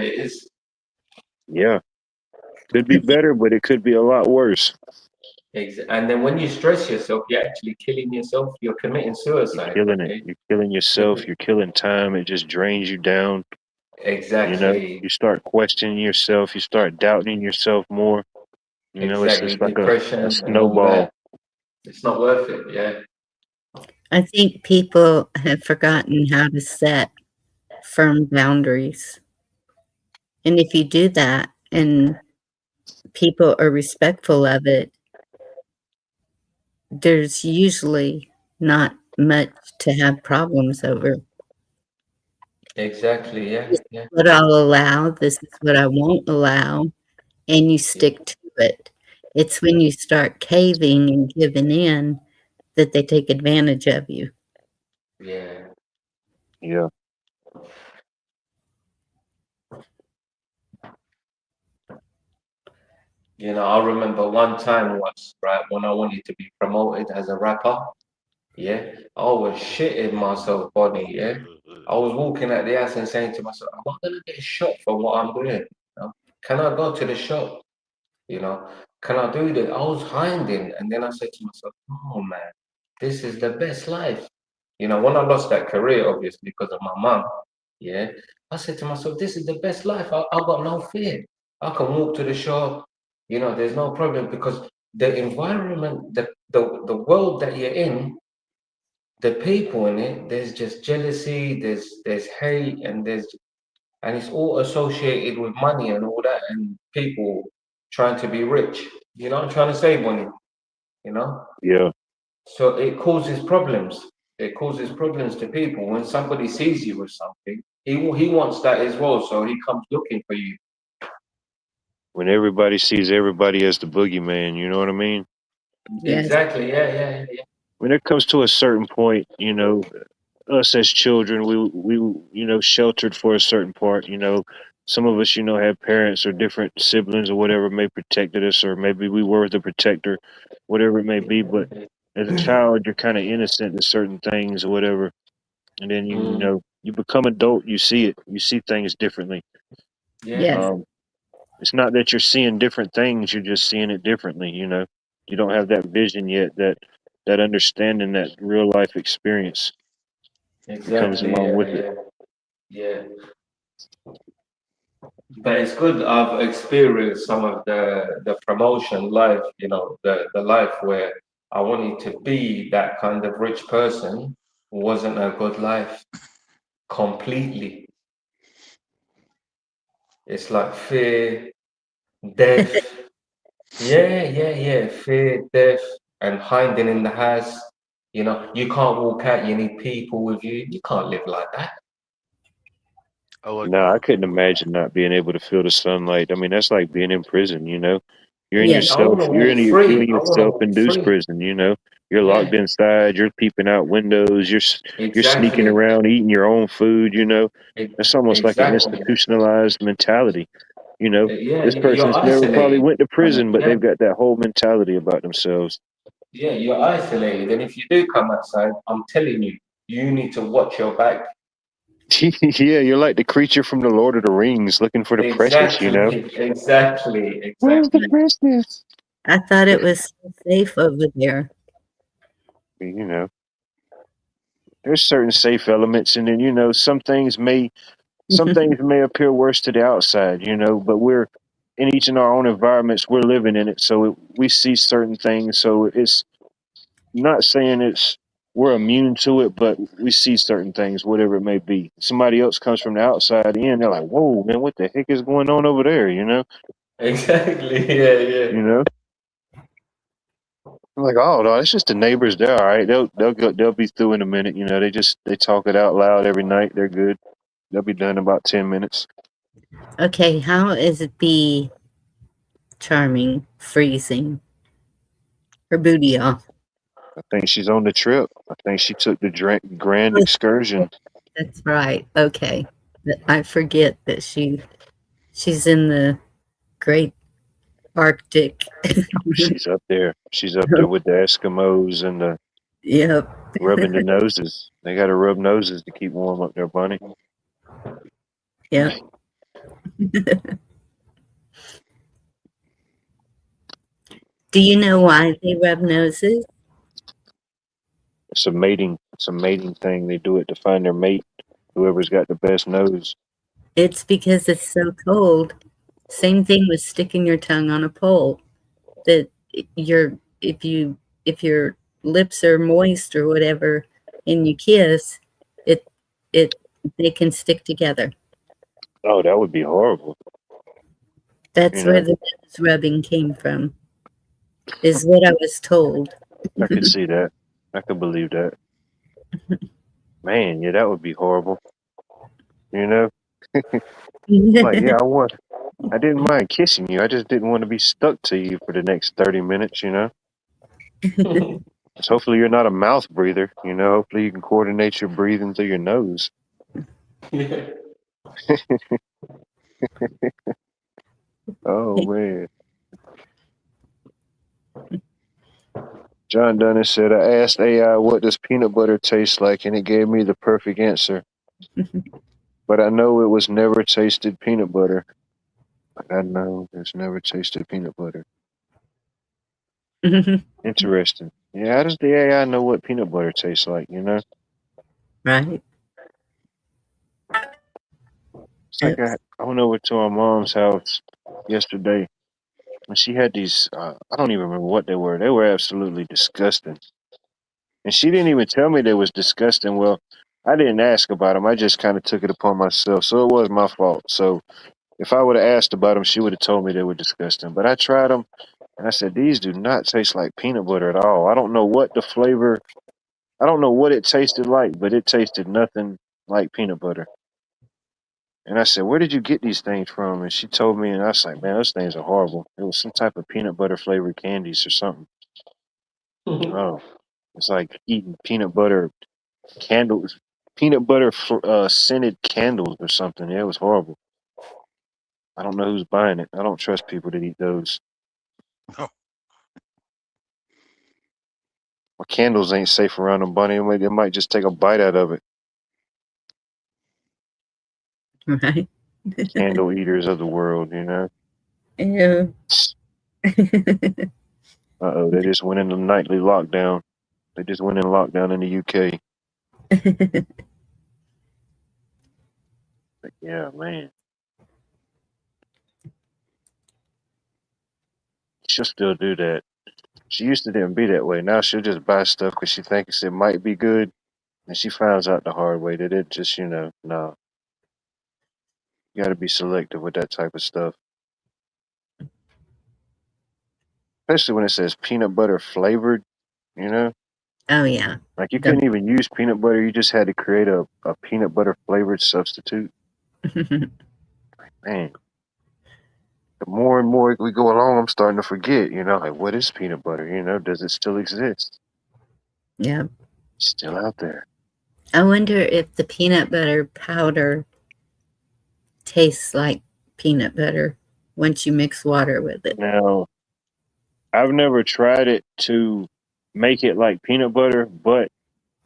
it is. yeah, could be better, but it could be a lot worse. And then when you stress yourself, you're actually killing yourself. You're committing You're suicide. killing it. Okay. You're killing yourself. You're killing time. It just drains you down. You know, Exactly. you start questioning yourself. You start doubting yourself more. You know, it's Exactly. just like a Depression and all snowball. that. It's not worth it. Yeah. I think people have forgotten how to set firm boundaries. And if you do that and people are respectful of it, there's usually not much to have problems over. Exactly. This Yeah. is Yeah. what I'll allow, this is what I won't allow, and you Yeah. stick to it. It's when you start caving and giving in that they take advantage of you. Yeah. Yeah. I remember one time once, right, when I wanted to be promoted as a rapper. Yeah, I was shitting myself, Bonnie. Yeah, I was walking out the house and saying to myself, "Am I gonna get shot for what I'm doing? Can I go to the shop? You know, can I do that?" I was hiding, and then I said to myself, "Oh man, this is the best life." When I lost that career, obviously because of my mum. Yeah, I said to myself, "This is the best life. I got no fear. I can walk to the shop. There's no problem because the environment, the world that you're in." The people in it, there's just jealousy, there's hate, and it's all associated with money and all that, and people trying to be rich. You know what I'm trying to say, Bonnie? You know? Yeah. So it causes problems. It causes problems to people. When somebody sees you with something, he wants that as well, so he comes looking for you. When everybody sees everybody as the boogeyman, you know what I mean? Yes. Exactly, yeah. When it comes to a certain point, you know, us as children, we sheltered for a certain part. You know, some of us, had parents or different siblings or whatever may protected us, or maybe we were the protector, whatever it may be. But as a child, you're kind of innocent to certain things or whatever, and then Mm, you become adult, you see it, you see things differently. yeah, Yes. Um, it's not that you're seeing different things; you're just seeing it differently. You know, you don't have that vision yet, that understanding, that real life experience that comes exactly, along with it. yeah. But it's good. I've experienced some of the promotion life, the life where I wanted to be that kind of rich person. Wasn't a good life. Completely. It's like fear, death. Yeah. Fear, death, and hiding in the house. You know, you can't walk out. You need people with you. You can't live like that. I like No, I my couldn't imagine not being able to feel the sunlight. I mean, that's like being in prison, you know. You're in Yeah. I want to walk you're free. in I your want to walk self-induced free. prison, you know. You're locked Yeah, inside, you're peeping out windows, you're sneaking exactly. around eating your own food, you know. It's almost like an Exactly. institutionalized mentality, you know. Yeah, This you're person's never probably isolated. went to prison, but Yeah, they've got that whole mentality about themselves. yeah, you're isolated. And if you do come outside, I'm telling you, you need to watch your back. Yeah, you're like the creature from the Lord of the Rings looking for the precious, you know. Where's the Exactly. precious? I thought it was so safe over there. You know. There's certain safe elements, and then you know some things may appear worse to the outside, you know, but we're in each in our own environments, we're living in it, so we see certain things. So it's not saying it's we're immune to it, but we see certain things, whatever it may be. Somebody else comes from the outside in, they're like, "Whoa, man, what the heck is going on over there?" Exactly. Yeah. You know. I'm like, "Oh no, it's just the neighbors. They're all right. They'll be through in a minute." You know, they talk it out loud every night. They're good. They'll be done in about 10 minutes. Okay, how is the Charming freezing her booty off? I think she's on the trip. I think she took the grand excursion. That's right. Okay. I forget that she's in the great Arctic. She's up there. She's up there with the Eskimos and the Yep. rubbing the noses. They got to rub noses to keep warm up there, bunny. Yep. Do you know why they rub noses? It's a mating thing. They do it to find their mate. Whoever's got the best nose. It's because it's so cold. Same thing with sticking your tongue on a pole. That if your lips are moist or whatever and you kiss, it it they can stick together. Oh, that would be horrible. That's You where know, the nose rubbing came from, is what I was told. I could see that. I could believe that. Man, yeah, that would be horrible. You know, like yeah, I didn't mind kissing you. I just didn't want to be stuck to you for the next 30 minutes. You know. Yeah. So hopefully you're not a mouth breather. You know, hopefully you can coordinate your breathing through your nose. Oh man. John Dunn said, I asked AI what does peanut butter taste like, and it gave me the perfect answer. But I know it was never tasted peanut butter. I know it's never tasted peanut butter. Interesting. Yeah, how does the AI know what peanut butter tastes like, you know? Right. It's like I went over to our mom's house yesterday, and she had these, I don't even remember what they were. They were absolutely disgusting. And she didn't even tell me they was disgusting. Well, I didn't ask about them. I just kind of took it upon myself. So it was my fault. So if I would have asked about them, she would have told me they were disgusting. But I tried them, and I said, these do not taste like peanut butter at all. I don't know what the flavor, I don't know what it tasted like, but it tasted nothing like peanut butter. And I said, where did you get these things from? And she told me, and I was like, man, those things are horrible. It was some type of peanut butter flavored candies or something. Oh, it's like eating peanut butter candles, peanut butter scented candles or something. Yeah, it was horrible. I don't know who's buying it. I don't trust people that eat those. No. Well, candles ain't safe around them, bunny. They might just take a bite out of it. Right. Candle eaters of the world, you know. Yeah. Uh-oh, they just went into nightly lockdown. They just went in lockdown in the UK. But yeah, man. She'll still do that. She used to didn't be that way. Now she'll just buy stuff because she thinks it might be good, and she finds out the hard way that it just, no. You got to be selective with that type of stuff, especially when it says peanut butter flavored. You know, Oh yeah. like you The- couldn't even use peanut butter. You just had to create a peanut butter flavored substitute. Man, the more and more we go along, I'm starting to forget. Like what is peanut butter? Does it still exist? yeah. It's still out there. I wonder if the peanut butter powder tastes like peanut butter once you mix water with it. Now, I've never tried it to make it like peanut butter, but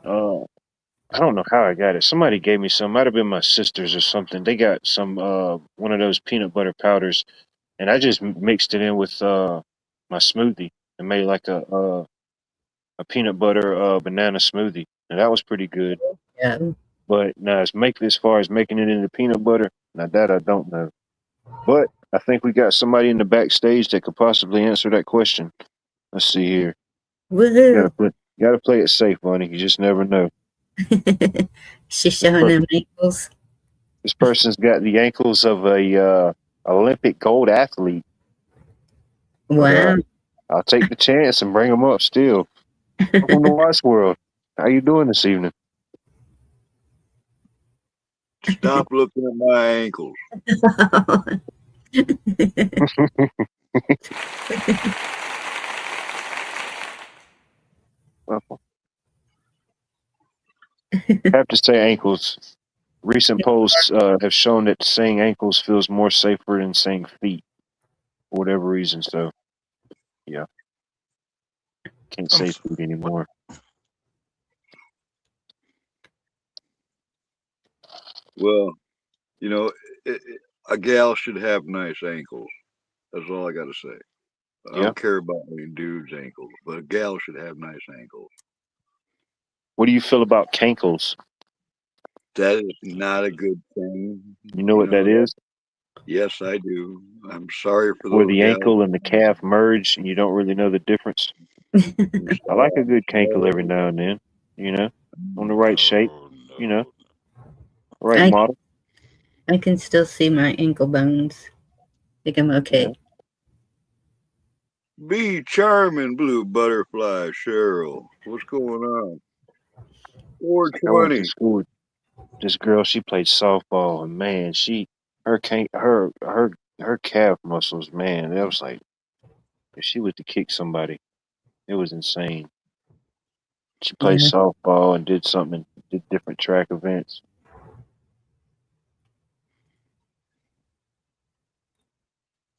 I don't know how I got it. Somebody gave me some. Might have been my sisters or something. They got some one of those peanut butter powders, and I just mixed it in with my smoothie and made like a peanut butter banana smoothie, and that was pretty good. Yeah. But now as far as making it into peanut butter, now that I don't know. But I think we got somebody in the backstage that could possibly answer that question. Let's see here. Woohoo! Gotta play it safe, Bunny. You just never know. She's showing them ankles. This person's got the ankles of a Olympic gold athlete. Wow. I'll take the chance and bring them up still. Welcome to Watch World. How you doing this evening? Stop looking at my ankles. Well, I have to say ankles. Recent polls have shown that saying ankles feels more safer than saying feet for whatever reason. So, yeah. Can't say feet anymore. Well, a gal should have nice ankles. That's all I got to say. I Yeah. don't care about any dude's ankles, but a gal should have nice ankles. What do you feel about cankles? That is not a good thing. You know what that is? Yes, I do. I'm sorry for Where those the gals. ankle and the calf merge and you don't really know the difference. I like a good cankle every now and then, on the right shape, right model. I can still see my ankle bones. I think I'm okay. Be charming, blue butterfly, Cheryl. What's going on? I went 420. to school with this girl. She played softball, and man, her calf muscles, man, that was like if she was to kick somebody, it was insane. She played softball and did different track events.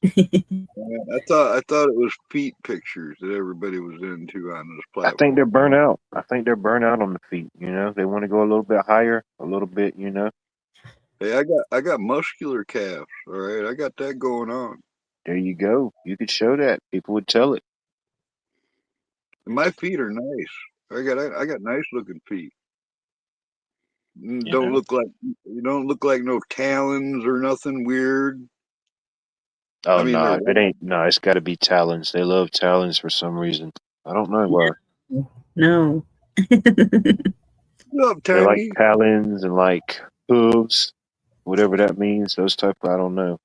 I thought it was feet pictures that everybody was into on this platform. I think they're burnt out. On the feet. They want to go a little bit higher, a little bit. Hey, I got muscular calves. All right, I got that going on. There you go. You could show that. People would tell it. And my feet are nice. I got nice looking feet. You don't look like no talons or nothing weird. Oh no, it ain't. No, it's got to be talons. They love talons for some reason. I don't know why. No. They like talons and like hooves, whatever that means. Those type. I don't know.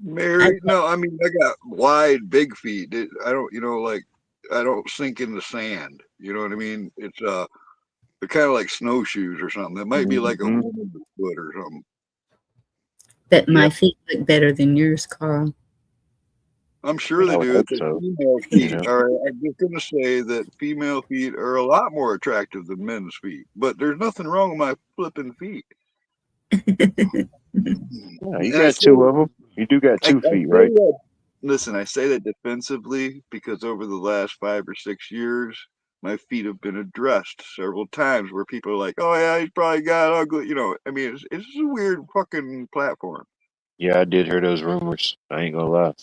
Mary, no, I mean I got wide, big feet. I don't, I don't sink in the sand. You know what I mean? It's they're kind of like snowshoes or something. It might be like a woman's foot or something. But my feet look better than yours, Carl. I'm sure they do. Female feet. All right, I'm just gonna say that female feet are a lot more attractive than men's feet. But there's nothing wrong with my flipping feet. Yeah, you got two of them. You do got 2 feet, right? Listen, I say that defensively because over the last 5 or 6 years, my feet have been addressed several times where people are like, "Oh yeah, he's probably got ugly." I mean, it's a weird fucking platform. Yeah, I did hear those rumors. I ain't gonna lie.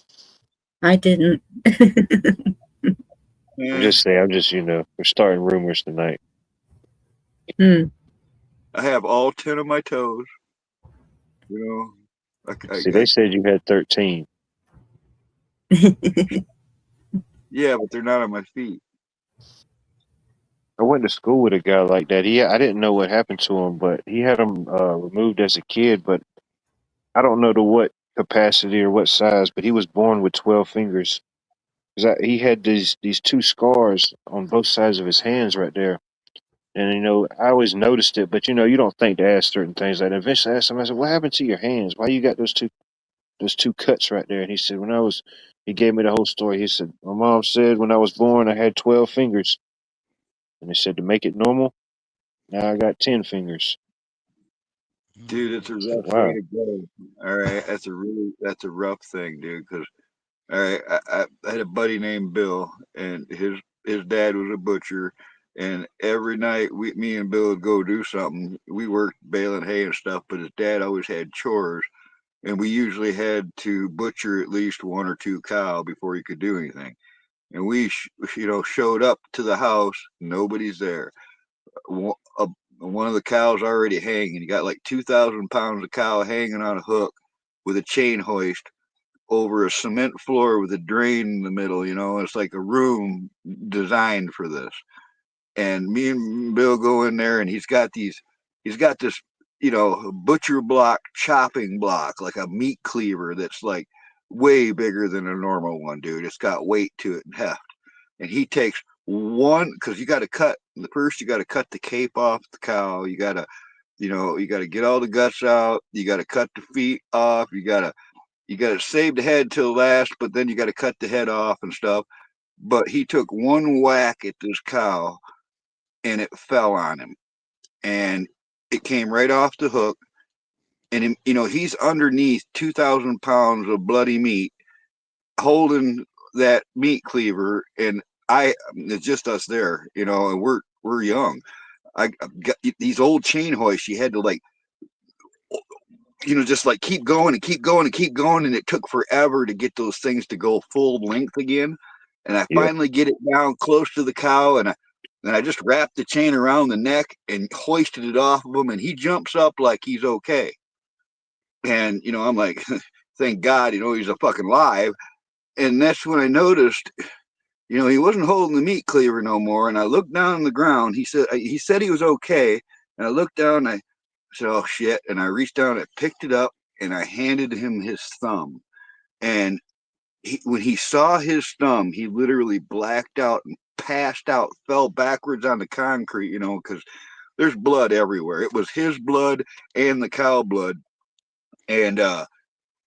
I didn't. I'm just we're starting rumors tonight. I have all 10 of my toes. See, they said you had 13. Yeah, but they're not on my feet. I went to school with a guy like that. I didn't know what happened to him, but he had them removed as a kid. But I don't know to what capacity or what size. But he was born with 12 fingers. 'Cause he had these two scars on both sides of his hands right there. And I always noticed it, but you don't think to ask certain things like that. Eventually, I asked him. I said, "What happened to your hands? Why you got those two cuts right there?" And he said, he gave me the whole story. He said, "My mom said when I was born, I had 12 fingers, and they said to make it normal, now I got 10 fingers." Dude, it's a I said, rough way "Wow." to go. All right, that's a rough thing, dude. Because all right, I had a buddy named Bill, and his dad was a butcher, and every night me and Bill would go do something. We worked baling hay and stuff, but his dad always had chores, and we usually had to butcher at least one or two cow before he could do anything. And we, showed up to the house, nobody's there. One of the cows already hanging. You got like 2,000 pounds of cow hanging on a hook with a chain hoist over a cement floor with a drain in the middle. It's like a room designed for this. And me and Bill go in there, and he's got this, butcher block chopping block, like a meat cleaver that's like way bigger than a normal one, dude. It's got weight to it and heft. And he takes one, because you got to cut the first, you got to cut the cape off the cow. You got to get all the guts out. You got to cut the feet off. You got to save the head till last, but then you got to cut the head off and stuff. But he took one whack at this cow, and it fell on him, and it came right off the hook. And he's underneath 2,000 pounds of bloody meat, holding that meat cleaver, and it's just us there, and we're young. I got these old chain hoists. You had to just like keep going and keep going and keep going, and it took forever to get those things to go full length again. And I Yep. finally get it down close to the cow, and I just wrapped the chain around the neck and hoisted it off of him, and he jumps up like he's okay. And I'm like, thank God, he's a fucking live. And that's when I noticed, he wasn't holding the meat cleaver no more. And I looked down on the ground. He said he was okay. And I looked down, and I said, "Oh shit!" And I reached down, I picked it up, and I handed him his thumb. And when he saw his thumb, he literally blacked out and passed out, fell backwards on the concrete, because there's blood everywhere. It was his blood and the cow blood. And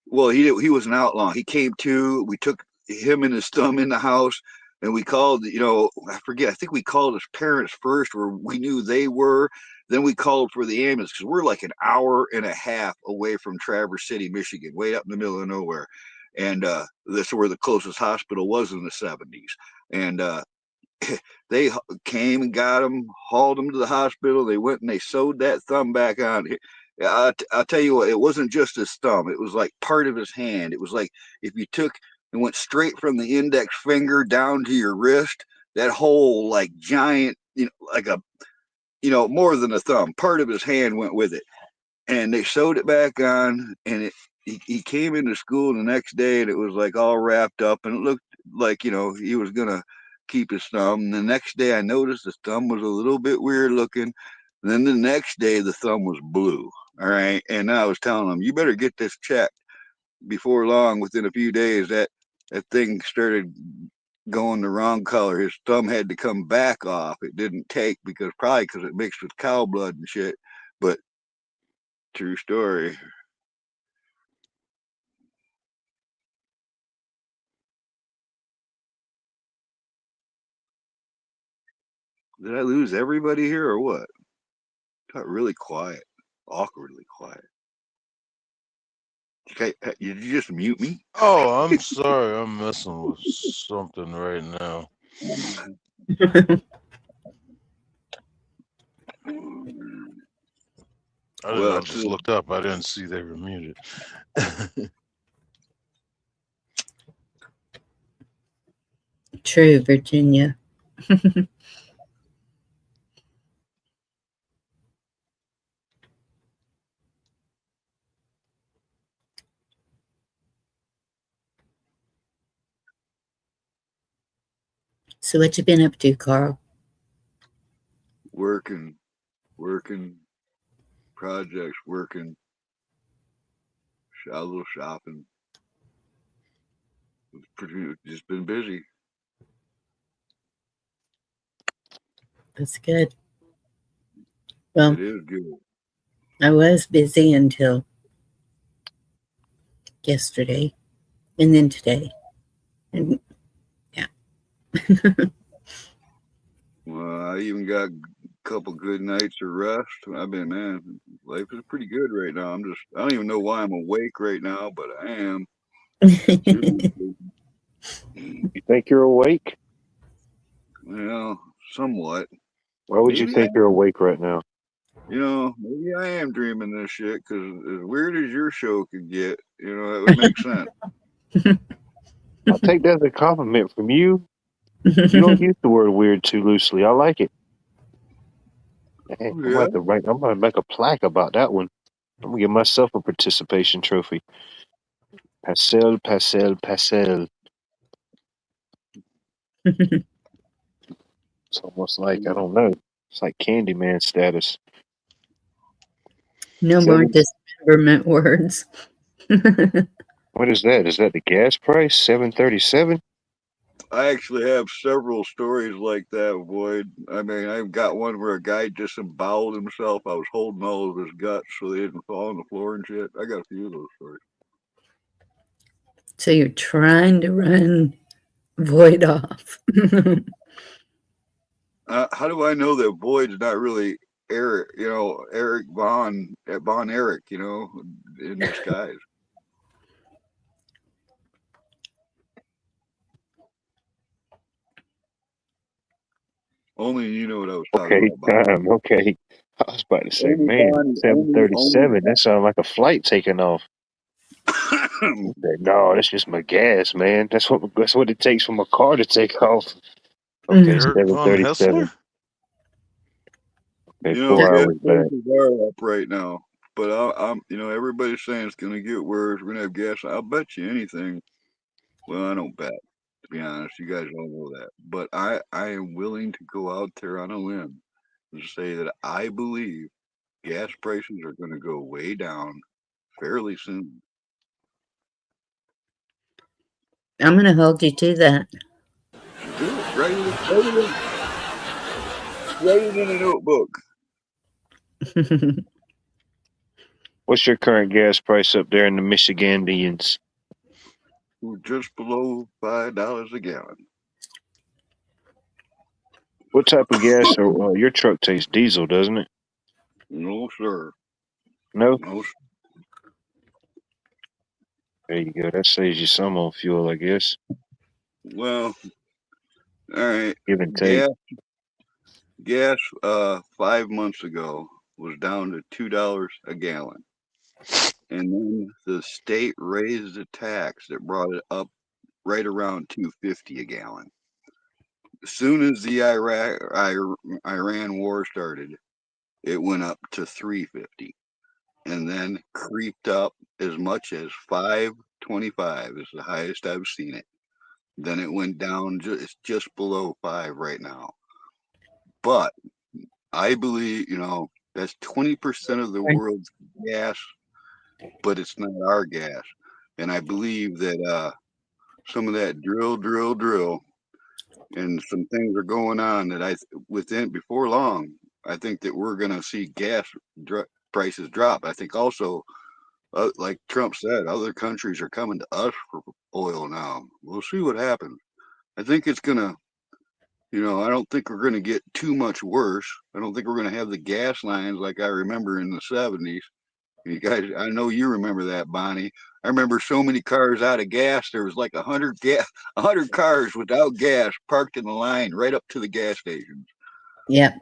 well, he was an outlaw. He came to. We took him and his thumb in the house, and we called. I forget. I think we called his parents first, where we knew they were. Then we called for the ambulance, because we're like an hour and a half away from Traverse City, Michigan, way up in the middle of nowhere. And that's where the closest hospital was in the 70s. And they came and got him, hauled him to the hospital. They went and they sewed that thumb back on. I'll tell you what, it wasn't just his thumb. It was like part of his hand. It was like if you took and went straight from the index finger down to your wrist, that whole like giant, like a, more than a thumb, part of his hand went with it. And they sewed it back on, and he came into school the next day, and it was like all wrapped up, and it looked like he was gonna keep his thumb. And the next day I noticed his thumb was a little bit weird looking. And then the next day the thumb was blue. All right. And I was telling him, you better get this checked. Before long, within a few days, that thing started going the wrong color. His thumb had to come back off. It didn't take, probably because it mixed with cow blood and shit. But true story. Did I lose everybody here or what? Got really quiet, awkwardly quiet. Okay, did you just mute me? Oh, I'm sorry. I'm messing with something right now. I just looked up. I didn't see they were muted. True, Virginia. So what you been up to, Carl? Working, projects, working, a little shopping. Just been busy. That's good. Well, It is good. I was busy until yesterday and then today. And yeah. Well, I even got a couple good nights of rest. Man, life is pretty good right now. I don't even know why I'm awake right now, but I am. You think you're awake? Well, somewhat. Why would you Maybe think you're awake right now? Maybe I am dreaming this shit, because as weird as your show could get, that would make sense. I'll take that as a compliment from you. You don't use the word weird too loosely. I like it. Hey, I'm Yeah. gonna make a plaque about that one. I'm gonna give myself a participation trophy. Parcel. It's almost like, I don't know. It's like Candyman status. No more dismemberment words. What is that? Is that the gas price? $7.37? I actually have several stories like that, Boyd. I mean, I've got one where a guy disemboweled himself. I was holding all of his guts so they didn't fall on the floor and shit. I got a few of those stories. So you're trying to run Void off. How do I know that Boyd's not really Eric, Eric Von Eric, in disguise? Only you know what I was talking about. Okay. I was about to say, Only man, Bonnie, 737. That sounds like a flight taking off. only Said, no, that's just my gas, man. That's what it takes for my car to take off. Mm. Okay, Eric von 737. Hessler? Okay, gas 4 hours back. prices are up right now, but I'm everybody's saying it's gonna get worse. We're gonna have gas. I'll bet you anything. Well, I don't bet, to be honest. You guys all know that, but I am willing to go out there on a limb and say that I believe gas prices are gonna go way down fairly soon. I'm going to hold you to that. Do it. Write it in a notebook. What's your current gas price up there in the Michigandians? We're just below $5 a gallon. What type of gas? Your truck takes diesel, doesn't it? No, sir. No? No, sir. There you go. That saves you some on fuel, I guess. Well, all right. Give and take. Gas 5 months ago was down to $2 a gallon. And then the state raised the tax that brought it up right around $2.50 a gallon. As soon as the Iran war started, it went up to $3.50, and then creeped up as much as $5.25 is the highest I've seen it. Then it went down just below $5 right now. But I believe, that's 20% of the world's gas, but it's not our gas. And I believe that some of that drill, and some things are going on that before long, I think that we're going to see gas prices drop. I think also, like Trump said, other countries are coming to us for oil now. We'll see what happens. I think it's going to, I don't think we're going to get too much worse. I don't think we're going to have the gas lines like I remember in the 70s. You guys, I know you remember that, Bonnie. I remember so many cars out of gas. There was like 100 cars without gas parked in the line right up to the gas stations. Yep.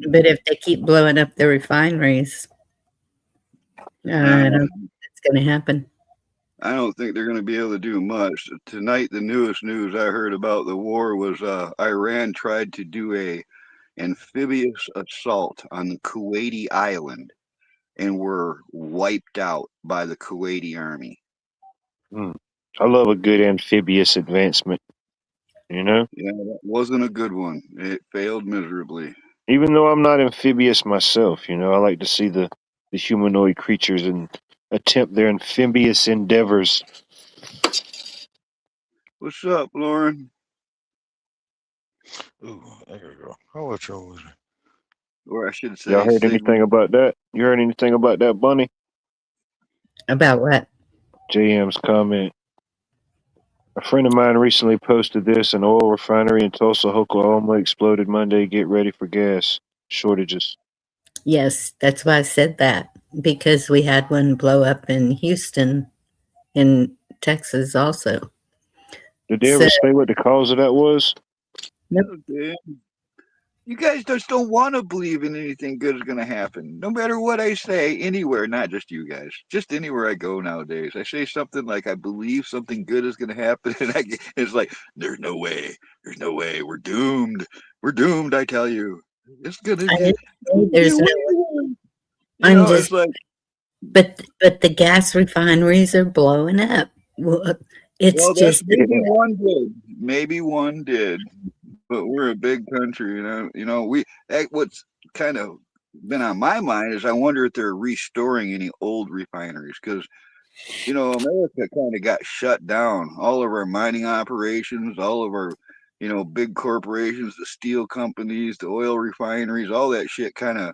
But if they keep blowing up the refineries, I don't know what's going to happen. I don't think they're going to be able to do much. Tonight, the newest news I heard about the war was Iran tried to do a amphibious assault on the Kuwaiti island and were wiped out by the Kuwaiti army. I love a good amphibious advancement. You know, Yeah, that wasn't a good one. It failed miserably. even though I'm not amphibious myself, you know, I like to see the humanoid creatures and attempt their amphibious endeavors. What's up, Lauren? Ooh, there you go. How much was it? Or I should Y'all say, heard anything Sigma. about that? You heard anything about that, Bunny? About what? JM's comment. A friend of mine recently posted this: an oil refinery in Tulsa, Oklahoma exploded Monday. Get ready for gas shortages. Yes, that's why I said that, because we had one blow up in Houston, in Texas, also. Did they So, ever say what the cause of that was? Okay. You guys just don't want to believe in anything good is going to happen. No matter what I say, anywhere, not just you guys, just anywhere I go nowadays. I say something like, I believe something good is going to happen. And it's like, there's no way. There's no way. We're doomed. We're doomed, I tell you. It's going to I get, didn't say there's no. you I'm know, just, it's like, but the gas refineries are blowing up. Well, it's well, that's just maybe one did. Maybe one did. But we're a big country, what's kind of been on my mind is I wonder if they're restoring any old refineries because America kind of got shut down. All of our mining operations, all of our big corporations, the steel companies, the oil refineries, all that shit kind of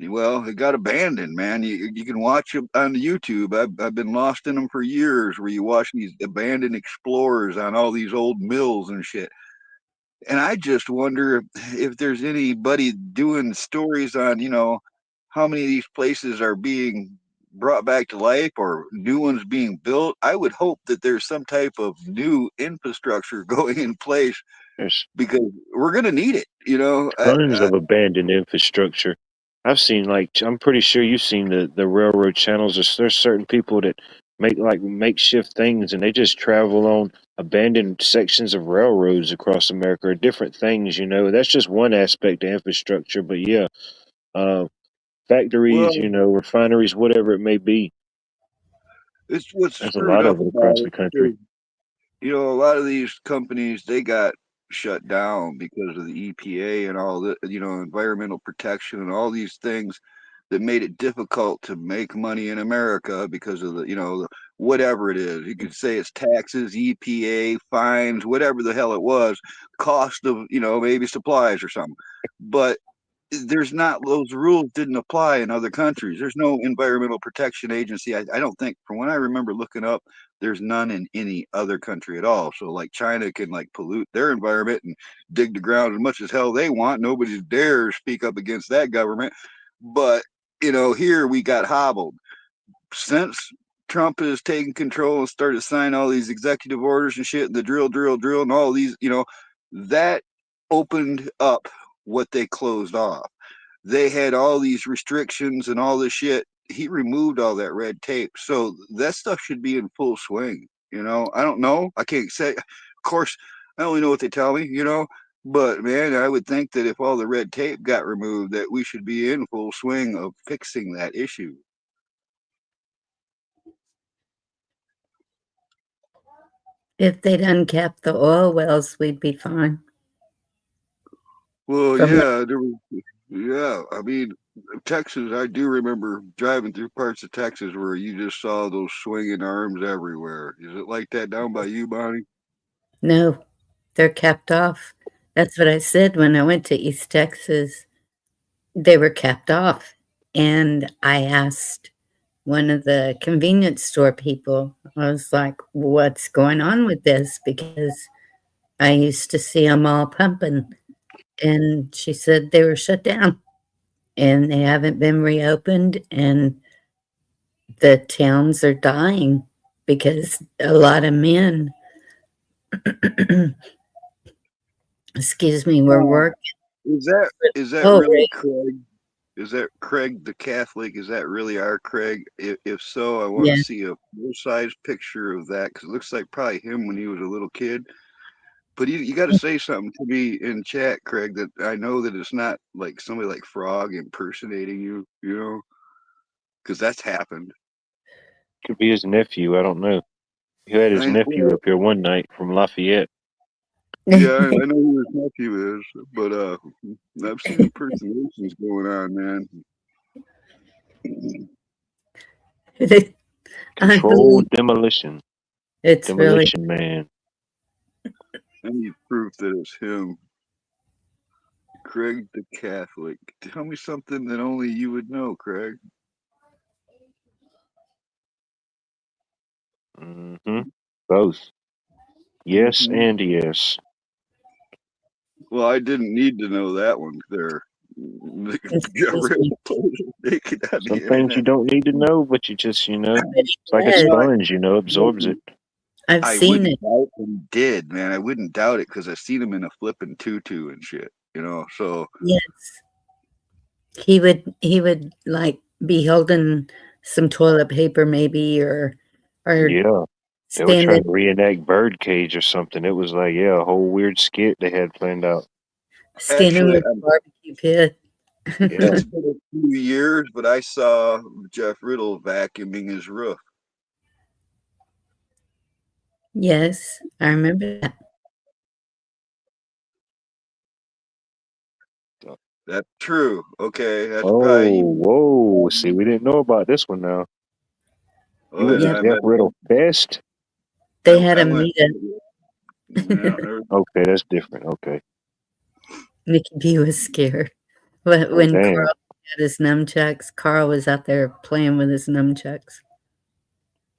it got abandoned, man. You can watch it on YouTube. I've been lost in them for years, where you watch these abandoned explorers on all these old mills and shit. And I just wonder if there's anybody doing stories on, how many of these places are being brought back to life or new ones being built. I would hope that there's some type of new infrastructure going in place There's because we're going to need it, tons of abandoned infrastructure. I've seen, like, I'm pretty sure you've seen the railroad channels. There's certain people that make like makeshift things, and they just travel on abandoned sections of railroads across America or different things. You know, that's just one aspect of infrastructure. But yeah, uh, factories, well, refineries, whatever it may be. it's what's There's a screwed lot up of it about across the it country. is, a lot of these companies, they got shut down because of the EPA and all the, environmental protection and all these things that made it difficult to make money in America because of whatever it is. You could say it's taxes, EPA, fines, whatever the hell it was, cost of, maybe supplies or something. But there's not, those rules didn't apply in other countries. There's no environmental protection agency. I don't think, from when I remember looking up, there's none in any other country at all. So like China can like pollute their environment and dig the ground as much as hell they want. Nobody dares speak up against that government. But here we got hobbled since Trump has taken control and started signing all these executive orders and shit, and the drill, and all these, that opened up what they closed off. They had all these restrictions and all this shit. He removed all that red tape. So that stuff should be in full swing. I don't know. I can't say. Of course, I only know what they tell me, But man, I would think that if all the red tape got removed, that we should be in full swing of fixing that issue. if they'd uncapped the oil wells, we'd be fine. Well, From yeah, I mean, Texas, I do remember driving through parts of Texas where you just saw those swinging arms everywhere. Is it like that down by you, Bonnie? No, they're capped off. That's what I said when I went to East Texas. They were capped off. And I asked one of the convenience store people, I was like, what's going on with this? Because I used to see them all pumping. And she said they were shut down and they haven't been reopened. And the towns are dying because a lot of men, excuse me, were working. Is that Oh, really Craig? Is that Craig the Catholic? Is that really our Craig? If so, I want yeah. to see a full-size picture of that because it looks like probably him when he was a little kid. But you got to say something to me in chat, Craig, that I know that it's not like somebody like Frog impersonating you, because that's happened. Could be his nephew. I don't know. He had his nephew Well, up here one night from Lafayette. Yeah, I know who his nephew is, but I've seen impersonations going on, man. I Controlled believe demolition. it's really Demolition Man. I need proof that it's him. Craig the Catholic. Tell me something that only you would know, Craig. Hmm. Both. Yes Mhm. and yes. Well, I didn't need to know that one there. Got excuse rid me. of photos naked on Some the things you internet. don't need to know, but you just, But it's like a it is. sponge, absorbs it. I've I seen wouldn't it. doubt that he did, man. I wouldn't doubt it because I seen him in a flippin' tutu and shit, So Yes. He would like be holding some toilet paper maybe or Yeah. They were trying standing to reenact Birdcage or something. It was like, yeah, a whole weird skit they had planned out. standing actually, with a barbecue pit. Yeah. it's been a few years, but I saw Jeff Riddle vacuuming his roof. Yes, I remember that. That's true. Okay, that's Oh, probably. whoa. See, we didn't know about this one now. You Oh, went to Yeah, I Jeff met. Riddle Fest? they had I a went. meetup. Yeah, there- Okay, that's different. Okay. Nikki B was scared. Oh, When damn. Carl had his nunchucks, Carl was out there playing with his nunchucks.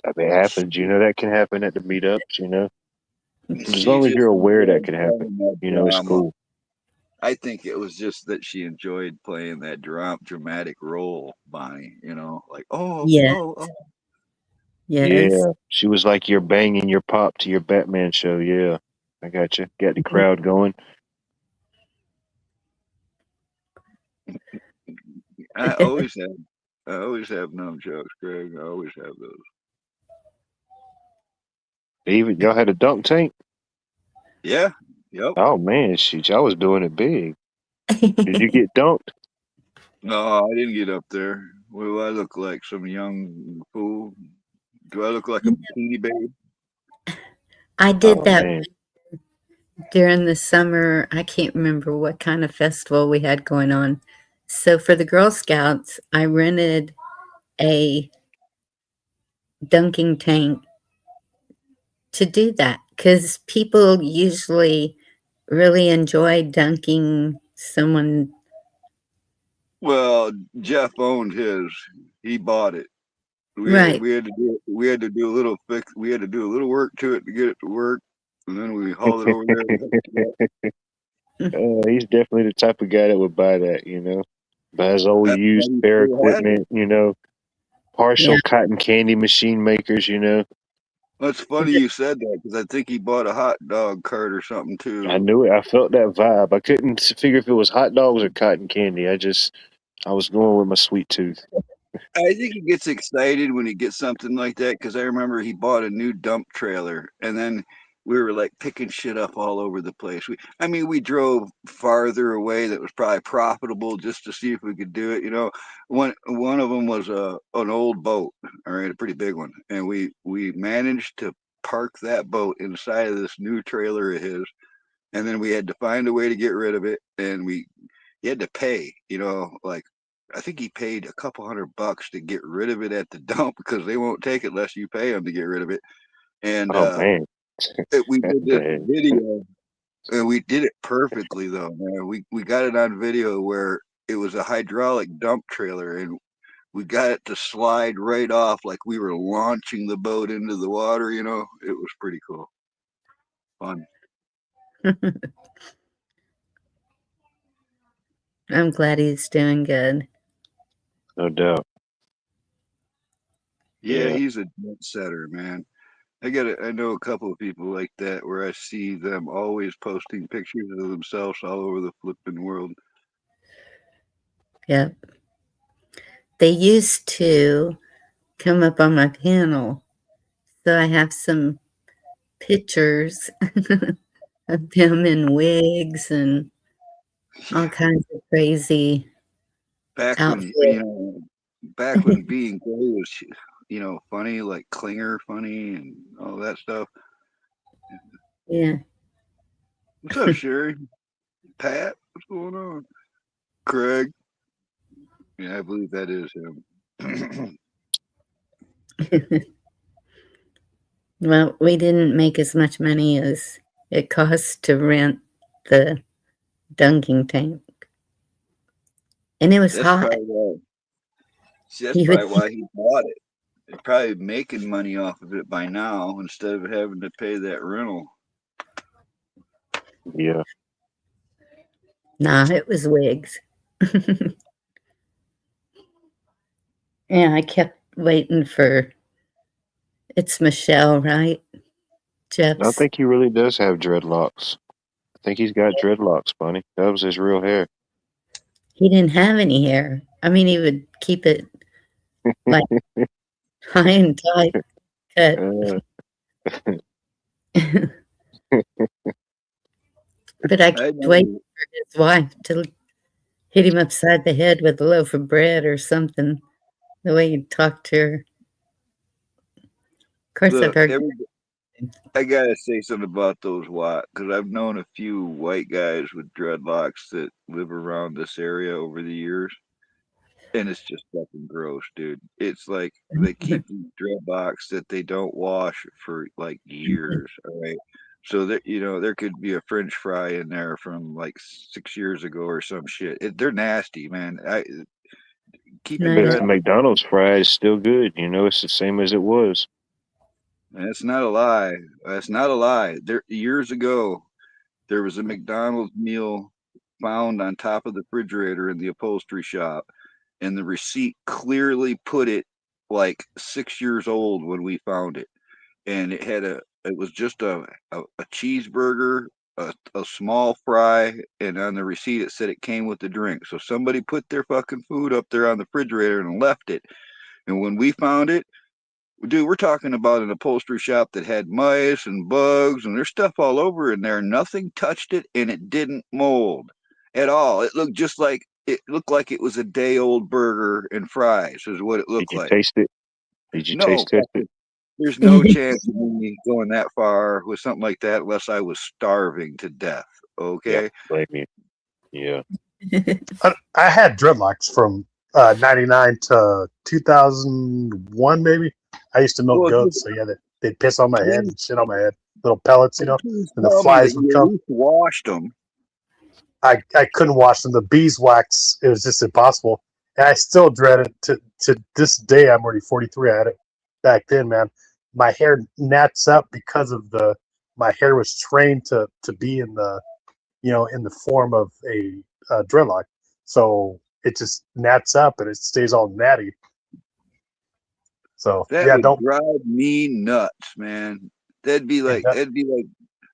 I mean, it happens. That can happen at the meetups. As she long as just you're aware that enjoyed can happen, playing that it's drama. cool. I think it was just that she enjoyed playing that dramatic role, Bonnie. Like Yeah, oh. yes. Yeah. She was like you're banging your pop to your Batman show. Yeah. I got you. Got the crowd going. I always have. I always have nunchucks, Greg. I always have those. Even y'all had a dunk tank? Yeah. Yep. Oh, man. Shoot, y'all was doing it big. Did you get dunked? No, I didn't get up there. What do I look like? Some young fool? Do I look like a bikini babe? I did Oh, that man. during the summer. I can't remember what kind of festival we had going on. So for the Girl Scouts, I rented a dunking tank to do that because people usually really enjoy dunking someone. Well, Jeff owned his. He bought it. Right. We had to do a little fix. We had to do a little work to it to get it to work, and then we hauled it over there. He's definitely the type of guy that would buy that. Buys old That's why used he fair still has it. equipment, Yeah. partial cotton candy machine makers. Well, it's funny you said that because I think he bought a hot dog cart or something I too. knew it. I felt that vibe. I couldn't figure if it was hot dogs or cotton candy. I was going with my sweet tooth. I think he gets excited when he gets something like that because I remember he bought a new dump trailer and then we were like picking shit up all over the place. We drove farther away that was probably profitable just to see if we could do it. One of them was an old boat, all right, a pretty big one, and we managed to park that boat inside of this new trailer of his, and then we had to find a way to get rid of it, and he had to pay, like I think he paid a couple $100 to get rid of it at the dump because they won't take it unless you pay them to get rid of it. And Oh man, we that's did this bad. video, and we did it perfectly though, man. We got it on video where it was a hydraulic dump trailer, and we got it to slide right off like we were launching the boat into the water. It was pretty cool, fun. I'm glad he's doing good. No doubt. Yeah, Yeah. he's a jet setter, man. I know a couple of people like that where I see them always posting pictures of themselves all over the flipping world. Yep. They used to come up on my panel. So I have some pictures of them in wigs and all kinds of crazy Back when outfits. back when being gay was funny, like Klinger funny and all that stuff. Yeah. What's up, Sherry? Pat, what's going on? Craig. Yeah, I believe that is him. Well, we didn't make as much money as it cost to rent the dunking tank. And it was That's hot. probably why. See, that's You would probably why he bought it. They're probably making money off of it by now instead of having to pay that rental. Yeah. Nah, it was wigs. Yeah, I kept waiting for it's Michelle, right? I Jeff's. think he really does have dreadlocks. I think he's got dreadlocks, Bunny. That was his real hair. He didn't have any hair. I mean, he would keep it like high and tight cut. But I I kept know. waiting for his wife to hit him upside the head with a loaf of bread or something, the way he talked to her. Of course, I've Look, heard. I gotta say something about those white, because I've known a few white guys with dreadlocks that live around this area over the years, and it's just fucking gross, dude. It's like they keep these dreadlocks that they don't wash for like years. All right, so that there could be a French fry in there from like 6 years ago or some shit. They're nasty, man. Keeping No, But yeah. the McDonald's fry is still good. It's the same as it was. That's not a lie. That's not a lie. There years ago, there was a McDonald's meal found on top of the refrigerator in the upholstery shop, and the receipt clearly put it like 6 years old when we found it. And it was just a cheeseburger, a small fry, and on the receipt it said it came with the drink. So somebody put their fucking food up there on the refrigerator and left it. And when we found it, dude, we're talking about an upholstery shop that had mice and bugs and there's stuff all over in there. Nothing touched it and it didn't mold at all. It looked like it was a day old burger and fries is what it Did looked you like. taste it? Did you No, taste test it? there's no chance of me going that far with something like that unless I was starving to death. Yeah, Okay. blame you. Yeah. I had dreadlocks from 99 to 2001, maybe. I used to milk Well, goats, so yeah, they'd piss on my head please, and shit on my head, little pellets, and please the tell me that flies would you at come. least washed them. I couldn't wash them. The beeswax, it was just impossible. And I still dread it to this day. I'm already 43. I had it back then, man. My hair gnats up because of my hair was trained to be in the, in the form of a dreadlock. So it just gnats up and it stays all natty. So That yeah, would don't. drive me nuts, man. That'd be like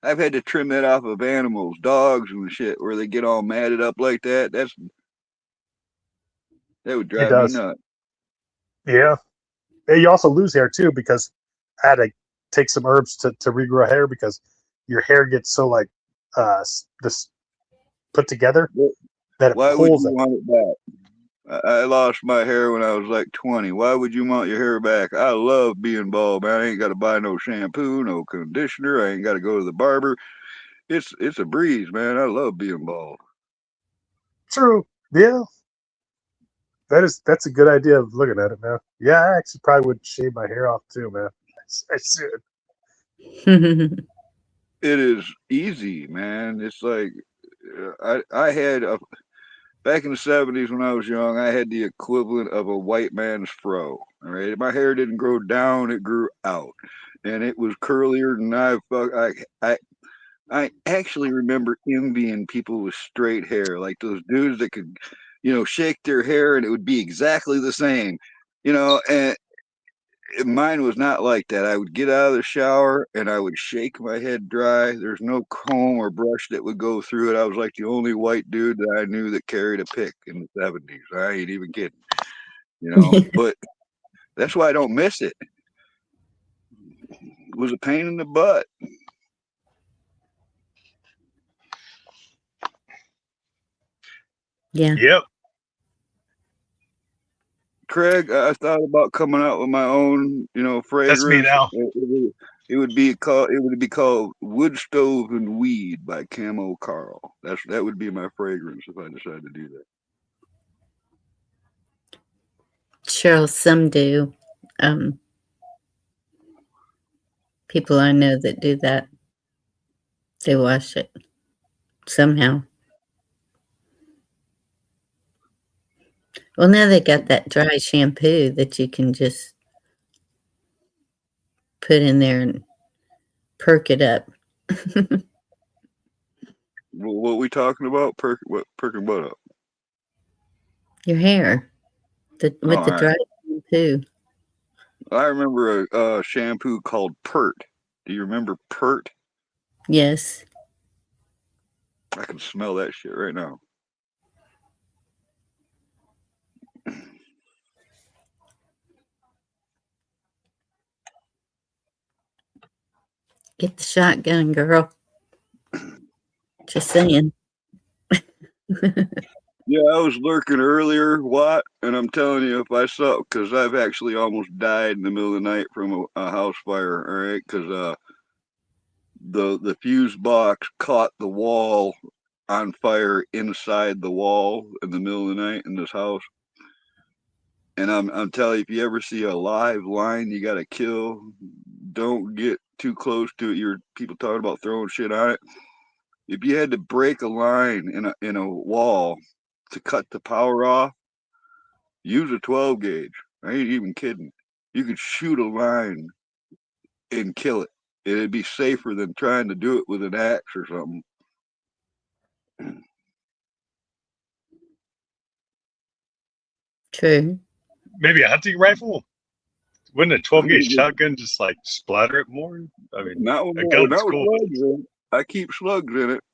I've had to trim that off of animals, dogs and shit, where they get all matted up like that. That would It drive me does. nuts. Yeah. And you also lose hair too because I had to take some herbs to regrow hair because your hair gets so like this put together that it Why would pulls you it. want it back? I lost my hair when I was like 20. Why would you want your hair back? I love being bald, man. I ain't got to buy no shampoo, no conditioner. I ain't got to go to the barber. It's a breeze, man. I love being bald. True. Yeah. That's a good idea of looking at it, man. Yeah, I actually probably would shave my hair off too, man. I should. It is easy, man. It's like I had back in the 70s when I was young, I had the equivalent of a white man's fro. All right, my hair didn't grow down; it grew out, and it was curlier than I actually remember envying people with straight hair, like those dudes that could, shake their hair and it would be exactly the same, and mine was not like that. I would get out of the shower and I would shake my head dry. There's no comb or brush that would go through it. I was like the only white dude that I knew that carried a pick in the 70s. I ain't even kidding, but that's why I don't miss it. It was a pain in the butt. Yeah. Yep. Craig, I thought about coming out with my own, fragrance. That's me now. It would be called Wood Stove and Weed by Camo Carl. That would be my fragrance if I decided to do that. Cheryl, some do. People I know that do that, they wash it somehow. Well, now they got that dry shampoo that you can just put in there and perk it up. What we talking about? Perking what up? Your hair with the dry shampoo. I remember a shampoo called Pert. Do you remember Pert? Yes. I can smell that shit right now. Get the shotgun, girl. Just saying. Yeah, I was lurking earlier, Watt, and I'm telling you, if I saw, because I've actually almost died in the middle of the night from a house fire, all right? Because the fuse box caught the wall on fire inside the wall in the middle of the night in this house. And I'm telling you, if you ever see a live line you got to kill, don't get too close to it. People talking about throwing shit on it. If you had to break a line in a wall to cut the power off, use a 12 gauge. I ain't even kidding. You could shoot a line and kill it. It'd be safer than trying to do it with an axe or something. True. Maybe a hunting rifle? Wouldn't a 12 gauge shotgun just like splatter it more? I mean, not a gun's cool. Slugs in it. I keep slugs in it.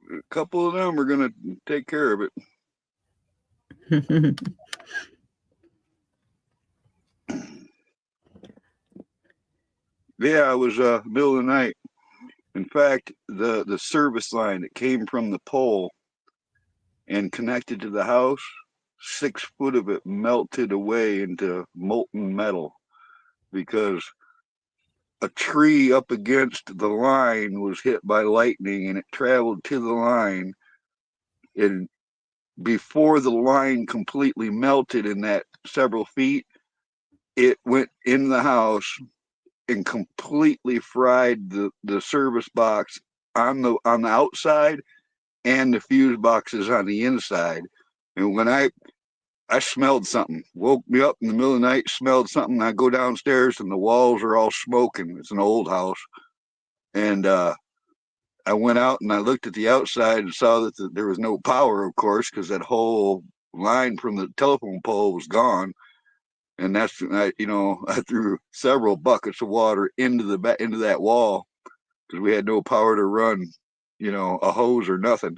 A couple of them are gonna take care of it. Yeah, it was middle of the night. In fact, the service line that came from the pole and connected to the house, 6 foot of it melted away into molten metal because a tree up against the line was hit by lightning and it traveled to the line. And before the line completely melted in that several feet, it went in the house and completely fried the service box on the outside and the fuse boxes on the inside. And when I smelled something, woke me up in the middle of the night, smelled something. I go downstairs and the walls are all smoking. It's an old house. And I went out and I looked at the outside and saw that there was no power, of course, because that whole line from the telephone pole was gone. And that's, I threw several buckets of water into that wall because we had no power to run, a hose or nothing.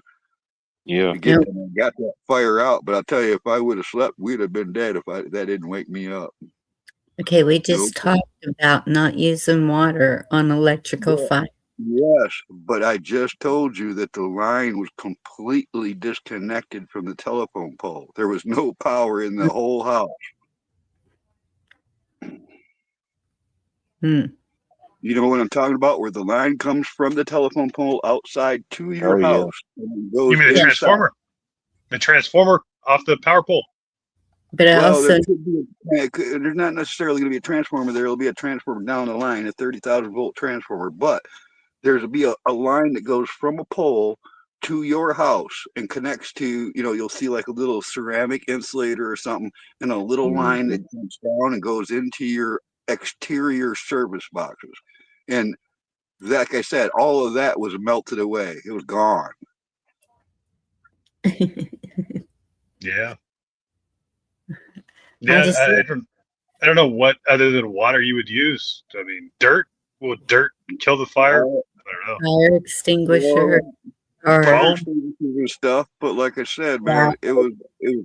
Yeah. Got that fire out. But I'll tell you, if I would have slept, we'd have been dead if that didn't wake me up. Okay, we just talked about not using water on electrical fire. Yes, but I just told you that the line was completely disconnected from the telephone pole. There was no power in the whole house. Hmm. You know what I'm talking about? Where the line comes from the telephone pole outside to your house. And goes you mean the inside. transformer? The transformer off the power pole? But there's not necessarily going to be a transformer there. There'll be a transformer down the line, a 30,000 volt transformer. But there'll be a line that goes from a pole to your house and connects to, you'll see like a little ceramic insulator or something, and a little line that comes down and goes into your exterior service boxes. And like I said, all of that was melted away. It was gone. Yeah. Yeah, I don't know what other than water you would use. I mean, dirt. Will dirt kill the fire? I don't know. Fire extinguisher or fire extinguishers and stuff. But like I said, man, it was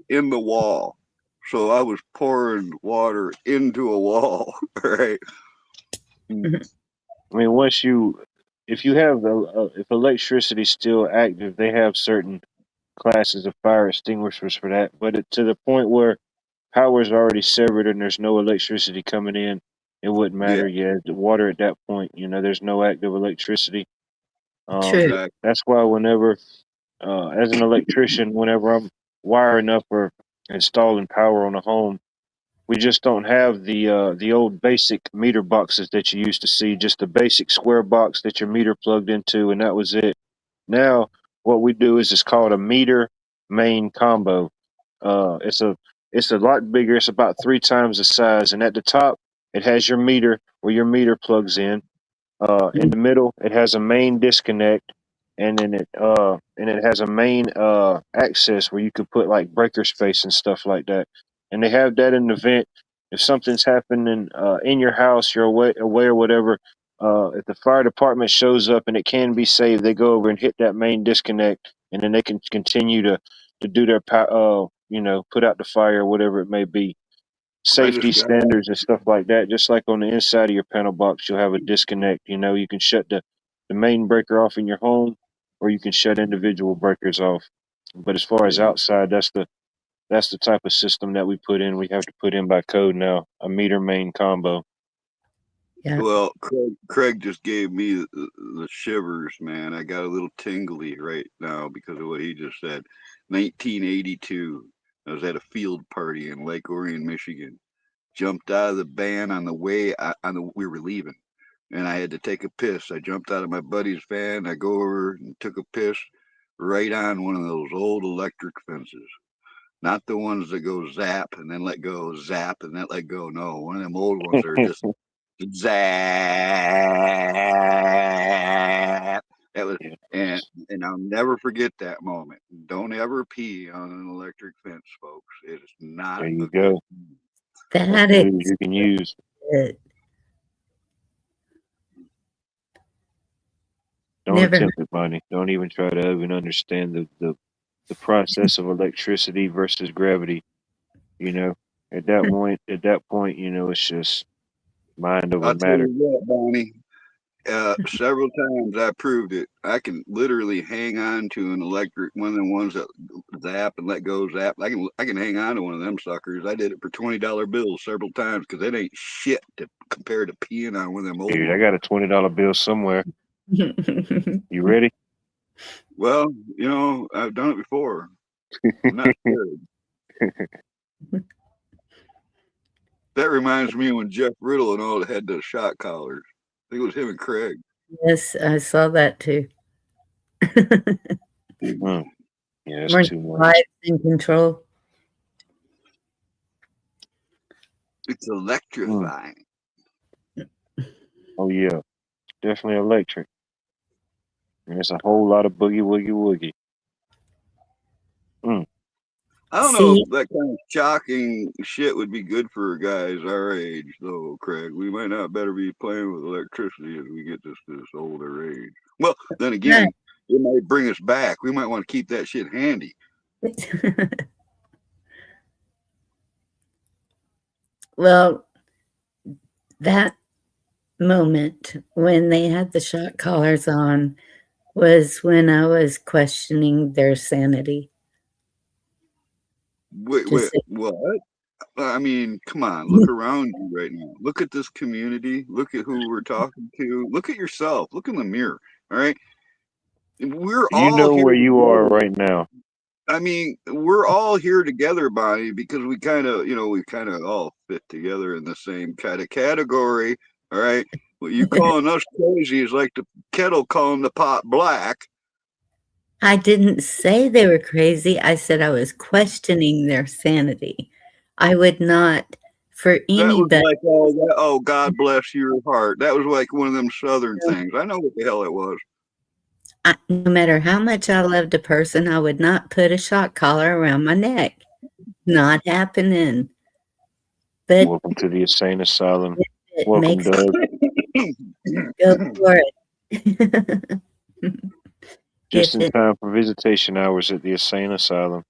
in the wall. So I was pouring water into a wall, right? I mean, if you have if electricity's still active, they have certain classes of fire extinguishers for that. But to the point where power's already severed and there's no electricity coming in, it wouldn't Yeah, matter. Yeah, the water at that point, there's no active electricity. True. exactly. That's why whenever, as an electrician, whenever I'm wiring up or installing power on a home, we just don't have the old basic meter boxes that you used to see, just the basic square box that your meter plugged into, and that was it. Now, what we do is it's called a meter main combo. Uh, it's a it's a lot bigger. It's about 3 times the size, and at the top, it has your meter where your meter plugs in. In the middle, it has a main disconnect, and then it has a main access where you could put like breaker space and stuff like that. And they have that in the vent. If something's happening in your house, you're away or whatever. If the fire department shows up and it can be saved, they go over and hit that main disconnect, and then they can continue to do their put out the fire or whatever it may be. I Safety just got off. standards and stuff like that. Just like on the inside of your panel box, you'll have a disconnect. You can shut the main breaker off in your home, or you can shut individual breakers off. But as far as Yeah. outside, that's the type of system that we put in. We have to put in by code now, a meter main combo. Yeah. Well, Craig just gave me the shivers, man. I got a little tingly right now because of what he just said. 1982, I was at a field party in Lake Orion, Michigan. Jumped out of the van on the way we were leaving, and I had to take a piss. I jumped out of my buddy's van. I go over and took a piss right on one of those old electric fences. Not the ones that go zap and then let go, zap and then let go. No, one of them old ones that are just zap. That was Yeah, and I'll never forget that moment. Don't ever pee on an electric fence, folks. It is not there a you good go. thing. That's That the is news you can use. it. Don't Never. attempt it, Bonnie. Don't even try to even understand the process of electricity versus gravity. You know, at that point, it's just mind over I'll tell matter. you what, Bonnie. Several times I proved it. I can literally hang on to an electric one of the ones that zap and let go zap. I can hang on to one of them suckers. I did it for $20 bills several times because it ain't shit compared to peeing on one of them old Dude, I ones. got a $20 bill somewhere. You ready? Well, I've done it before. I'm not scared. That reminds me when Jeff Riddle and all had the shot collars. I think it was him and Craig. Yes, I saw that too. Yeah, that's Weren't too much. lives in control? It's electrifying. Oh yeah, definitely electric. And there's a whole lot of boogie woogie woogie. I don't know See, if that kind of shocking shit would be good for guys our age, though, Craig. We might not better be playing with electricity as we get this older age. Well, then again, it might bring us back. We might want to keep that shit handy. well, that moment when they had the shot collars on was when I was questioning their sanity. Wait, Just what? I mean, come on, look around you right now. Look at this community. Look at who we're talking to. Look at yourself. Look in the mirror. All right. We're You all know here where you are together. right now. I mean, we're all here together, Bonnie, because we kind of all fit together in the same kind of category. All right. Well, you calling us crazy is like the kettle calling the pot black. I didn't say they were crazy. I said I was questioning their sanity. I would not, for That was anybody, like, oh, God bless your heart. That was like one of them Southern things. I know what the hell it was. no matter how much I loved a person, I would not put a shock collar around my neck. Not happening. But Welcome to the insane asylum. it Welcome, makes Doug. go for it. Just If in time for visitation hours at the insane asylum.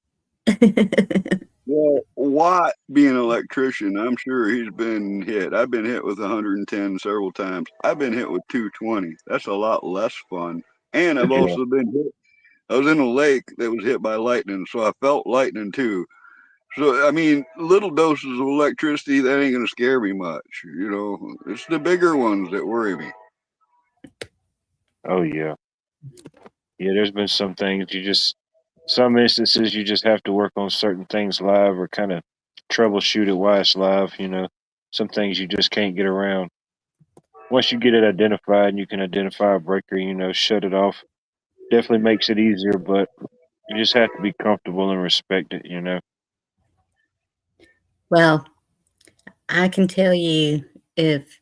Well, Watt being an electrician, I'm sure he's been hit. I've been hit with 110 several times. I've been hit with 220. That's a lot less fun. And I've Yeah. also been hit. I was in a lake that was hit by lightning, so I felt lightning too. So I mean, little doses of electricity that ain't gonna scare me much. You know, it's the bigger ones that worry me. Oh yeah, yeah. There's been some instances you just have to work on certain things live or kind of troubleshoot it while it's live. You know, some things you just can't get around. Once you get it identified and you can identify a breaker, you know, shut it off. Definitely makes it easier, but you just have to be comfortable and respect it. You know. Well, I can tell you if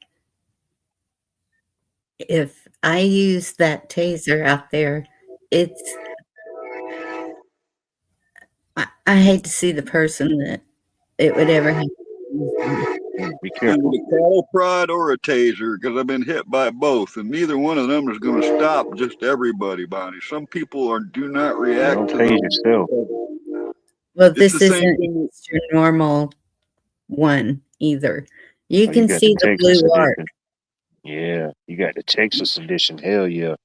I use that taser out there, it's I hate to see the person that it would ever have to use on. Yeah, be Is careful. it a cattle prod or a taser? Because I've been hit by both, and neither one of them is going to stop just everybody, Bonnie. Some people do not Yeah, react don't to tase those. yourself. Well, It's the this same isn't thing. just your normal one either. You Oh, you can got the see the Texas blue arc. edition. Yeah, you got the Texas edition. Hell yeah.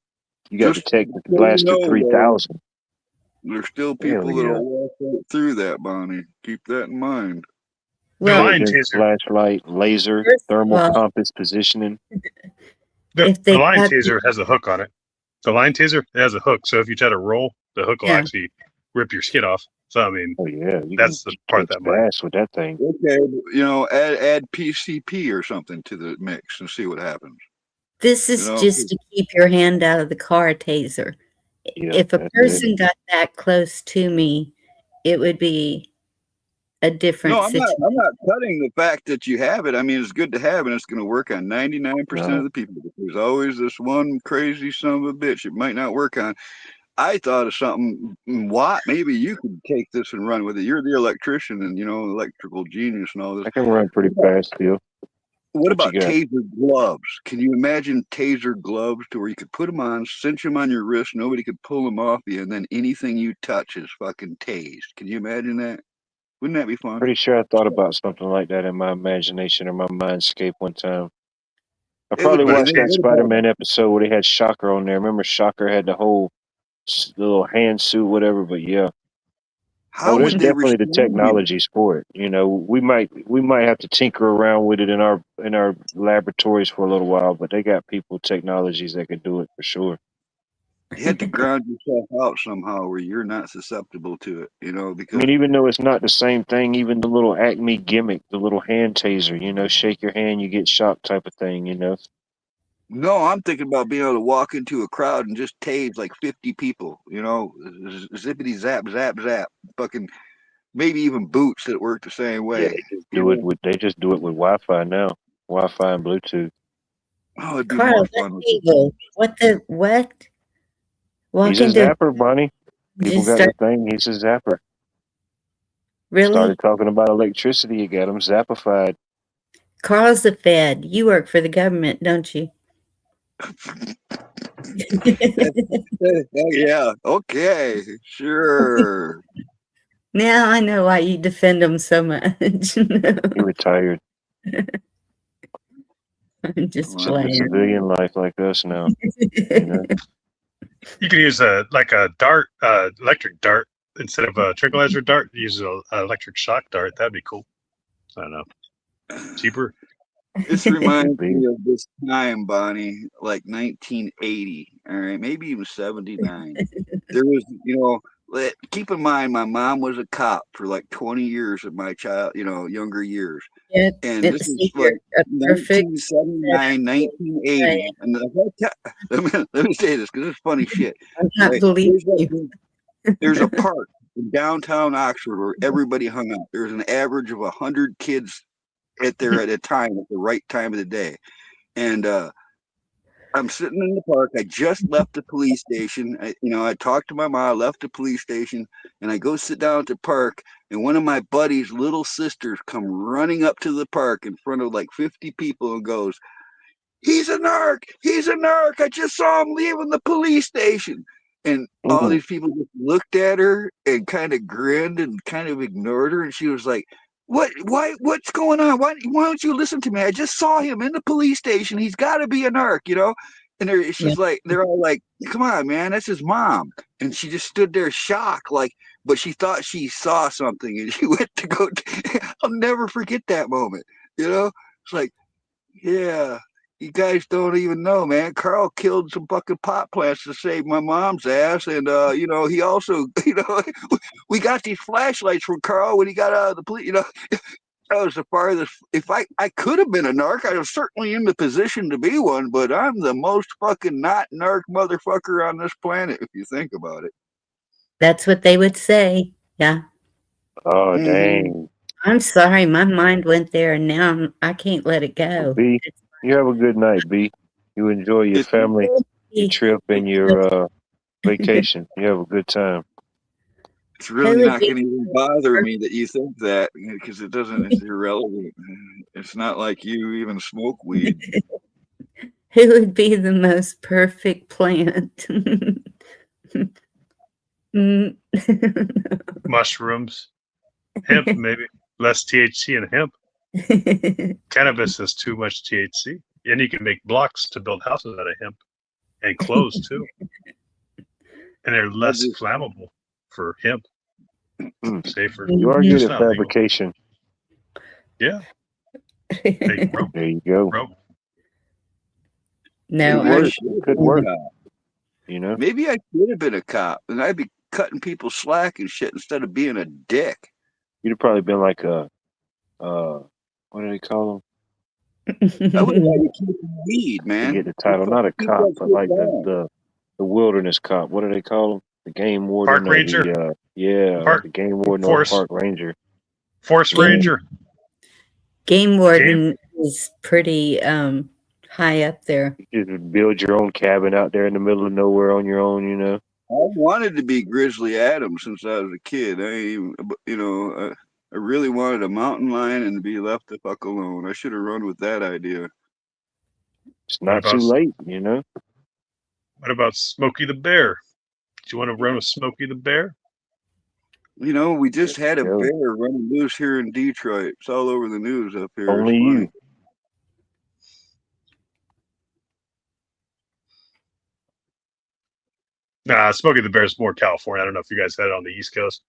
You got the Just Texas so you Blaster know, though, 3000. there's still Hell people yeah. that'll walk right through that, Bonnie. Keep that in mind. The Well, line Fingerprint, taser. flashlight, laser, first of thermal all, compass positioning. if The they line got taser has a hook on it. The line taser has a hook, so if you try to roll, the hook will yeah, actually rip your skid off. So I mean, Oh yeah, you can that's the part catch that might. bass with that thing. Okay, you know, add PCP or something to the mix and see what happens. this You is know, just to keep your hand out of the car taser. Yeah, If a that's it. person got that close to me, it would be a different no, I'm situation. not cutting the fact that you have it. I mean, it's good to have, and it's going to work on 99% No, of the people. But there's always this one crazy son of a bitch it might not work on. I thought of something. Watt, maybe you could take this and run with it. You're the electrician and electrical genius and all this. I can run pretty fast still. What What you about got? taser gloves? Can you imagine taser gloves to where you could put them on, cinch them on your wrist, nobody could pull them off you, and then anything you touch is fucking tased? Can you imagine that? Wouldn't that be fun? Pretty sure I thought about something like that in my imagination or my mindscape one time. I It would probably But be watched that amazing. Spider-Man episode where they had Shocker on there. Remember Shocker had the whole little hand suit, whatever. But yeah, How oh, there's would they definitely the respond to you? technologies for it. You know, we might have to tinker around with it in our laboratories for a little while, but they got people technologies that could do it for sure. You had to ground yourself out somehow where you're not susceptible to it, I because mean, even though it's not the same thing, even the little Acme gimmick, the little hand taser, you know, shake your hand, you get shocked type of thing, you know. no, I'm thinking about being able to walk into a crowd and just tase like 50 people, zippity zap, zap, zap, fucking maybe even boots that work the same Yeah, way. they just do it with Wi-Fi now, Wi-Fi and Bluetooth. Oh, it'd be Carl, more that's fun with the evil. phones. What? He's Walk a into zapper, Bonnie. People just got the start thing. He's a zapper. really? Started talking about electricity, you got him zappified. Carl's the Fed. You work for the government, don't you? Oh, yeah. Okay. Sure. Now I know why you defend him so much. He retired. I'm just He's living a playing. civilian life like us now. You know? You can use a dart, electric dart instead of a tranquilizer dart. Use an electric shock dart. That'd be cool. I don't know. Cheaper. This reminds Be. me of this time, Bonnie, like 1980, all right, maybe even 79. There was, keep in mind, my mom was a cop for like 20 years of my younger years. Yeah, And this is see, you're like a perfect 1979, 1980. And let me say this because it's funny shit. I'm not Right? believing you. There's a park in downtown Oxford where everybody hung out. There's an average of 100 kids at a time at the right time of the day. And I'm sitting in the park. I just left the police station. I talked to my mom, left the police station, and I go sit down at the park. And one of my buddy's little sisters come running up to the park in front of like 50 people and goes, "He's a narc! He's a narc! I just saw him leaving the police station." And all these people just looked at her and kind of grinned and kind of ignored her. And she was like, what's going on? Why don't you listen to me? I just saw him in the police station. He's got to be a narc, And it's just like they're all like, "Come on, man, that's his mom." And she just stood there shocked, like, but she thought she saw something, and she went to go. I'll never forget that moment. You know, it's like, yeah, you guys don't even know, man. Carl killed some fucking pot plants to save my mom's ass, and you know, he also, you know, we got these flashlights from Carl when he got out of the police. You know, that was the farthest. If I could have been a narc, I was certainly in the position to be one, but I'm the most fucking not narc motherfucker on this planet, if you think about it. That's what they would say. Yeah. Oh, Mhm. dang. I'm sorry, my mind went there, and now I can't let it go. B, you have a good night, B. You enjoy your It's family, your trip, and your vacation. You have a good time. it's really Who would not be going to even bother me that you think that, because it doesn't. It's irrelevant. It's not like you even smoke weed. who would be the most perfect plant? Mm. Mushrooms, hemp, maybe less THC in hemp. Cannabis has too much THC, and you can make blocks to build houses out of hemp and clothes too, and they're less just- flammable for hemp. Mm. Safer. You are Mhm. good It's at not legal. fabrication. Yeah, make rope. There you go. Rope. No, It Maybe I works. should It have could been a work. cop. You know. Maybe I should have been a cop, and I'd be cutting people slack and shit instead of being a dick. You'd have probably been like a what do they call I would have had you keeping weed, them? man. Forget the title. Not a Keep cop, that but shit like down. the wilderness cop. What do they call them? The game warden Park or ranger. the yeah, like Park a game warden or a forest. park ranger. Forest Yeah. ranger. Game warden is pretty high up there. You just build your own cabin out there in the middle of nowhere on your own. You know. I wanted to be Grizzly Adams since I was a kid. I ain't even, you know, I really wanted a mountain lion and to be left the fuck alone. I should have run with that idea. It's not about- too late. You know. What about Smokey the Bear? Do you want to run with Smokey the Bear? You know, we just had a Yo. bear running loose here in Detroit. It's all over the news up here. Only It's funny. you. Nah, Smokey the Bear is more California. I don't know if you guys had it on the East Coast.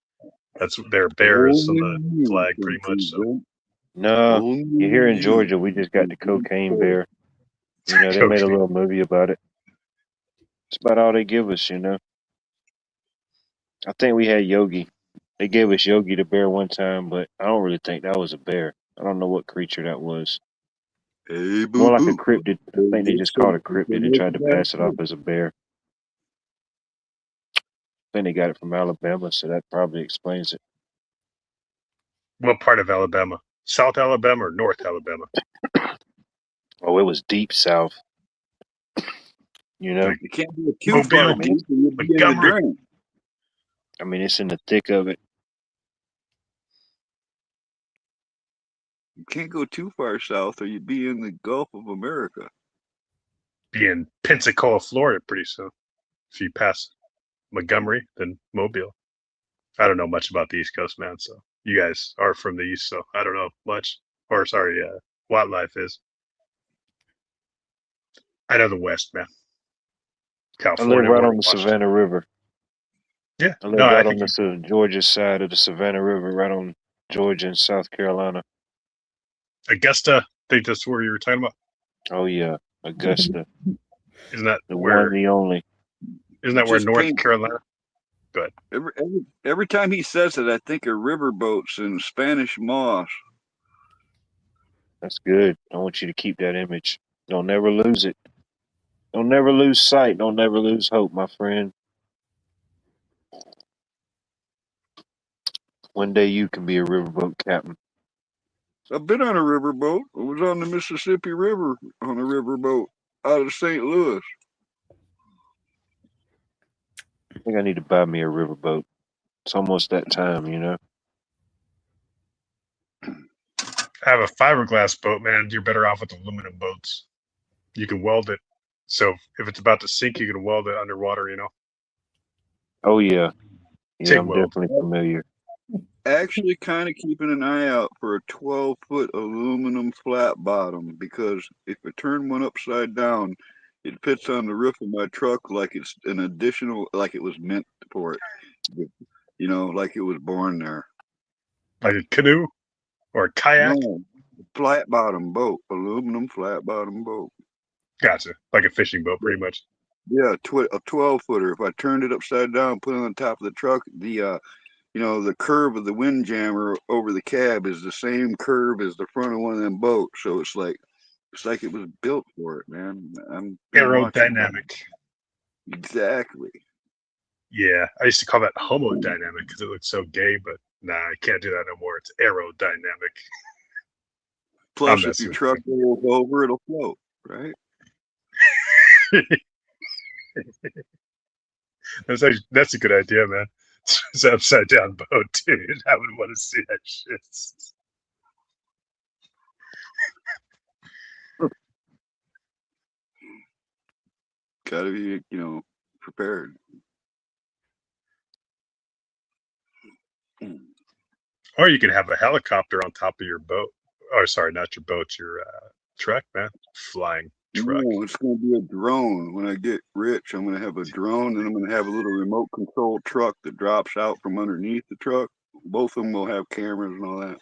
That's their bears on the flag, pretty much. So No, you're here in Georgia. We just got the cocaine bear. You know, they made a Cocaine. little movie about it. It's about all they give us, you know. I think we had Yogi. They gave us Yogi the bear one time, but I don't really think that was a bear. I don't know what creature that was. Hey, boo, More like a boo. cryptid. I think they just called it cryptid and tried to pass it off as a bear. I think they got it from Alabama, so that probably explains it. what part of Alabama? South Alabama or North Alabama? Oh, it was deep south. You know, You can't go too far Mobile, deep or you'll be in the Montgomery. drain. I mean, it's in the thick of it. You can't go too far south or you'd be in the Gulf of America. Be in Pensacola, Florida, pretty soon. If you pass Montgomery, then Mobile. I don't know much about the East Coast, man. So you guys are from the East, so I don't know much. Or sorry, what life is. I know the West, man. I California, live right Oregon, on the Washington. Savannah River. Yeah, I live no, I right on think the Georgia side of the Savannah River, right on Georgia and South Carolina. Augusta. I think that's where you were talking about. Oh yeah, Augusta, Isn't that the where? one, the only. Isn't that where Just North paint- Carolina? Every time he says it, I think of riverboats and Spanish moss. That's good. I want you to keep that image. Don't never lose it. Don't never lose sight. Don't never lose hope, my friend. One day you can be a riverboat captain. I've been on a riverboat. I was on the Mississippi River on a riverboat out of St. Louis. I think I need to buy me a riverboat. It's almost that time, you know. Have a fiberglass boat, man. You're better off with aluminum boats. You can weld it. So if it's about to sink, you can weld it underwater, you know. Oh yeah, yeah. TIG I'm weld. definitely familiar. Actually, kind of keeping an eye out for a 12-foot aluminum flat bottom, because if I turn one upside down, It fits on the roof of my truck like it's an additional, like it was meant for it. You know, like it was born there. Like a canoe or a kayak. No, flat bottom boat, aluminum flat bottom boat. Gotcha. Like a fishing boat, pretty much. Yeah, a 12-footer. If I turned it upside down, put it on top of the truck, the the curve of the windjammer over the cab is the same curve as the front of one of them boats. So it's like it was built for it, man. I'm Aerodynamic. Exactly. Yeah, I used to call that homodynamic because it looked so gay, but nah, I can't do that no more. It's aerodynamic. Plus, if your truck rolls over, it'll float, right? That's a good idea, man. It's an upside down boat, dude. I would want to see that shit. Gotta be, prepared. Or you could have a helicopter on top of your boat. Or sorry, not your boat, your truck, man. Flying truck. No, it's gonna be a drone. When I get rich, I'm gonna have a drone, and I'm gonna have a little remote control truck that drops out from underneath the truck. Both of them will have cameras and all that.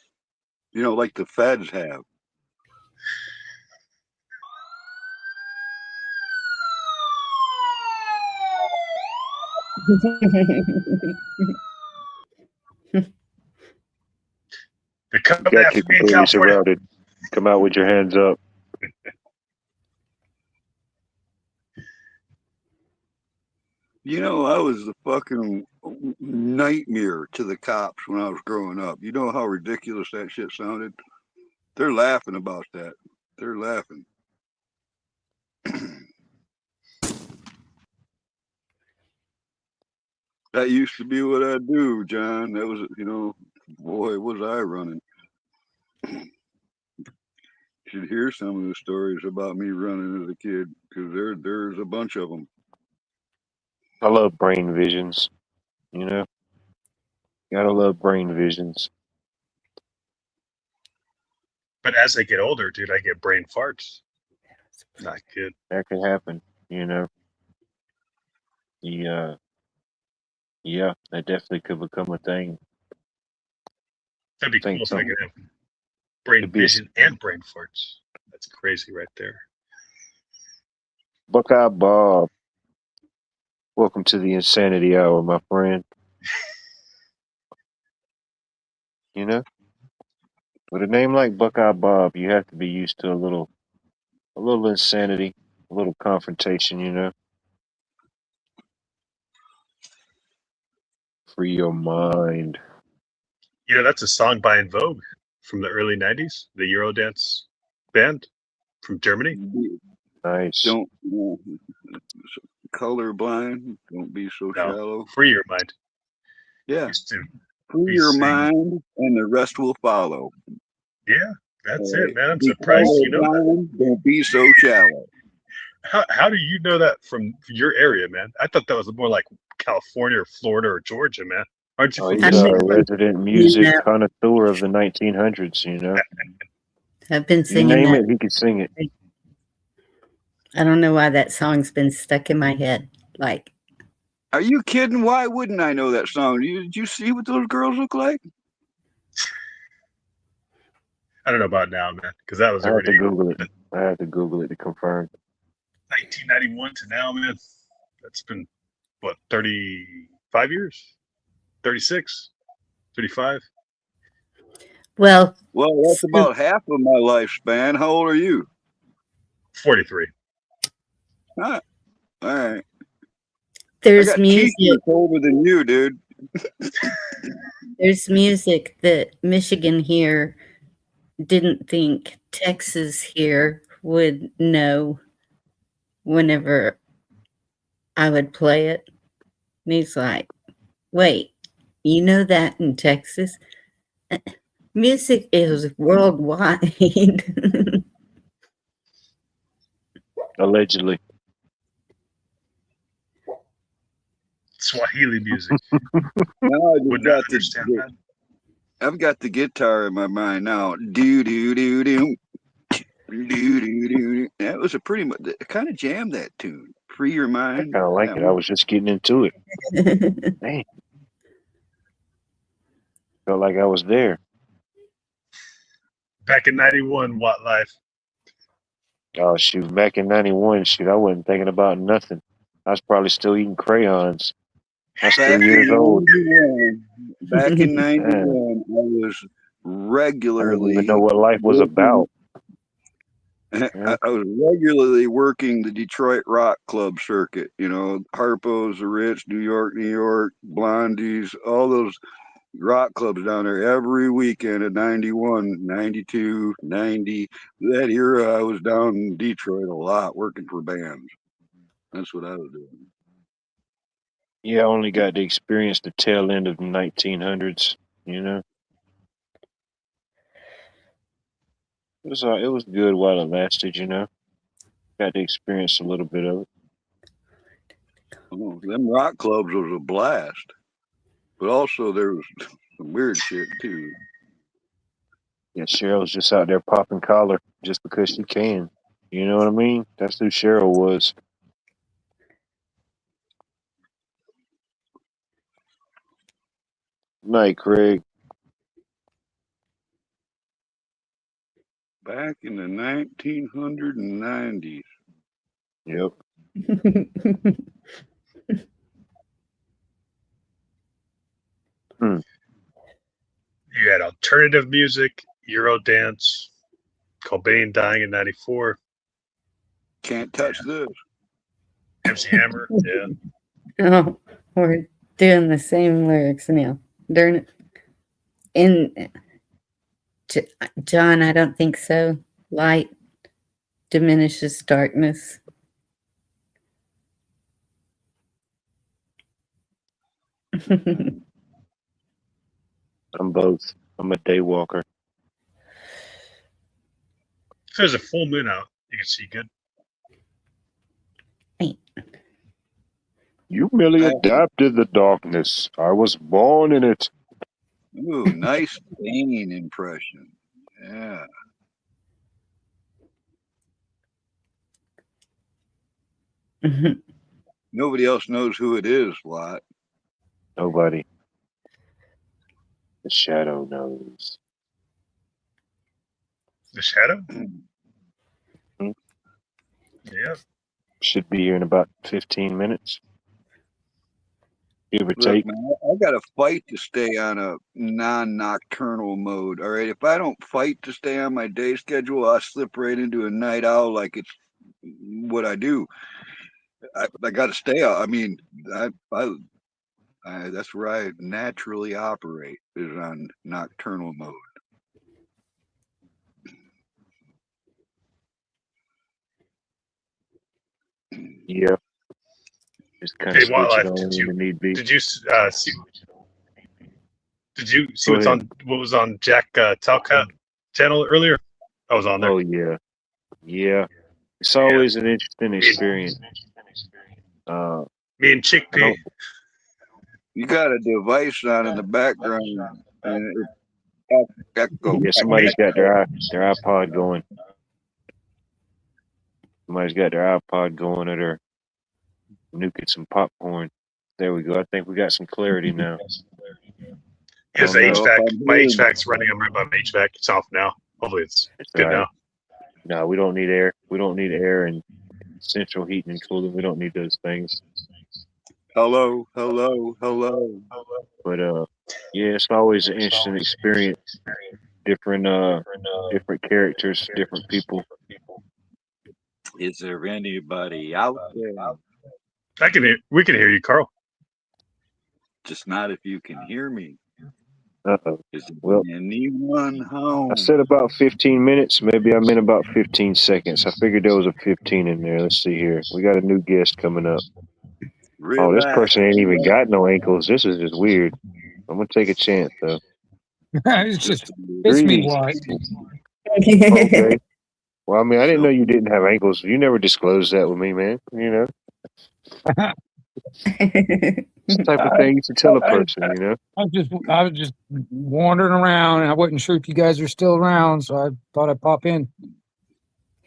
You know, like the feds have. They're coming Got after me in capabilities California. surrounded. Come out with your hands up. You know, I was the fucking nightmare to the cops when I was growing up. You know how ridiculous that shit sounded? They're laughing about that. They're laughing. That used to be what I do, John. That was, boy, was I running. You should hear some of the stories about me running as a kid, because there's a bunch of them. I love brain visions. Gotta love brain visions. But as I get older, dude, I get brain farts. Not good. That could happen. Yeah, that definitely could become a thing. That'd be cool if I could have brain vision and brain farts. That's crazy right there. Buckeye Bob, welcome to the Insanity Hour, my friend. With a name like Buckeye Bob, you have to be used to a little insanity, a little confrontation, Free your mind. That's a song by En Vogue from the early 90s, the Eurodance band from Germany. Nice. Don't colorblind. Don't be so shallow. Free your mind. Yeah. Free your mind, and the rest will follow. Yeah, that's it, man. I'm surprised you know that. Don't be so shallow. How do you know that from your area, man? I thought that was more like California or Florida or Georgia, man. Aren't you? He's a resident music connoisseur of the 1900s. I've been You singing name that. it, he could sing it. I don't know why that song's been stuck in my head. Like, are you kidding? Why wouldn't I know that song? Did you see what those girls look like? I don't know about now, man, because that was I already. had to Google it. I had to Google it to confirm. 1991 to now, man. That's been what, 35 years? 36, 35. Well, that's about half of my lifespan. How old are you? 43. All right. There's music older than you, dude. There's music that Michigan here didn't think Texas here would know whenever I would play it. And he's like, wait, you know that in Texas? Music is worldwide. Allegedly. Swahili music. Would not understand that. I've got the guitar in my mind now. Do do do do. That was a pretty much kind of jam, that tune. Free your I mind. kind of like That it. I one. was just getting into it. Dang. Felt like I was there. Back in '91, Watt Life. Oh, shoot. Back in 91, shoot, I wasn't thinking about nothing. I was probably still eating crayons. I was Back 3 years in old. 91, back in Man, 91, I was I didn't even know regularly what life was working. about. I Yeah. was regularly working the Detroit rock club circuit. You know, Harpo's, the Ritz, New York, Blondies, all those rock clubs down there every weekend at 91, 92, 90. That era, I was down in Detroit a lot working for bands. That's what I was doing. Yeah, I only got to experience the tail end of the 1900s, you know. It was good while it lasted, you know. Got to experience a little bit of it. Oh, them rock clubs was a blast. But also there was some weird shit too. Yeah, Cheryl's just out there popping collar just because she can. You know what I mean? That's who Cheryl was. Night, Craig. Back in the 1990s. Yep. You had alternative music, Eurodance, Cobain dying in '94, Can't touch this. MC Hammer. Yeah. Oh, we're doing the same lyrics now. Darn it. And John, I don't think so. Light diminishes darkness. I'm both. I'm a day walker. If there's a full moon out, you can see good. You merely adapted the darkness. I was born in it. Ooh, nice Bane impression. Yeah. Nobody else knows who it is, Watt. Nobody. The shadow knows. The Shadow? Mhm. Yeah. Should be here in about 15 minutes. Give or Look, take. man, I got to fight to stay on a non-nocturnal mode. All right, if I don't fight to stay on my day schedule, I slip right into a night owl like it's what I do. I got to stay out. I mean, that's where I naturally operate, is on nocturnal mode. Yeah. Just kind Hey, of switch it Wildlife, on when need be. did you see? Did you see Go what's ahead. on? What was on Jack Talcott channel earlier? I was on there. Oh, yeah. Yeah. It's always an interesting experience. Me and Chickpea. You got a device on in the background, and it echo. Yeah, somebody's got their iPod going. Somebody's got their iPod going at her, nuking some popcorn. There we go. I think we got some clarity now. Yes, I don't know. HVAC. My HVAC's running. I'm right by my HVAC. It's off now. Hopefully it's good all right. now. No, we don't need air. We don't need air and central heating and cooling. We don't need those things. Hello. But yeah, it's always an interesting experience. Different characters, different people. Is there anybody out there? We can hear you, Carl. Just not if you can hear me. Uh-oh. Is there Well, anyone home? I said about 15 minutes. Maybe I'm in about 15 seconds. I figured there was a 15 in there. Let's see here. We got a new guest coming up. Oh, this person ain't even got no ankles. This is just weird. I'm gonna take a chance though. It's me, Watt. Okay. Well, I mean, I didn't know you didn't have ankles. You never disclosed that with me, man. You know, it's the type of thing you should tell a person. You know. I was just wandering around, and I wasn't sure if you guys are still around, so I thought I'd pop in.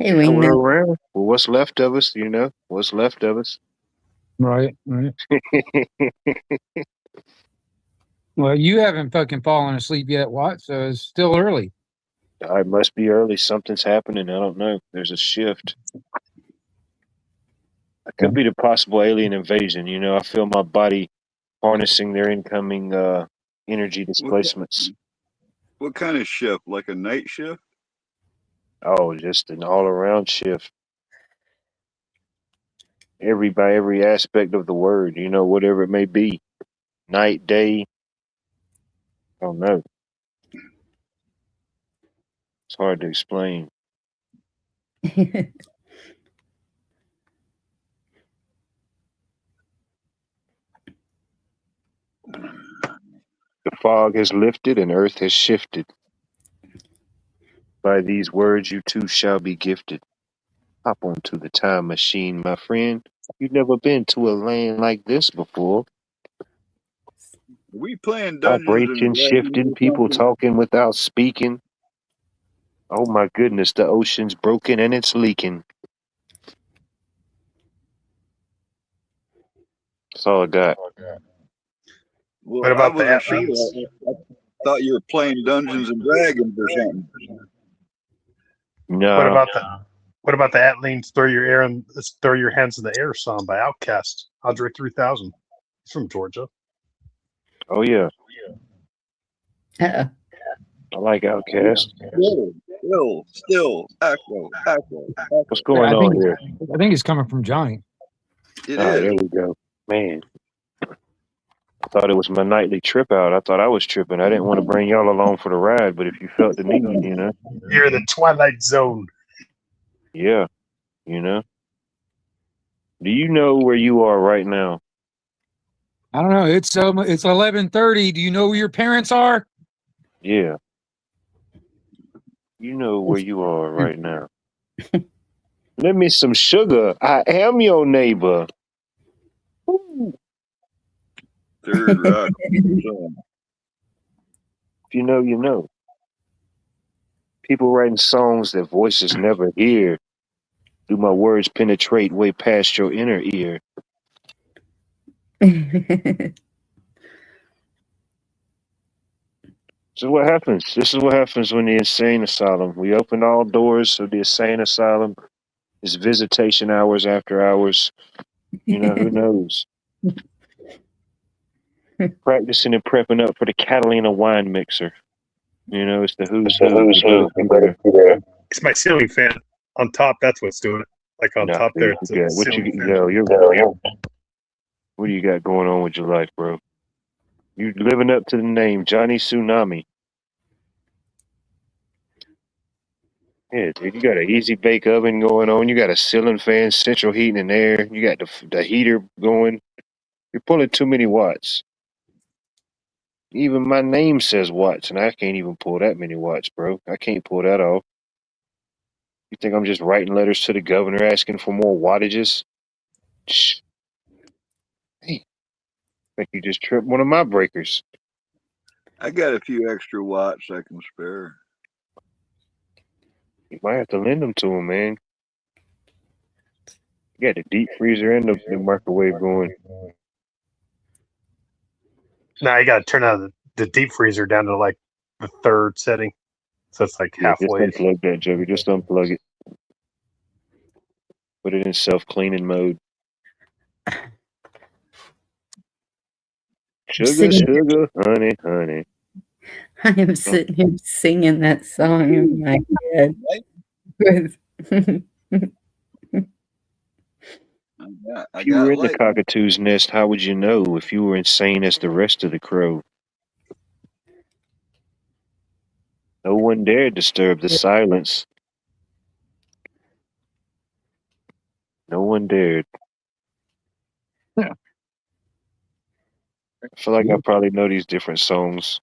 Hey, we We're know. around. Well, what's left of us, you know? What's left of us? Right. Right. Well, you haven't fucking fallen asleep yet, Watt, so it's still early. It must be early. Something's happening. I don't know. There's a shift. It could be the possible alien invasion. You know, I feel my body harnessing their incoming energy displacements. What kind of shift? Like a night shift? Oh, just an all-around shift. By every aspect of the word, you know, whatever it may be. Night, day. I don't know. It's hard to explain. The fog has lifted and earth has shifted. By these words you too shall be gifted. Hop onto the time machine, my friend. You've never been to a land like this before. We playing Dungeons Vibration and shifting, people talking without speaking. Oh my goodness, the ocean's broken and it's leaking. That's all I got. Well, What about the I wasn't sure. athletes? I thought you were playing Dungeons and Dragons or something. No. What about the Atleans throw your hands in the air song by Outkast, Andre 3000? He's from Georgia. Oh yeah, Uh-oh. I like Outkast. Still, echo. What's going on here? I think it's coming from Johnny. It Oh, is. there we go. Man, I thought it was my nightly trip out. I thought I was tripping. I didn't want to bring y'all along for the ride, but if you felt the need, you know. You're in the Twilight Zone. Yeah, you know. Do you know where you are right now? I don't know. It's 11:30. Do you know where your parents are? Yeah. You know where you are right now. Let me some sugar. I am your neighbor. Ooh. Third rock. If you know, you know. People writing songs that voices never hear. Do my words penetrate way past your inner ear? This is what happens. This is what happens when the insane asylum. We open all doors of the insane asylum. It's visitation hours after hours. You know, who knows? Practicing and prepping up for the Catalina wine mixer. You know, it's the who's who. You better be there. It's my ceiling fan on top. That's what's doing it. Like on Nah, top there. It's a what you ceiling fan. what do you got going on with your life, bro? You living up to the name, Johnny Tsunami. Yeah, dude, you got an easy bake oven going on. You got a ceiling fan, central heating and air. You got the heater going. You're pulling too many watts. Even my name says watts, and I can't even pull that many watts, bro. I can't pull that off. You think I'm just writing letters to the governor asking for more wattages? Shh. Hey, I think you just tripped one of my breakers. I got a few extra watts I can spare. You might have to lend them to him, man. You got the deep freezer and the microwave going. Now you got to turn on the deep freezer down to like the third setting, so it's like halfway. Just unplug that, Joey. Just unplug it. Put it in self-cleaning mode. Sugar, honey, honey. I am sitting here singing that song in my head. If you were in the cockatoo's nest, how would you know if you were insane as the rest of the crow? No one dared disturb the silence. No one dared. Yeah. I feel like I probably know these different songs.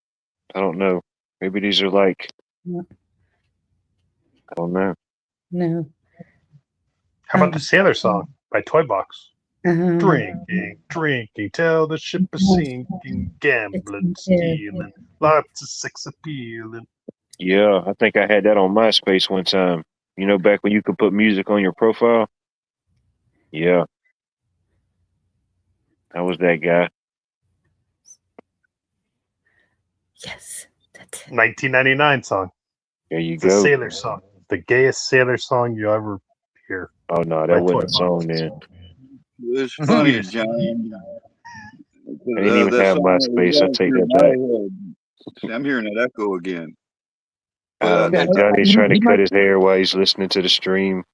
I don't know. Maybe these are like, Yeah. I don't know. No. How about the Sailor song by Toy Box? Uh-huh. Drinking, till the ship is sinking, gambling, stealing, lots of sex appealing. Yeah, I think I had that on MySpace one time. You know, back when you could put music on your profile? Yeah, I was that guy. Yes, that's it. 1999 song. There you It's a go. sailor song. The gayest sailor song you ever hear. Oh, no, By that wasn't Toy a song then. It's Mhm. funny, John. I didn't even That have song MySpace. I was take through that my back. head. See, I'm hearing that echo again. I But don't know. Yeah, Johnny's he, trying to he cut might. his hair while he's listening to the stream.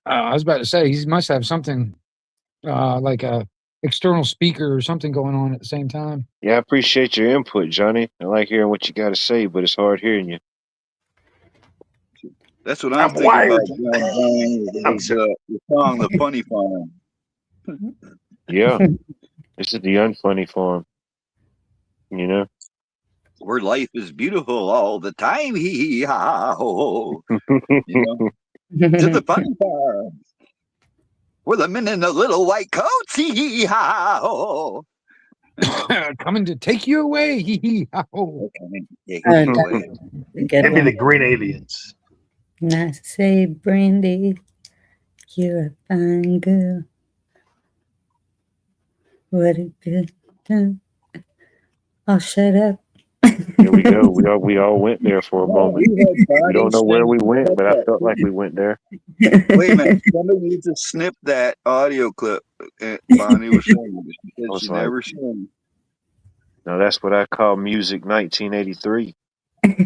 I was about to say he must have something like a external speaker or something going on at the same time. Yeah, I appreciate your input, Johnny. I like hearing what you got to say, but it's hard hearing you. that's what I'm I'm thinking about, wired. John. I'm Is sorry. the song "The Funny Farm." Yeah, this is the unfunny farm. You know? Where life is beautiful all the time. Hee hee ha ho. You know, to the funny farm. Where the men in the little white coats. Hee hee ha ho. Coming to take you away. Hee hee. Ho. Okay, take Oh, me away. the good Give me the one. green aliens. And I say, Brandy, you're a fine girl. What a good time. I'll shut up. Here we go. We all went there for a No, moment. we had We Bonnie don't know where sing. we went, Cut but I that. felt like we went there. Wait a minute. Somebody needs to snip that audio clip. Bonnie was saying. She I said was she like, never sang. no, that's what I call music 1983.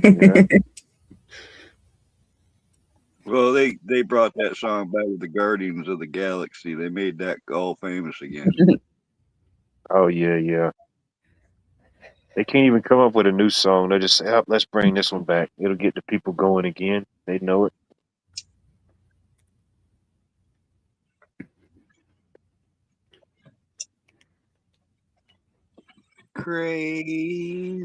You know? Well, they brought that song back with the Guardians of the Galaxy. They made that all famous again. Oh, yeah, yeah. They can't even come up with a new song. They just say, oh, let's bring this one back. It'll get the people going again. They know it. Crazy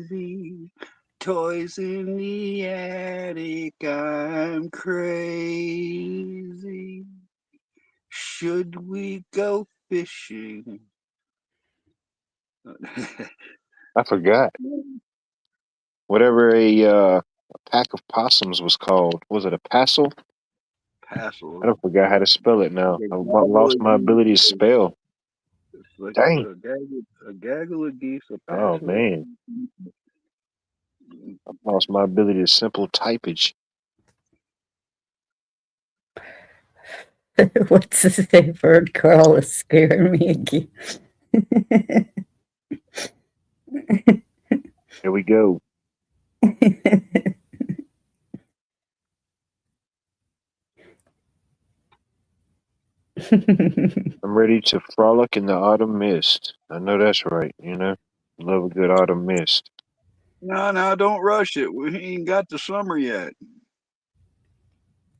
toys in the attic. I'm crazy. Should we go fishing? I forgot. Whatever a pack of possums was called. Was it a passel? Passel. I don't forgot how to spell it now. A I gaggle lost of my ability to geese. spell. It's like Dang. a gaggle of geese, a Oh, passel. man. I lost my ability to simple typage. What's the say? Bird call is scaring me again. Here we go. I'm ready to frolic in the autumn mist. I know that's right, you know. Love a good autumn mist. No, don't rush it. We ain't got the summer yet.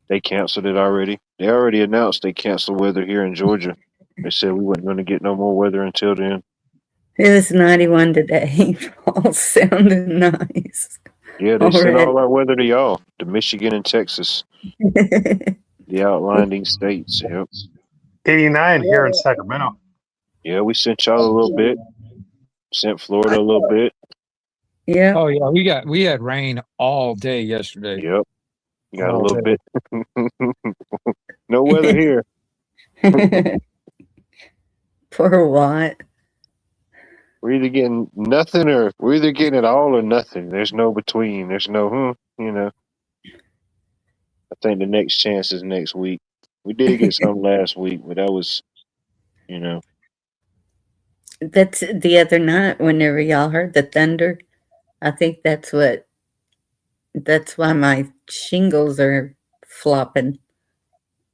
They canceled it already. They already announced they canceled weather here in Georgia. They said we weren't going to get no more weather until then. It was 91 today. All sounded nice. Yeah, they sent Already. all our weather to y'all, to Michigan and Texas, the outlying states. Yep. 89 here in Sacramento. Yeah, we sent y'all a little bit. Sent Florida I a little thought, bit. Yeah. Oh yeah, we had rain all day yesterday. Yep. Got a All little day. bit. No weather here. For what? We're either getting nothing or we're either getting it all or nothing. There's no between. There's no, you know. I think the next chance is next week. We did get some last week, but that was, you know. That's the other night whenever y'all heard the thunder. I think that's why my shingles are flopping.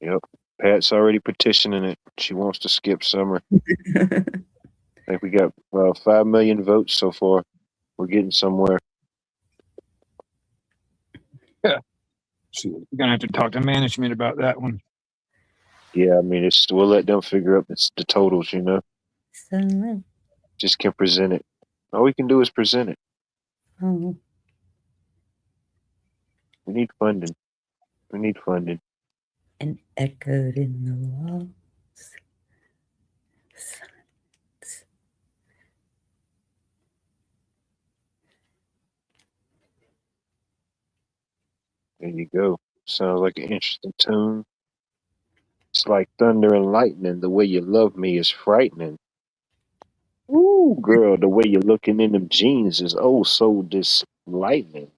Yep. Pat's already petitioning it. She wants to skip summer. I think we got 5 million votes so far. We're getting somewhere. So we're gonna have to talk to management about that one. Yeah, I mean, we'll let them figure out the totals, you know. So, Just can present it. All we can do is present it. oh, We need funding. We need funding. and echoed in the walls. Silence. There you go. Sounds like an interesting tune. It's like thunder and lightning. The way you love me is frightening. Ooh, girl, the way you're looking in them jeans is oh so dislightening.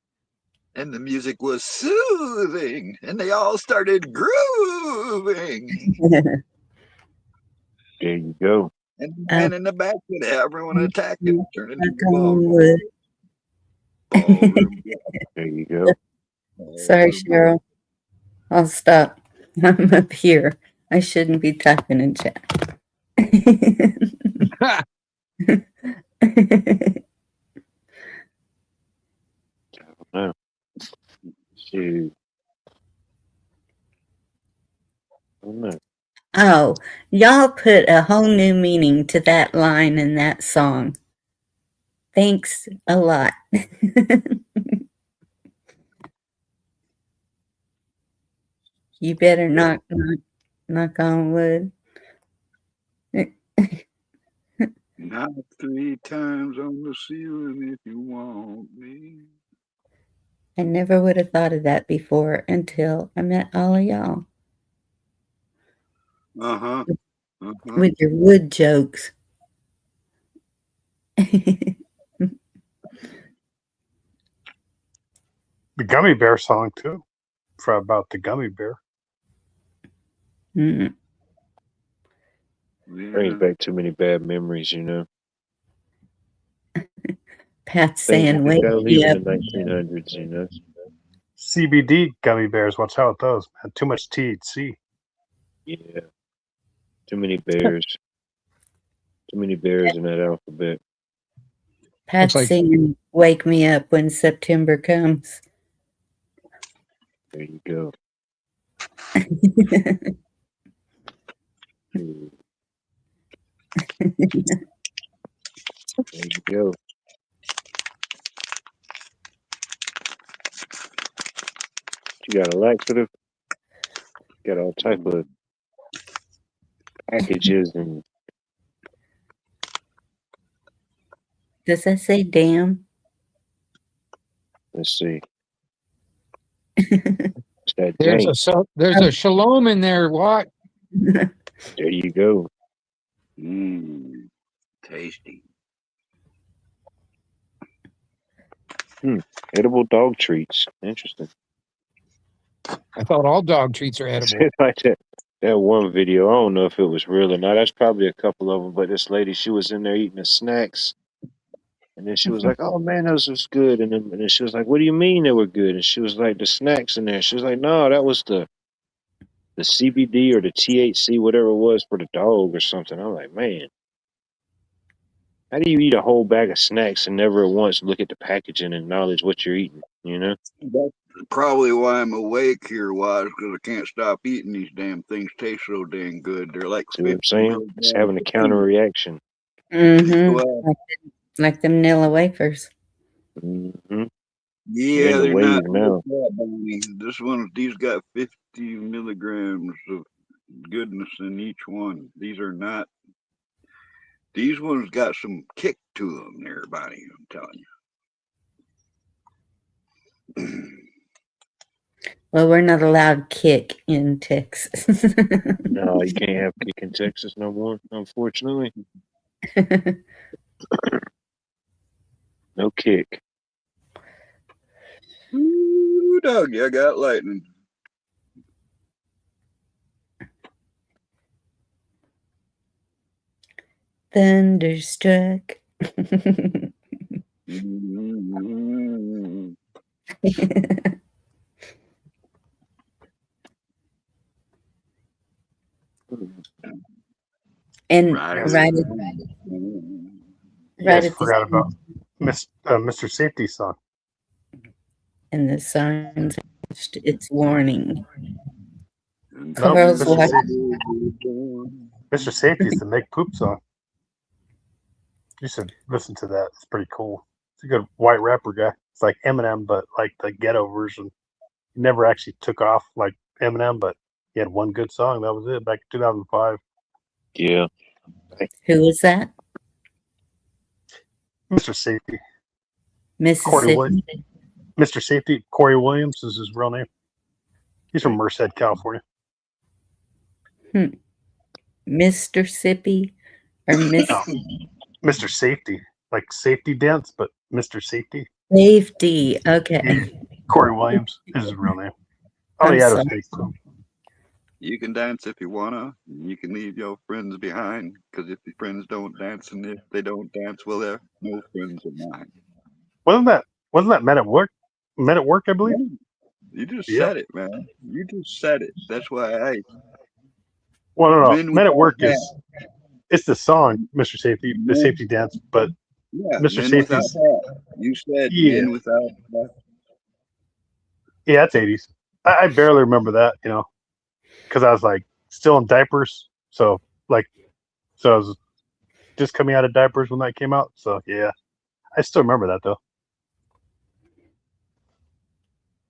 And the music was soothing, and they all started grooving. There you go. And the man in the back would have everyone attack him, turn into Knock the on ballroom. wood. Ballroom. There you go. Sorry, Ballroom. Cheryl. I'll stop. I'm up here. I shouldn't be typing in chat. No. Shoot. I don't know. Oh, y'all put a whole new meaning to that line in that song. Thanks a lot. You better knock on wood. Knock 3 times on the ceiling if you want me. I never would have thought of that before until I met all of y'all Uh-huh. with your wood jokes. The Gummy Bear song too, for about the gummy bear. Mm. Brings back too many bad memories, you know. Pat Things saying, that "Wake gotta me leave in up." the 1900s, you know. CBD gummy bears. Watch out with those. Man, too much THC. Yeah. Too many bears. Too many bears in that alphabet. Pat like- saying, "Wake me up when September comes." There you go. There you go. You got a laxative. Got all type of packages and Does that say damn? let's see. It's that There's dank. there's a shalom in there. What? There you go. Tasty. Edible dog treats. Interesting. I thought all dog treats are edible. It's like that one video. I don't know if it was real or not. That's probably a couple of them. But this lady, she was in there eating the snacks, and then she was like, "Oh man, those was good." And then she was like, "What do you mean they were good?" And she was like, "The snacks in there." She was like, "No, that was the CBD or the THC, whatever it was for the dog or something." I'm like, man, how do you eat a whole bag of snacks and never once look at the packaging and acknowledge what you're eating? You know? That's probably why I'm awake here, Wise, because I can't stop eating these damn things. Taste so dang good. They're like See what I'm 50 saying? It's having a milligrams. counter reaction. Mm-hmm. Well, Like them Nilla wafers. Mm-hmm. yeah, the they're wave not now. like that, Bonnie. These got 50 milligrams of goodness in each one. These are not. These ones got some kick to them, there, Bonnie. I'm telling you. Well, we're not allowed kick in Texas. No, you can't have kick in Texas no more, unfortunately. No kick. Ooh, doggy, I got lightning. Thunderstruck. Mm-hmm. And Right. right You guys at the forgot about Mr. Safety song. and the signs, it's warning. Nope, Carl's Mr. watching. Mr. Safety's the Make Poop song. You should listen to that. It's pretty cool. It's a good white rapper guy. It's like Eminem, but like the ghetto version. He never actually took off like Eminem, but he had one good song. That was it back in 2005. Yeah. Who was that? Mr. Safety. Corey Mississippi. Williams. Mr. Safety. Corey Williams is his real name. He's from Merced, California. Mr. Sippy or Miss No, Mr. Safety, like safety dance, but Mr. Safety. Safety. Okay. Yeah. Corey Williams is his real name. Oh, I'm yeah, that's sorry. fake too. You can dance if you wanna. You can leave your friends behind. Because if your friends don't dance, and if they don't dance, well, they're no friends of mine. Wasn't that Men at Work? Men at Work, I believe. You just Yeah. said it, man. You just said it. That's why I Well, no. Men Men at Without Work Hat. it's the song, Mr. Safety, the safety dance, but Yeah, Mr. Men Without Safety's, Hat. You said yeah, Men Without Hat. yeah, that's 80s. I barely remember that, because I was like still in diapers. So I was just coming out of diapers when that came out. So yeah, I still remember that though.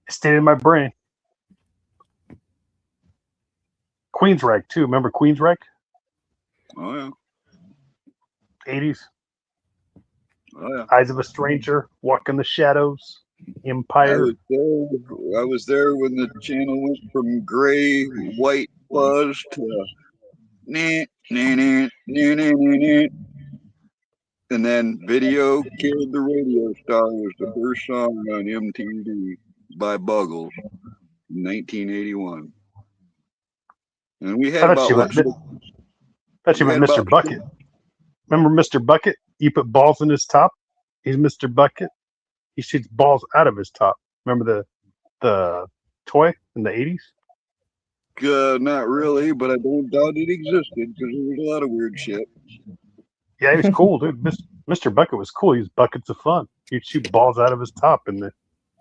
It stayed in my brain. Queensryche too. Remember Queensryche? Oh yeah. 80s. Oh yeah. Eyes of a Stranger, Walk in the Shadows, Empire. I was there when the channel went from gray, white fuzz to nah, nah, nah, nah, nah, nah, nah. And then Video Killed the Radio Star was the first song on MTV by Buggles in 1981. And we had I thought about you meant, we had Mr. about Bucket. Remember Mr. Bucket? You put balls in his top. He's Mr. Bucket. He shoots balls out of his top. Remember the toy in the 80s? not really, but I don't doubt it existed because there was a lot of weird shit. Yeah, he was cool, dude. Mr. Bucket was cool. He was buckets of fun. He'd shoot balls out of his top, and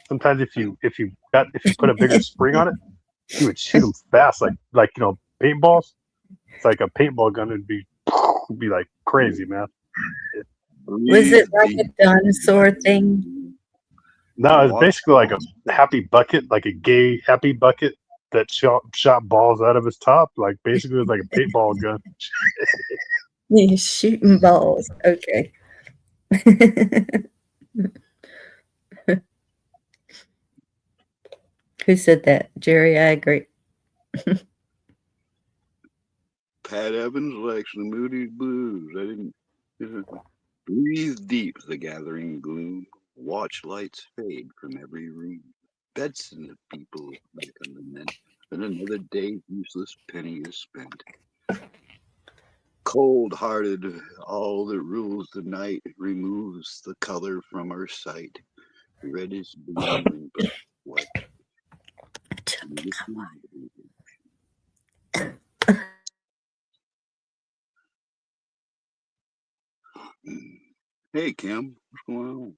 sometimes if you put a bigger spring on it, he would shoot them fast, like paintballs. It's like a paintball gun. It'd be like crazy, man. Was it like a dinosaur thing? No, it's basically like a happy bucket, like a gay happy bucket that shot balls out of his top. Like basically, it was like a paintball gun. He's shooting balls. Okay. Who said that? Jerry, I agree. Pat Evans likes the Moody Blues. I didn't breathe deep the gathering gloom. Watch lights fade from every room. Beds in the people like a lament. Then another day useless penny is spent. Cold-hearted, all that rules the night removes the color from our sight. Red is blue and black white. Hey Kim, what's going on?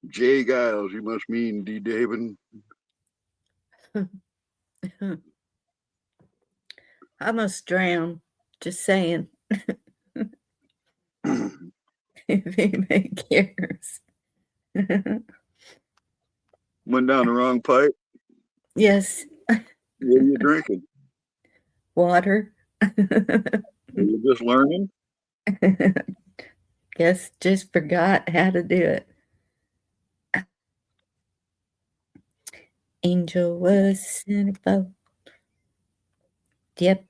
Jay Giles, you must mean D. David. I almost drowned. Just saying. If anybody cares. Went down the wrong pipe. Yes. What are you drinking? Water. Are you just learning? Guess just forgot how to do it. Angel was centerfold. Yep.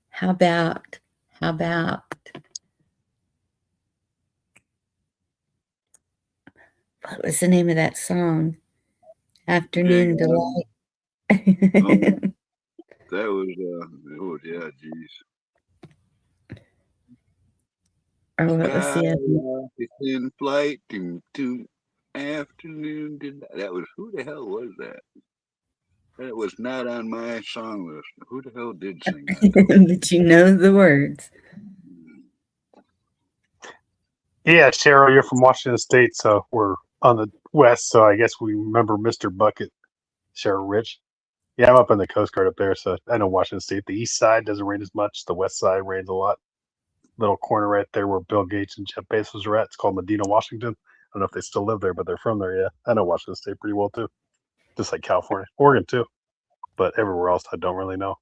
How about what was the name of that song? Afternoon Delight. That was yeah, geez. Or what was the other? It's in flight to afternoon delight. That was, who the hell was that? That was not on my song list. Who the hell did sing that? But you know the words. Yeah, Cheryl, you're from Washington State, so we're on the west, so I guess we remember Mr. Bucket. Cheryl Rich. Yeah, I'm up on the Coast Guard up there, so I know Washington State. The east side doesn't rain as much. The west side rains a lot. Little corner right there where Bill Gates and Jeff Bezos are at. It's called Medina, Washington. I don't know if they still live there, but they're from there, yeah. I know Washington State pretty well, too. Just like California. Oregon, too. But everywhere else, I don't really know.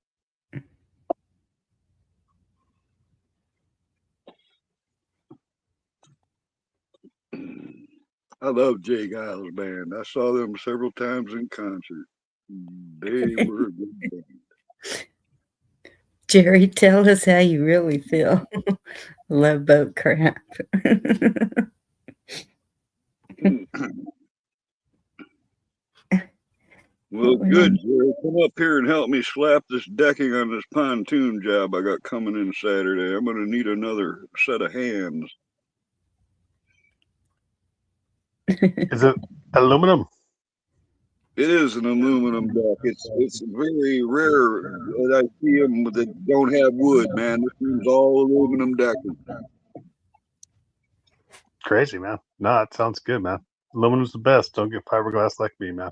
I love Jay Giles band. I saw them several times in concert. They were a good band. Jerry, tell us how you really feel. Love boat crap. Well, good, Jerry. Come up here and help me slap this decking on this pontoon job I got coming in Saturday. I'm going to need another set of hands. Is it aluminum? It is an aluminum deck. It's very rare that I see them that don't have wood, man. This one's all aluminum decking. Crazy, man. No, it sounds good, man. Aluminum's the best. Don't get fiberglass like me, man.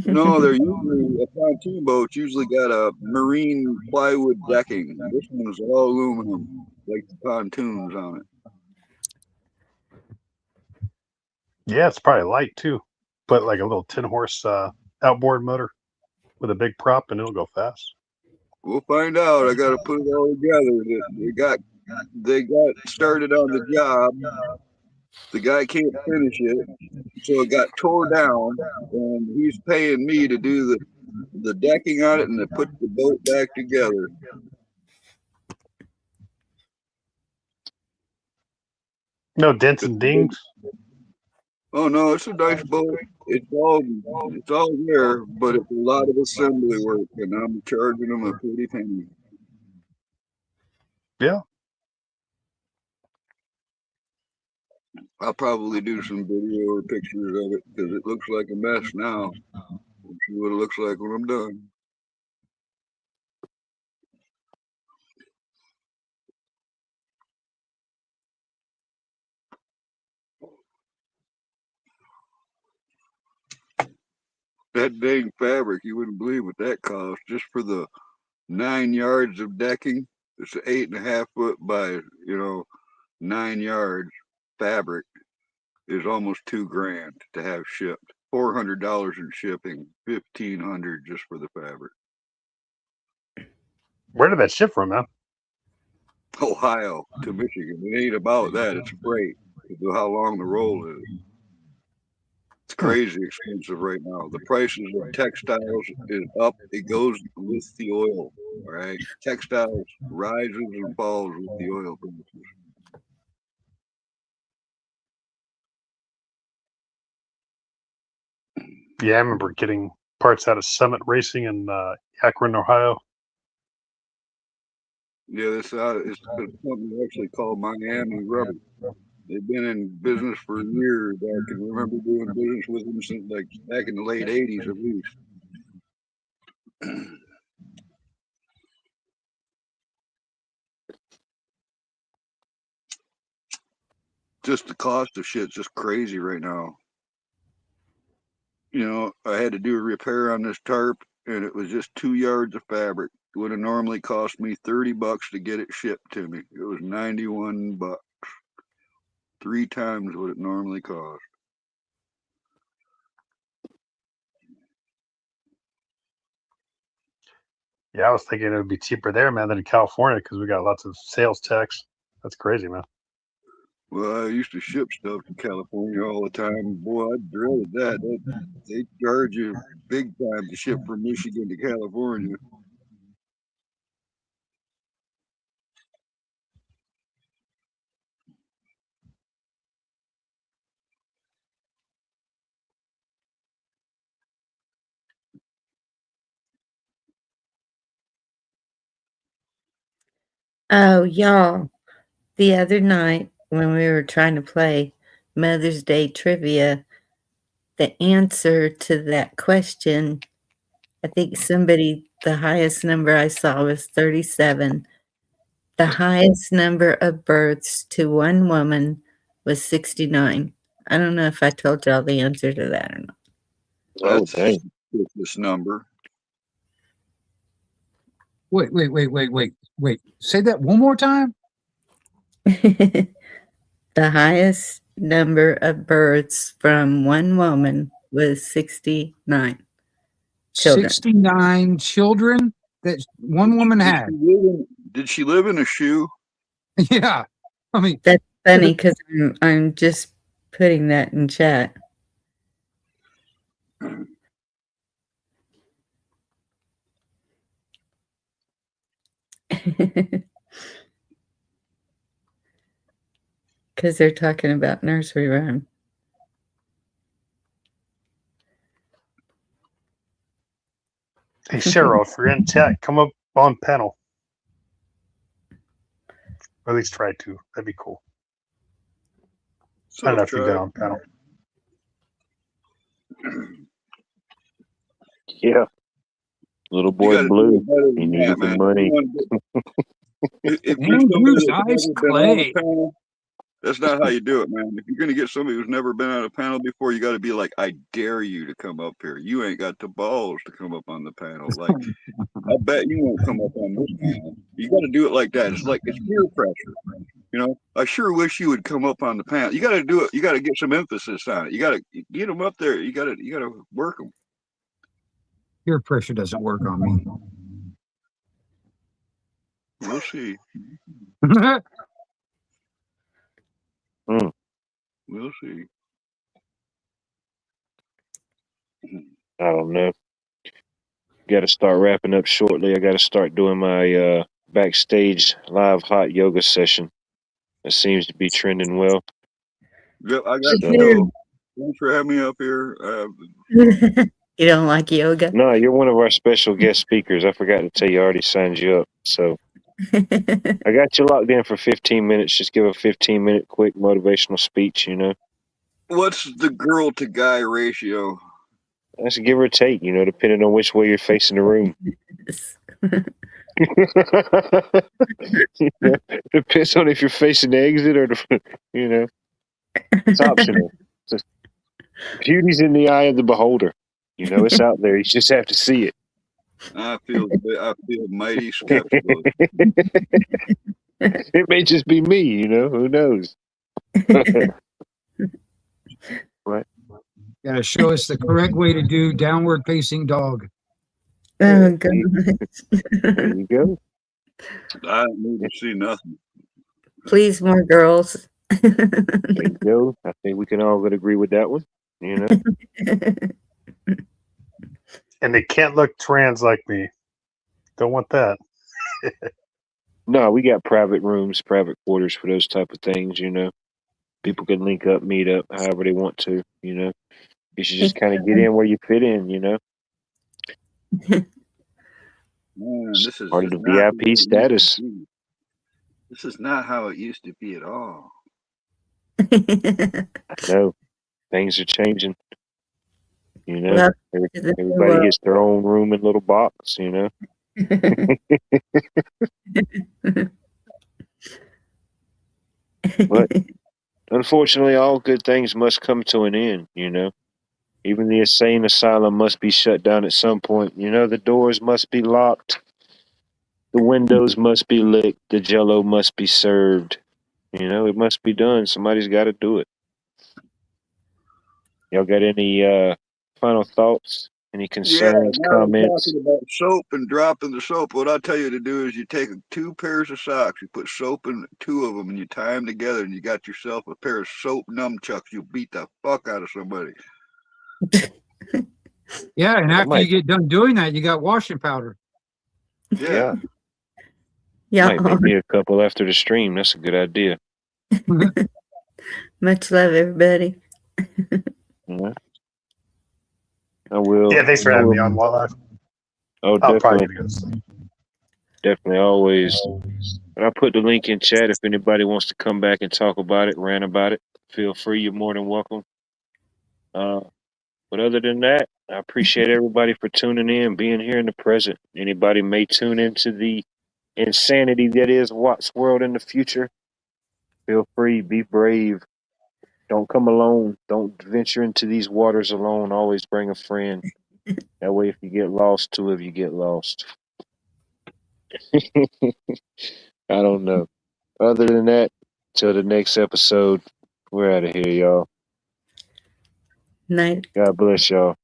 No, they're usually a pontoon boat's usually got a marine plywood decking. This one's all aluminum, like the pontoons on it. Yeah, it's probably light too. Put like a little 10-horse outboard motor with a big prop, and it'll go fast. We'll find out. I got to put it all together. They got started on the job. The guy can't finish it, so it got tore down, and he's paying me to do the decking on it and to put the boat back together. No dents and dings. Oh no, it's a nice boat. It's all there, but it's a lot of assembly work, and I'm charging them a pretty penny. Yeah. I'll probably do some video or pictures of it because it looks like a mess now. We'll see what it looks like when I'm done. That dang fabric, you wouldn't believe what that cost just for the 9 yards of decking. It's 8.5 foot by 9 yards fabric is almost $2,000 to have shipped. $400 in shipping, $1,500 just for the fabric. Where did that ship from, man? Ohio to Michigan. It ain't about that. It's freight. How long the roll is. It's crazy expensive right now. The prices of textiles is up. It goes with the oil. All right. Textiles rises and falls with the oil prices. Yeah, I remember getting parts out of Summit Racing in Akron, Ohio. Yeah, it's a company actually called Miami Rubber. They've been in business for years. I can remember doing business with them since like back in the late 80s at least. Just the cost of shit's just crazy right now. I had to do a repair on this tarp, and it was just 2 yards of fabric. It would have normally cost me $30 to get it shipped to me. It was $91, 3 times what it normally cost. Yeah, I was thinking it would be cheaper there, man, than in California because we got lots of sales tax. That's crazy, man. Well, I used to ship stuff to California all the time. Boy, I dreaded that. They charge you big time to ship from Michigan to California. Oh, y'all, the other night when we were trying to play Mother's Day trivia, the answer to that question, I think the highest number I saw was 37. The highest number of births to one woman was 69. I don't know if I told y'all the answer to that or not. Oh, dang. This number. Wait. Say that one more time. The highest number of births from one woman was 69 children. 69 children that one woman had. Did she live in a shoe? Yeah. I mean, That's funny because I'm just putting that in chat. Because they're talking about nursery rhyme. Hey, Cheryl, if you're in chat, come up on panel. Or at least try to. That'd be cool. I don't know if you've been on panel. Yeah. Little You boy gotta do Blue. it better He than needed that, the man. money. If you're And somebody Bruce that's Ice never been on a Clay. panel, that's not how you do it, man. If you're gonna get somebody who's never been on a panel before, you got to be like, I dare you to come up here. You ain't got the balls to come up on the panel. Like, I bet you won't come up on this panel. You got to do it like that. It's like it's peer pressure. You know, I sure wish you would come up on the panel. You got to do it. You got to get some emphasis on it. You got to get them up there. You got to work them. Peer pressure doesn't work on me. We'll see. We'll see. I don't know. Got to start wrapping up shortly. I got to start doing my backstage live hot yoga session. That seems to be trending well. Yep, I got So- to go. Thanks for having me up here. You don't like yoga? No, you're one of our special guest speakers. I forgot to tell you, I already signed you up. So I got you locked in for 15 minutes. Just give a 15-minute quick motivational speech, you know. What's the girl to guy ratio? That's a give or take, you know, depending on which way you're facing the room. Depends on if you're facing the exit or the, you know, it's optional. Beauty's in the eye of the beholder. You know, it's out there. You just have to see it. I feel mighty skeptical. It may just be me, you know. Who knows? What? Gotta show us the correct way to do downward facing dog. Oh, God. There you go. I don't need to see nothing. Please, more girls. There you go. I think we can all agree with that one. You know. And they can't look trans like me. Don't want that. No, we got private rooms, private quarters for those type of things, you know. People can link up, meet up, however they want to, you know. You should just kind of get in where you fit in, you know. Man, this is Part of the not how it VIP used status. to be. This is not how it used to be at all. I know. Things are changing. You know. Well, Everybody gets their own room and little box, you know. But unfortunately, all good things must come to an end, you know. Even the insane asylum must be shut down at some point. You know, the doors must be locked. The windows must be lit. The jello must be served. You know, it must be done. Somebody's got to do it. Y'all got any final thoughts? Any concerns, now comments? talking about soap and dropping the soap. What I tell you to do is you take 2 pairs of socks, you put soap in 2 of them, and you tie them together, and you got yourself a pair of soap nunchucks. You beat the fuck out of somebody. Yeah, and after you get done doing that, you got washing powder. Yeah. Yeah. Might make me a couple after the stream. That's a good idea. Much love, everybody. Yeah. I will. Yeah, thanks for having me on live. Oh, I'll probably definitely. go to sleep. Definitely, always. But I'll put the link in chat if anybody wants to come back and talk about it, rant about it. Feel free. You're more than welcome. But other than that, I appreciate everybody for tuning in, being here in the present. Anybody may tune into the insanity that is Watt's World in the future. Feel free. Be brave. Don't come alone. Don't venture into these waters alone. Always bring a friend. That way, if you get lost, 2 of you get lost. I don't know. Other than that, till the next episode, we're out of here, y'all. Night. God bless y'all.